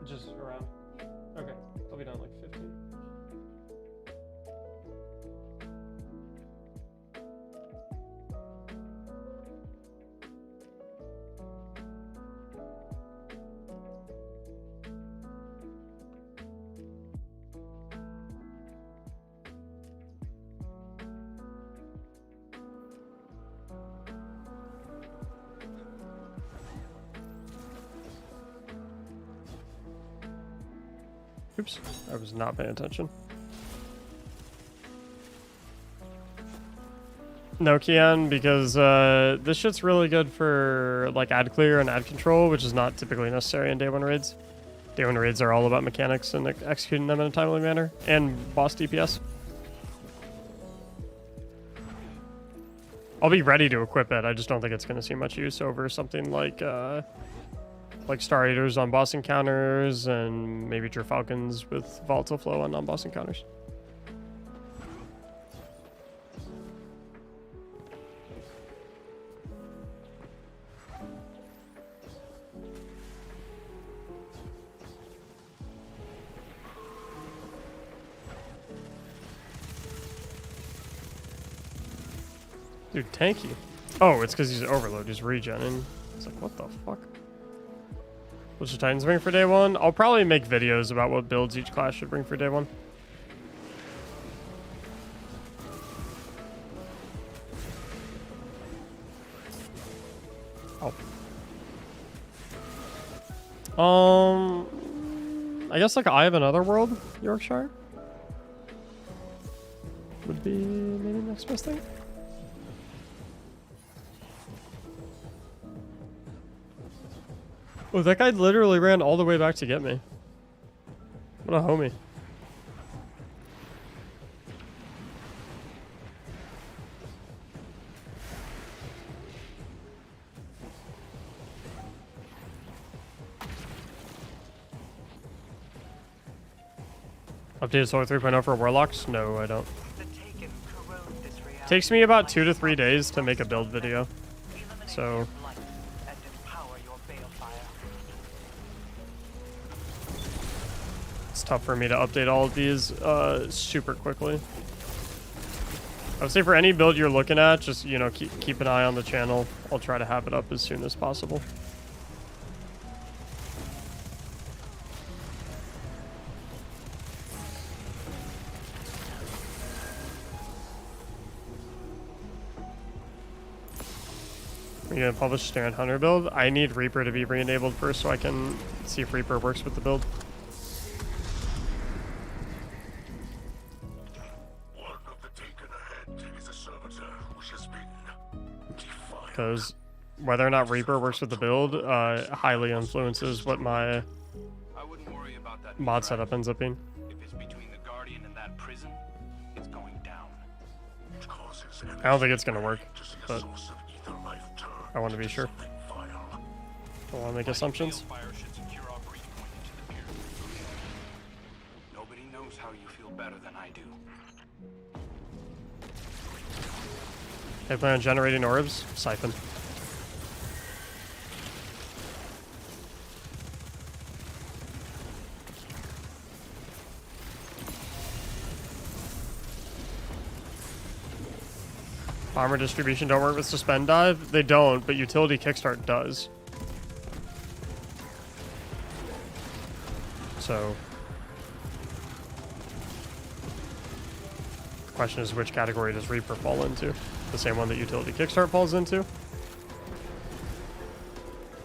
Just around. Okay, I'll be down like 15. Oops, I was not paying attention. No Kian, because this shit's really good for like ad clear and ad control, which is not typically necessary in day one raids. Day one raids are all about mechanics and executing them in a timely manner, and boss DPS. I'll be ready to equip it. I just don't think it's going to see much use over something like Star Eaters on boss encounters and maybe Falcons with volatile flow on non-boss encounters. Dude, tanky. Oh, it's because he's overload. He's regenning. It's like, what the fuck? What's the Titans bring for day one? I'll probably make videos about what builds each class should bring for day one. Oh. I guess like Eye of Another World, Yorkshire would be maybe the next best thing. Oh, that guy literally ran all the way back to get me. What a homie. Updated Solar 3.0 for Warlocks? No, I don't. Takes me about 2 to 3 days to make a build video. So... it's tough for me to update all of these super quickly. I would say for any build you're looking at, just, you know, keep an eye on the channel. I'll try to have it up as soon as possible. Are you gonna publish Staring Hunter build? I need Reaper to be re-enabled first so I can see if Reaper works with the build. Because whether or not Reaper works with the build highly influences what my mod setup ends up being. If it's between the Guardian and that prison, it's going down. I don't think it's gonna work, but I want to be sure. I don't want to make assumptions. Nobody knows how you feel better than I do. I plan on generating orbs. Siphon. Bomber distribution don't work with suspend dive? They don't, but utility kickstart does. So the question is, which category does Reaper fall into? The same one that utility kickstart falls into? Or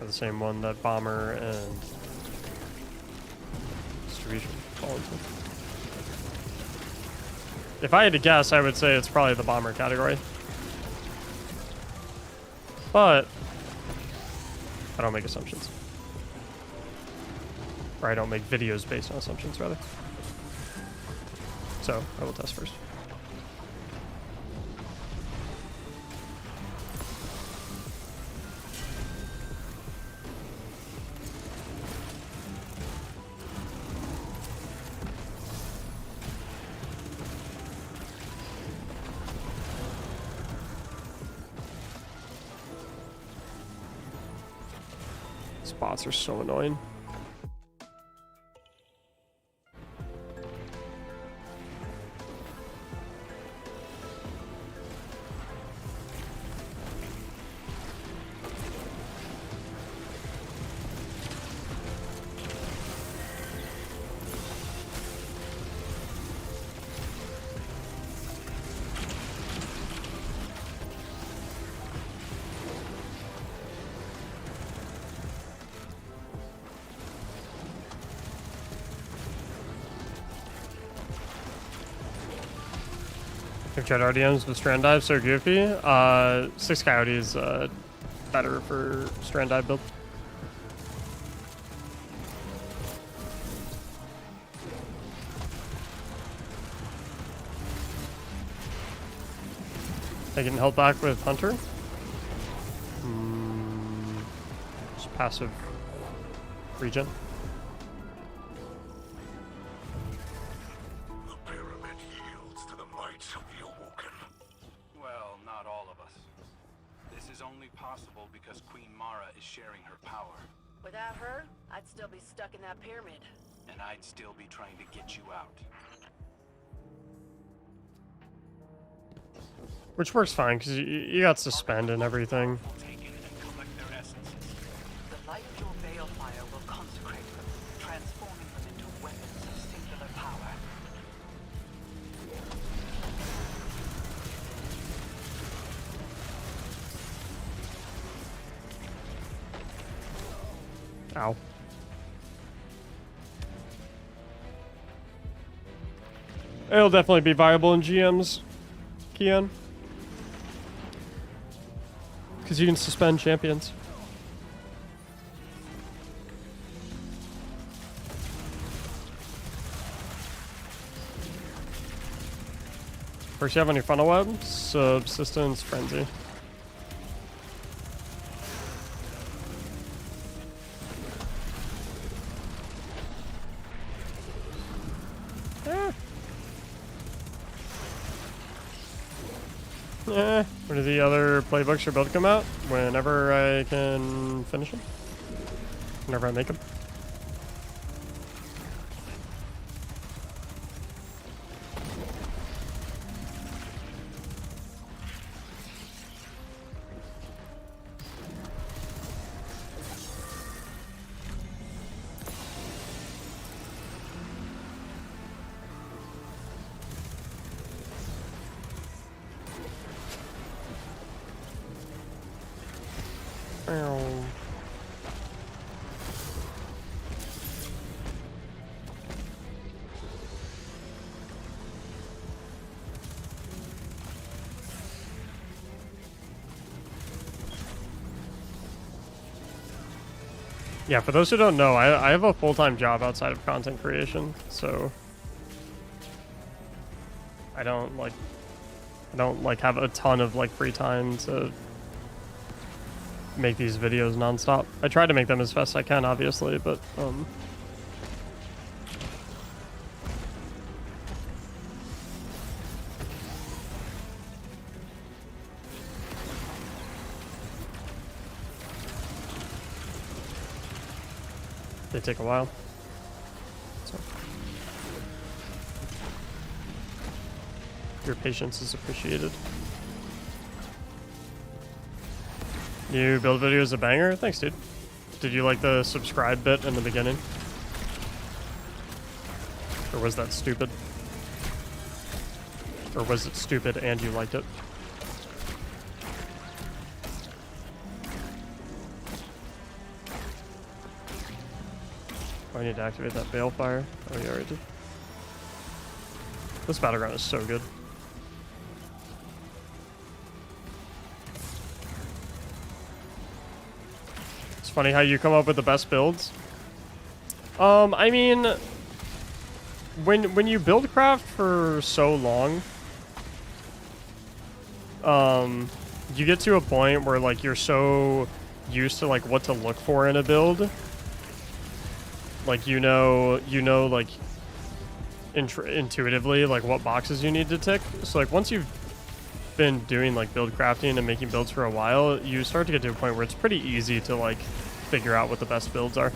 the same one that bomber and distribution fall into? If I had to guess, I would say it's probably the bomber category. But I don't make assumptions. Or I don't make videos based on assumptions, rather. So I will test first. Spots are so annoying. I've tried RDMs with Strand Dive, so goofy. 6 Coyote is better for Strand Dive build. Taking health back with Hunter. Just passive regen. The pyramid yields to the might of the Awoken. Well, not all of us. This is only possible because Queen Mara is sharing her power. Without her, I'd still be stuck in that pyramid. And I'd still be trying to get you out. Which works fine, because you got suspend and everything. Taken and collect their essences. The Lightfall balefire will consecrate them, transforming them into weapons of singular power. Ow. It'll definitely be viable in GMs, Kian. Because you can suspend champions. First, you have on your funnel web, subsistence, frenzy. When do the other playbooks or build come out? Whenever I can finish them. Whenever I make them. Yeah, for those who don't know, I have a full-time job outside of content creation, so I don't have a ton of like free time to make these videos nonstop. I try to make them as fast as I can, obviously, but they take a while. So your patience is appreciated. New build video is a banger. Thanks, dude. Did you like the subscribe bit in the beginning? Or was that stupid? Or was it stupid and you liked it? Oh, I need to activate that balefire. Oh, you already did. This battleground is so good. It's funny how you come up with the best builds. I mean, when you build craft for so long, you get to a point where like you're so used to like what to look for in a build. Like you know like intuitively like what boxes you need to tick. So like once you've been doing like build crafting and making builds for a while, you start to get to a point where it's pretty easy to like figure out what the best builds are.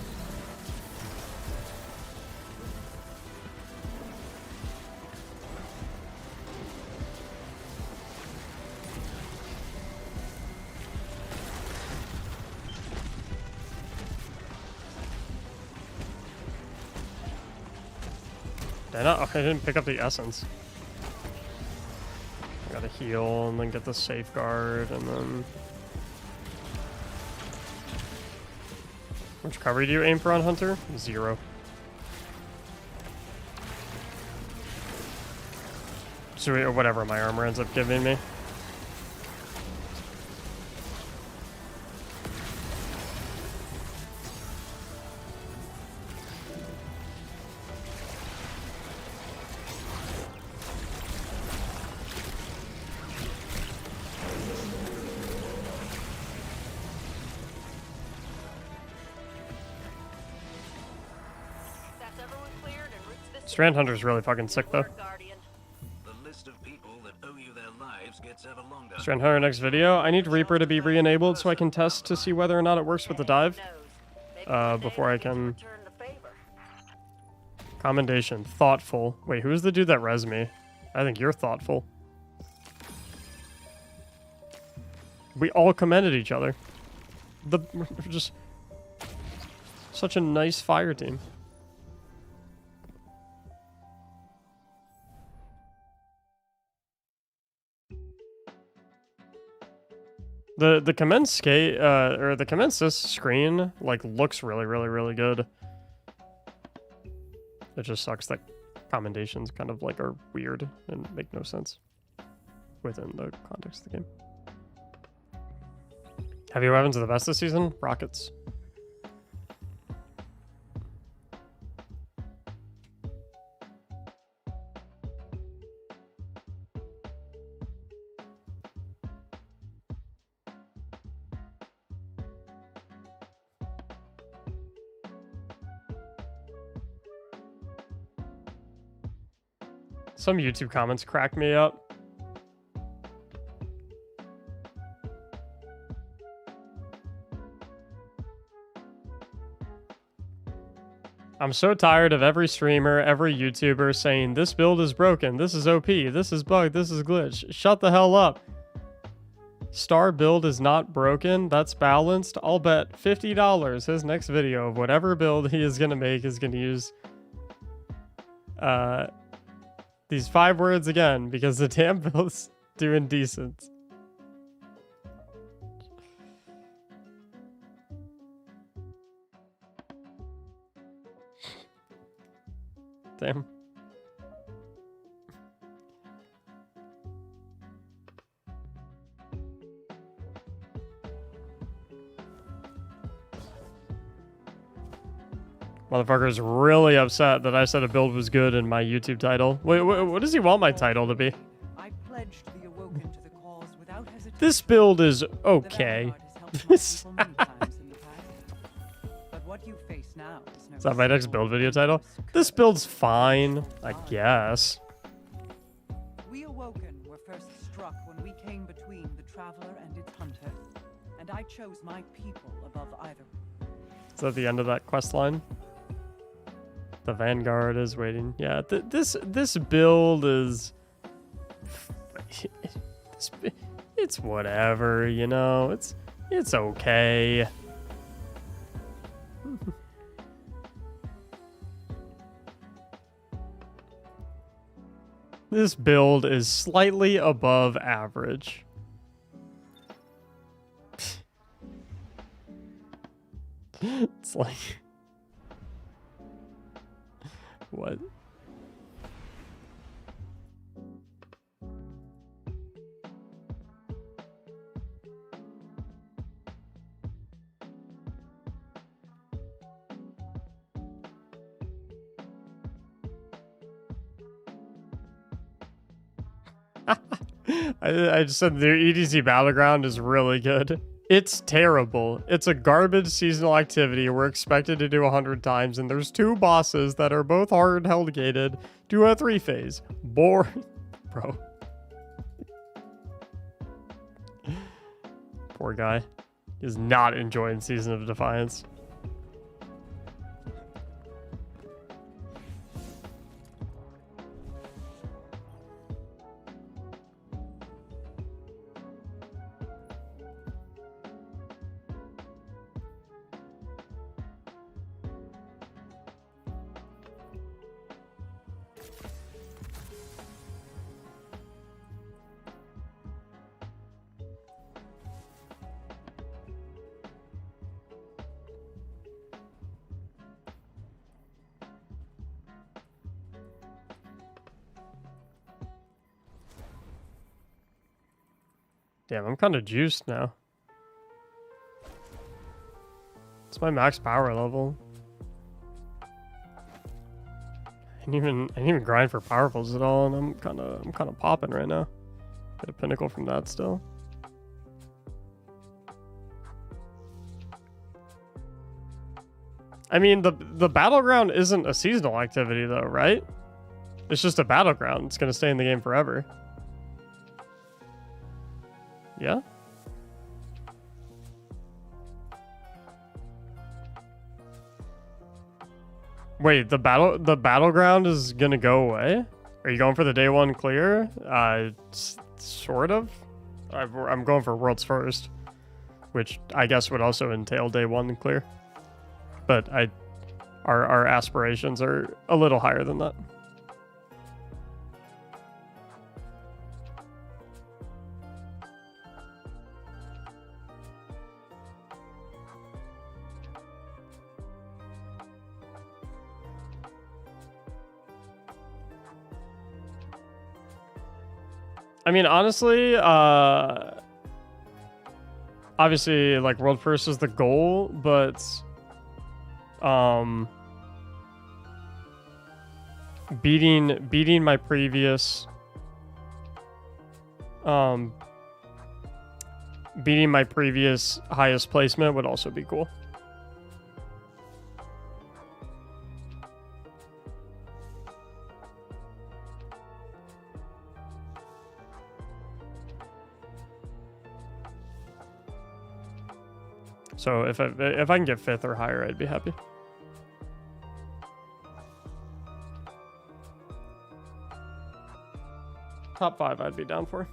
I didn't pick up the essence. I gotta heal and then get the safeguard and then... Which cover do you aim for on Hunter? 0. Sweet, or whatever my armor ends up giving me. That's everyone cleared and routes this Strand Hunter's really fucking sick though. Guardian. The list of people that owe you their lives gets ever longer. Strand Hunter next video. I need Reaper to be re-enabled so I can test to see whether or not it works with the dive. Before I can... Return the favor. Commendation. Thoughtful. Wait, who's the dude that res me? I think you're thoughtful. We all commended each other. We're just such a nice fire team. The commence skate or the commence this screen like looks really good. It just sucks that commendations kind of like are weird and make no sense within the context of the game. Heavy weapons are the best this season. Rockets. Some YouTube comments crack me up. I'm so tired of every streamer, every YouTuber saying this build is broken, this is OP, this is bugged, this is glitch. Shut the hell up. Star build is not broken, that's balanced. I'll bet $50 his next video of whatever build he is going to make is going to use these 5 words again, because the damn build's doing decent. Damn. Motherfucker's really upset that I said a build was good in my YouTube title. Wait, what does he want my title to be? I pledged the awoken to the cause without hesitation. This build is okay. Is that my next build video title? This build's fine, I guess. We awoken were first struck when we came between the traveler and its hunter, and I chose my people above either. Is that the end of that quest line? The Vanguard is waiting. Yeah, this build is... It's whatever, you know? It's okay. This build is slightly above average. It's like... What? I just said the EDZ Battleground is really good. It's terrible. It's a garbage seasonal activity we're expected to do 100 times, and there's 2 bosses that are both hard hellgated. Do a 3-phase. Boring. Bro. Poor guy. He's not enjoying Season of Defiance. Damn, I'm kind of juiced now. It's my max power level. I didn't even grind for powerfuls at all, and I'm kind of popping right now. Get a pinnacle from that still. I mean, the battleground isn't a seasonal activity though, right? It's just a battleground. It's gonna stay in the game forever. Yeah? Wait, the battleground is gonna go away? Are you going for the day one clear? Sort of. I'm going for world's first, which I guess would also entail day one clear. But our aspirations are a little higher than that. I mean, honestly, obviously, like, world first is the goal, but beating my previous highest placement would also be cool. So if I can get 5th or higher, I'd be happy. Top 5 I'd be down for.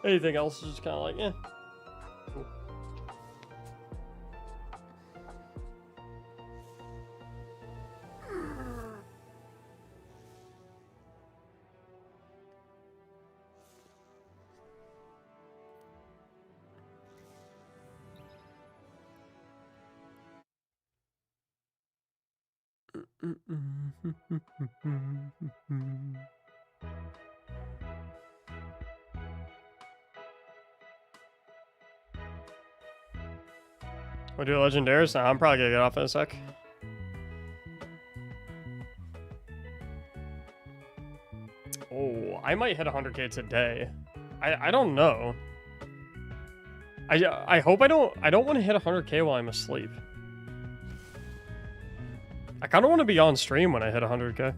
Anything else is just kind of like, eh. Cool. We'll do legendaries now. I'm probably gonna get off in a sec. Oh, I might hit 100k today. I don't know. I hope I don't want to hit 100k while I'm asleep. I kind of want to be on stream when I hit 100k.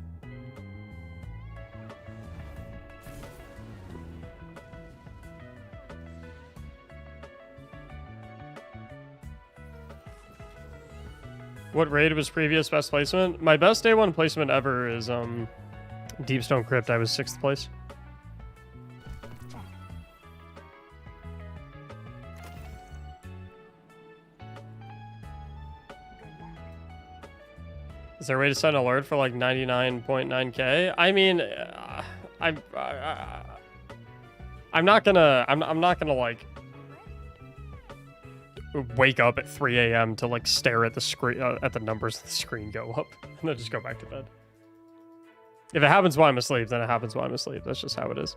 What raid was previous best placement? My best day one placement ever is Deepstone Crypt. I was 6th place. Is there a way to set an alert for like 99.9k? I mean, I'm not gonna like wake up at 3 a.m. to like stare at the screen at the numbers of the screen go up and then just go back to bed. If it happens while I'm asleep, then it happens while I'm asleep. That's just how it is.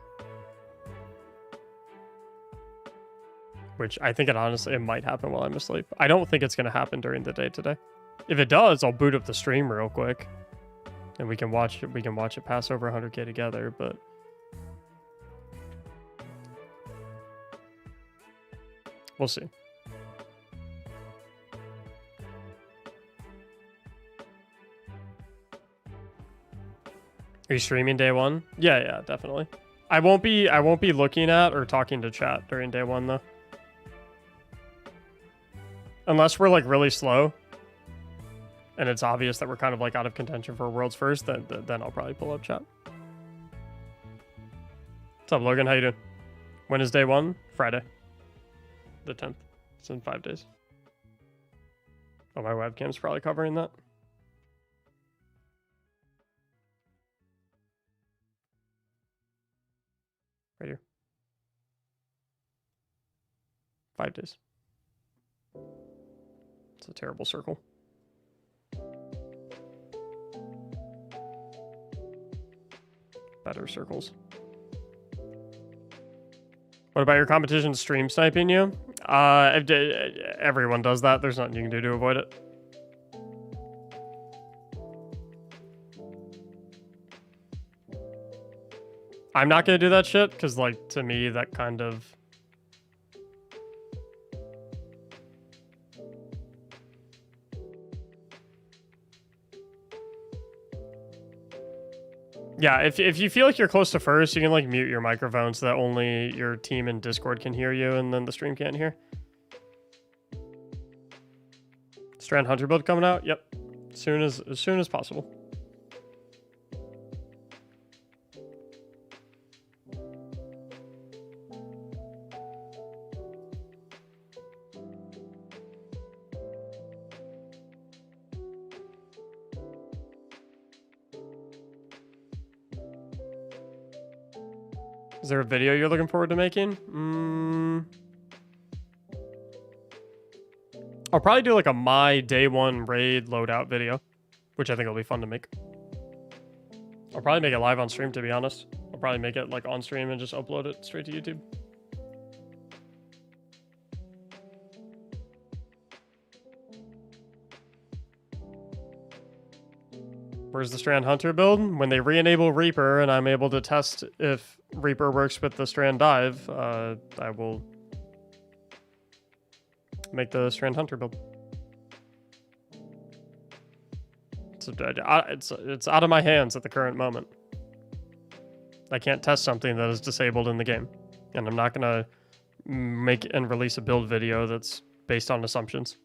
Which I think it might happen while I'm asleep. I don't think it's gonna happen during the day today. If it does, I'll boot up the stream real quick, and we can watch it pass over 100k together. But we'll see. Are you streaming day one? Yeah, definitely. I won't be looking at or talking to chat during day one though, unless we're like really slow. And it's obvious that we're kind of like out of contention for world's first, then I'll probably pull up chat. What's up, Logan? How you doing? When is day one? Friday. The 10th. It's in 5 days. Oh, my webcam's probably covering that. Right here. 5 days. It's a terrible circle. better circles. What about your competition stream sniping you? Everyone does that. There's nothing you can do to avoid it. I'm not gonna do that shit, because, like, to me, that kind of... Yeah, if you feel like you're close to first, you can, like, mute your microphone so that only your team in Discord can hear you and then the stream can't hear. Strand Hunter build coming out? Yep. As soon as possible. Is there a video you're looking forward to making? I'll probably do like a my day one raid loadout video, which I think will be fun to make. I'll probably make it live on stream, to be honest. I'll probably make it like on stream and just upload it straight to YouTube. Where's the Strand Hunter build? When they re-enable Reaper and I'm able to test if Reaper works with the Strand Dive, I will make the Strand Hunter build. It's out of my hands at the current moment. I can't test something that is disabled in the game. And I'm not going to make and release a build video that's based on assumptions.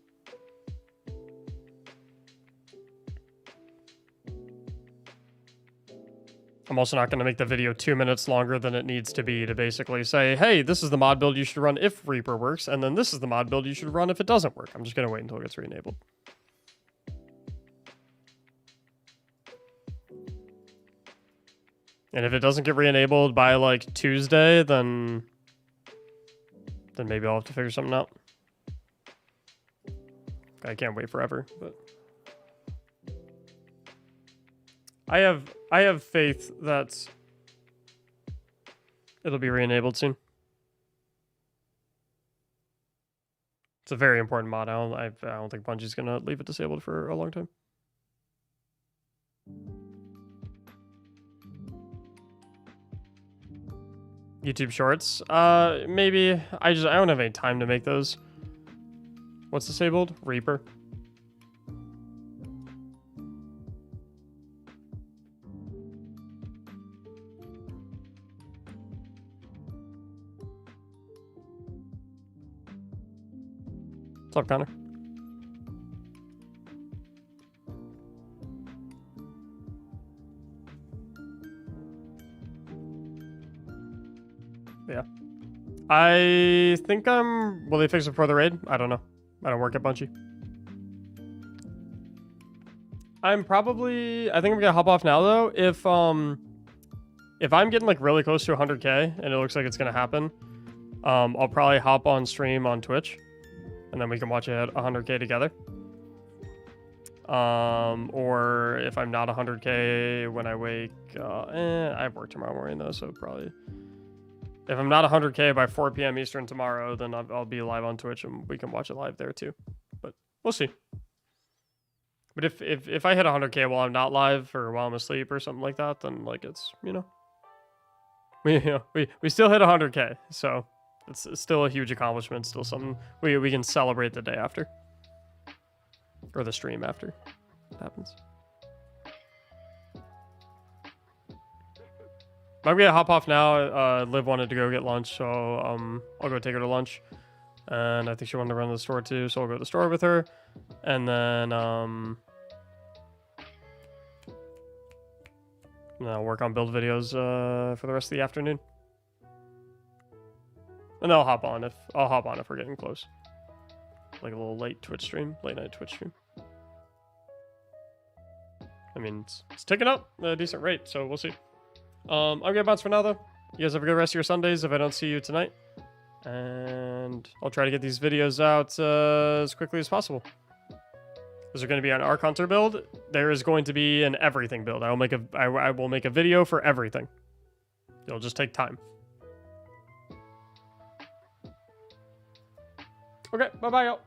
I'm also not going to make the video 2 minutes longer than it needs to be to basically say, hey, this is the mod build you should run if Reaper works, and then this is the mod build you should run if it doesn't work. I'm just going to wait until it gets re-enabled. And if it doesn't get re-enabled by like Tuesday, then maybe I'll have to figure something out. I can't wait forever, but I have faith that it'll be re-enabled soon. It's a very important mod. I don't think Bungie's gonna leave it disabled for a long time. YouTube Shorts? Maybe. I don't have any time to make those. What's disabled? Reaper. What's up, Connor? Yeah. I think will they fix it for the raid? I don't know. I don't work at Bungie. I think I'm gonna hop off now though. If I'm getting like really close to 100k and it looks like it's gonna happen, I'll probably hop on stream on Twitch. And then we can watch it at 100k together. Or if I'm not 100k when I wake, I have work tomorrow morning though, so probably. If I'm not 100k by 4 p.m. Eastern tomorrow, then I'll be live on Twitch and we can watch it live there too. But we'll see. But if I hit 100k while I'm not live or while I'm asleep or something like that, then like it's, we still hit 100k, so. It's still a huge accomplishment, still something we can celebrate the day after. Or the stream after it happens. I'm gonna hop off now. Liv wanted to go get lunch, so I'll go take her to lunch. And I think she wanted to run to the store too, so I'll go to the store with her. And then I'll work on build videos for the rest of the afternoon. And I'll hop on if we're getting close. Like a little late night Twitch stream. I mean, it's ticking up at a decent rate, so we'll see. I'm gonna bounce for now though. You guys have a good rest of your Sundays if I don't see you tonight. And I'll try to get these videos out as quickly as possible. Is there going to be an Arc Hunter build? There is going to be an everything build. I will make a video for everything. It'll just take time. Okay, bye-bye, y'all.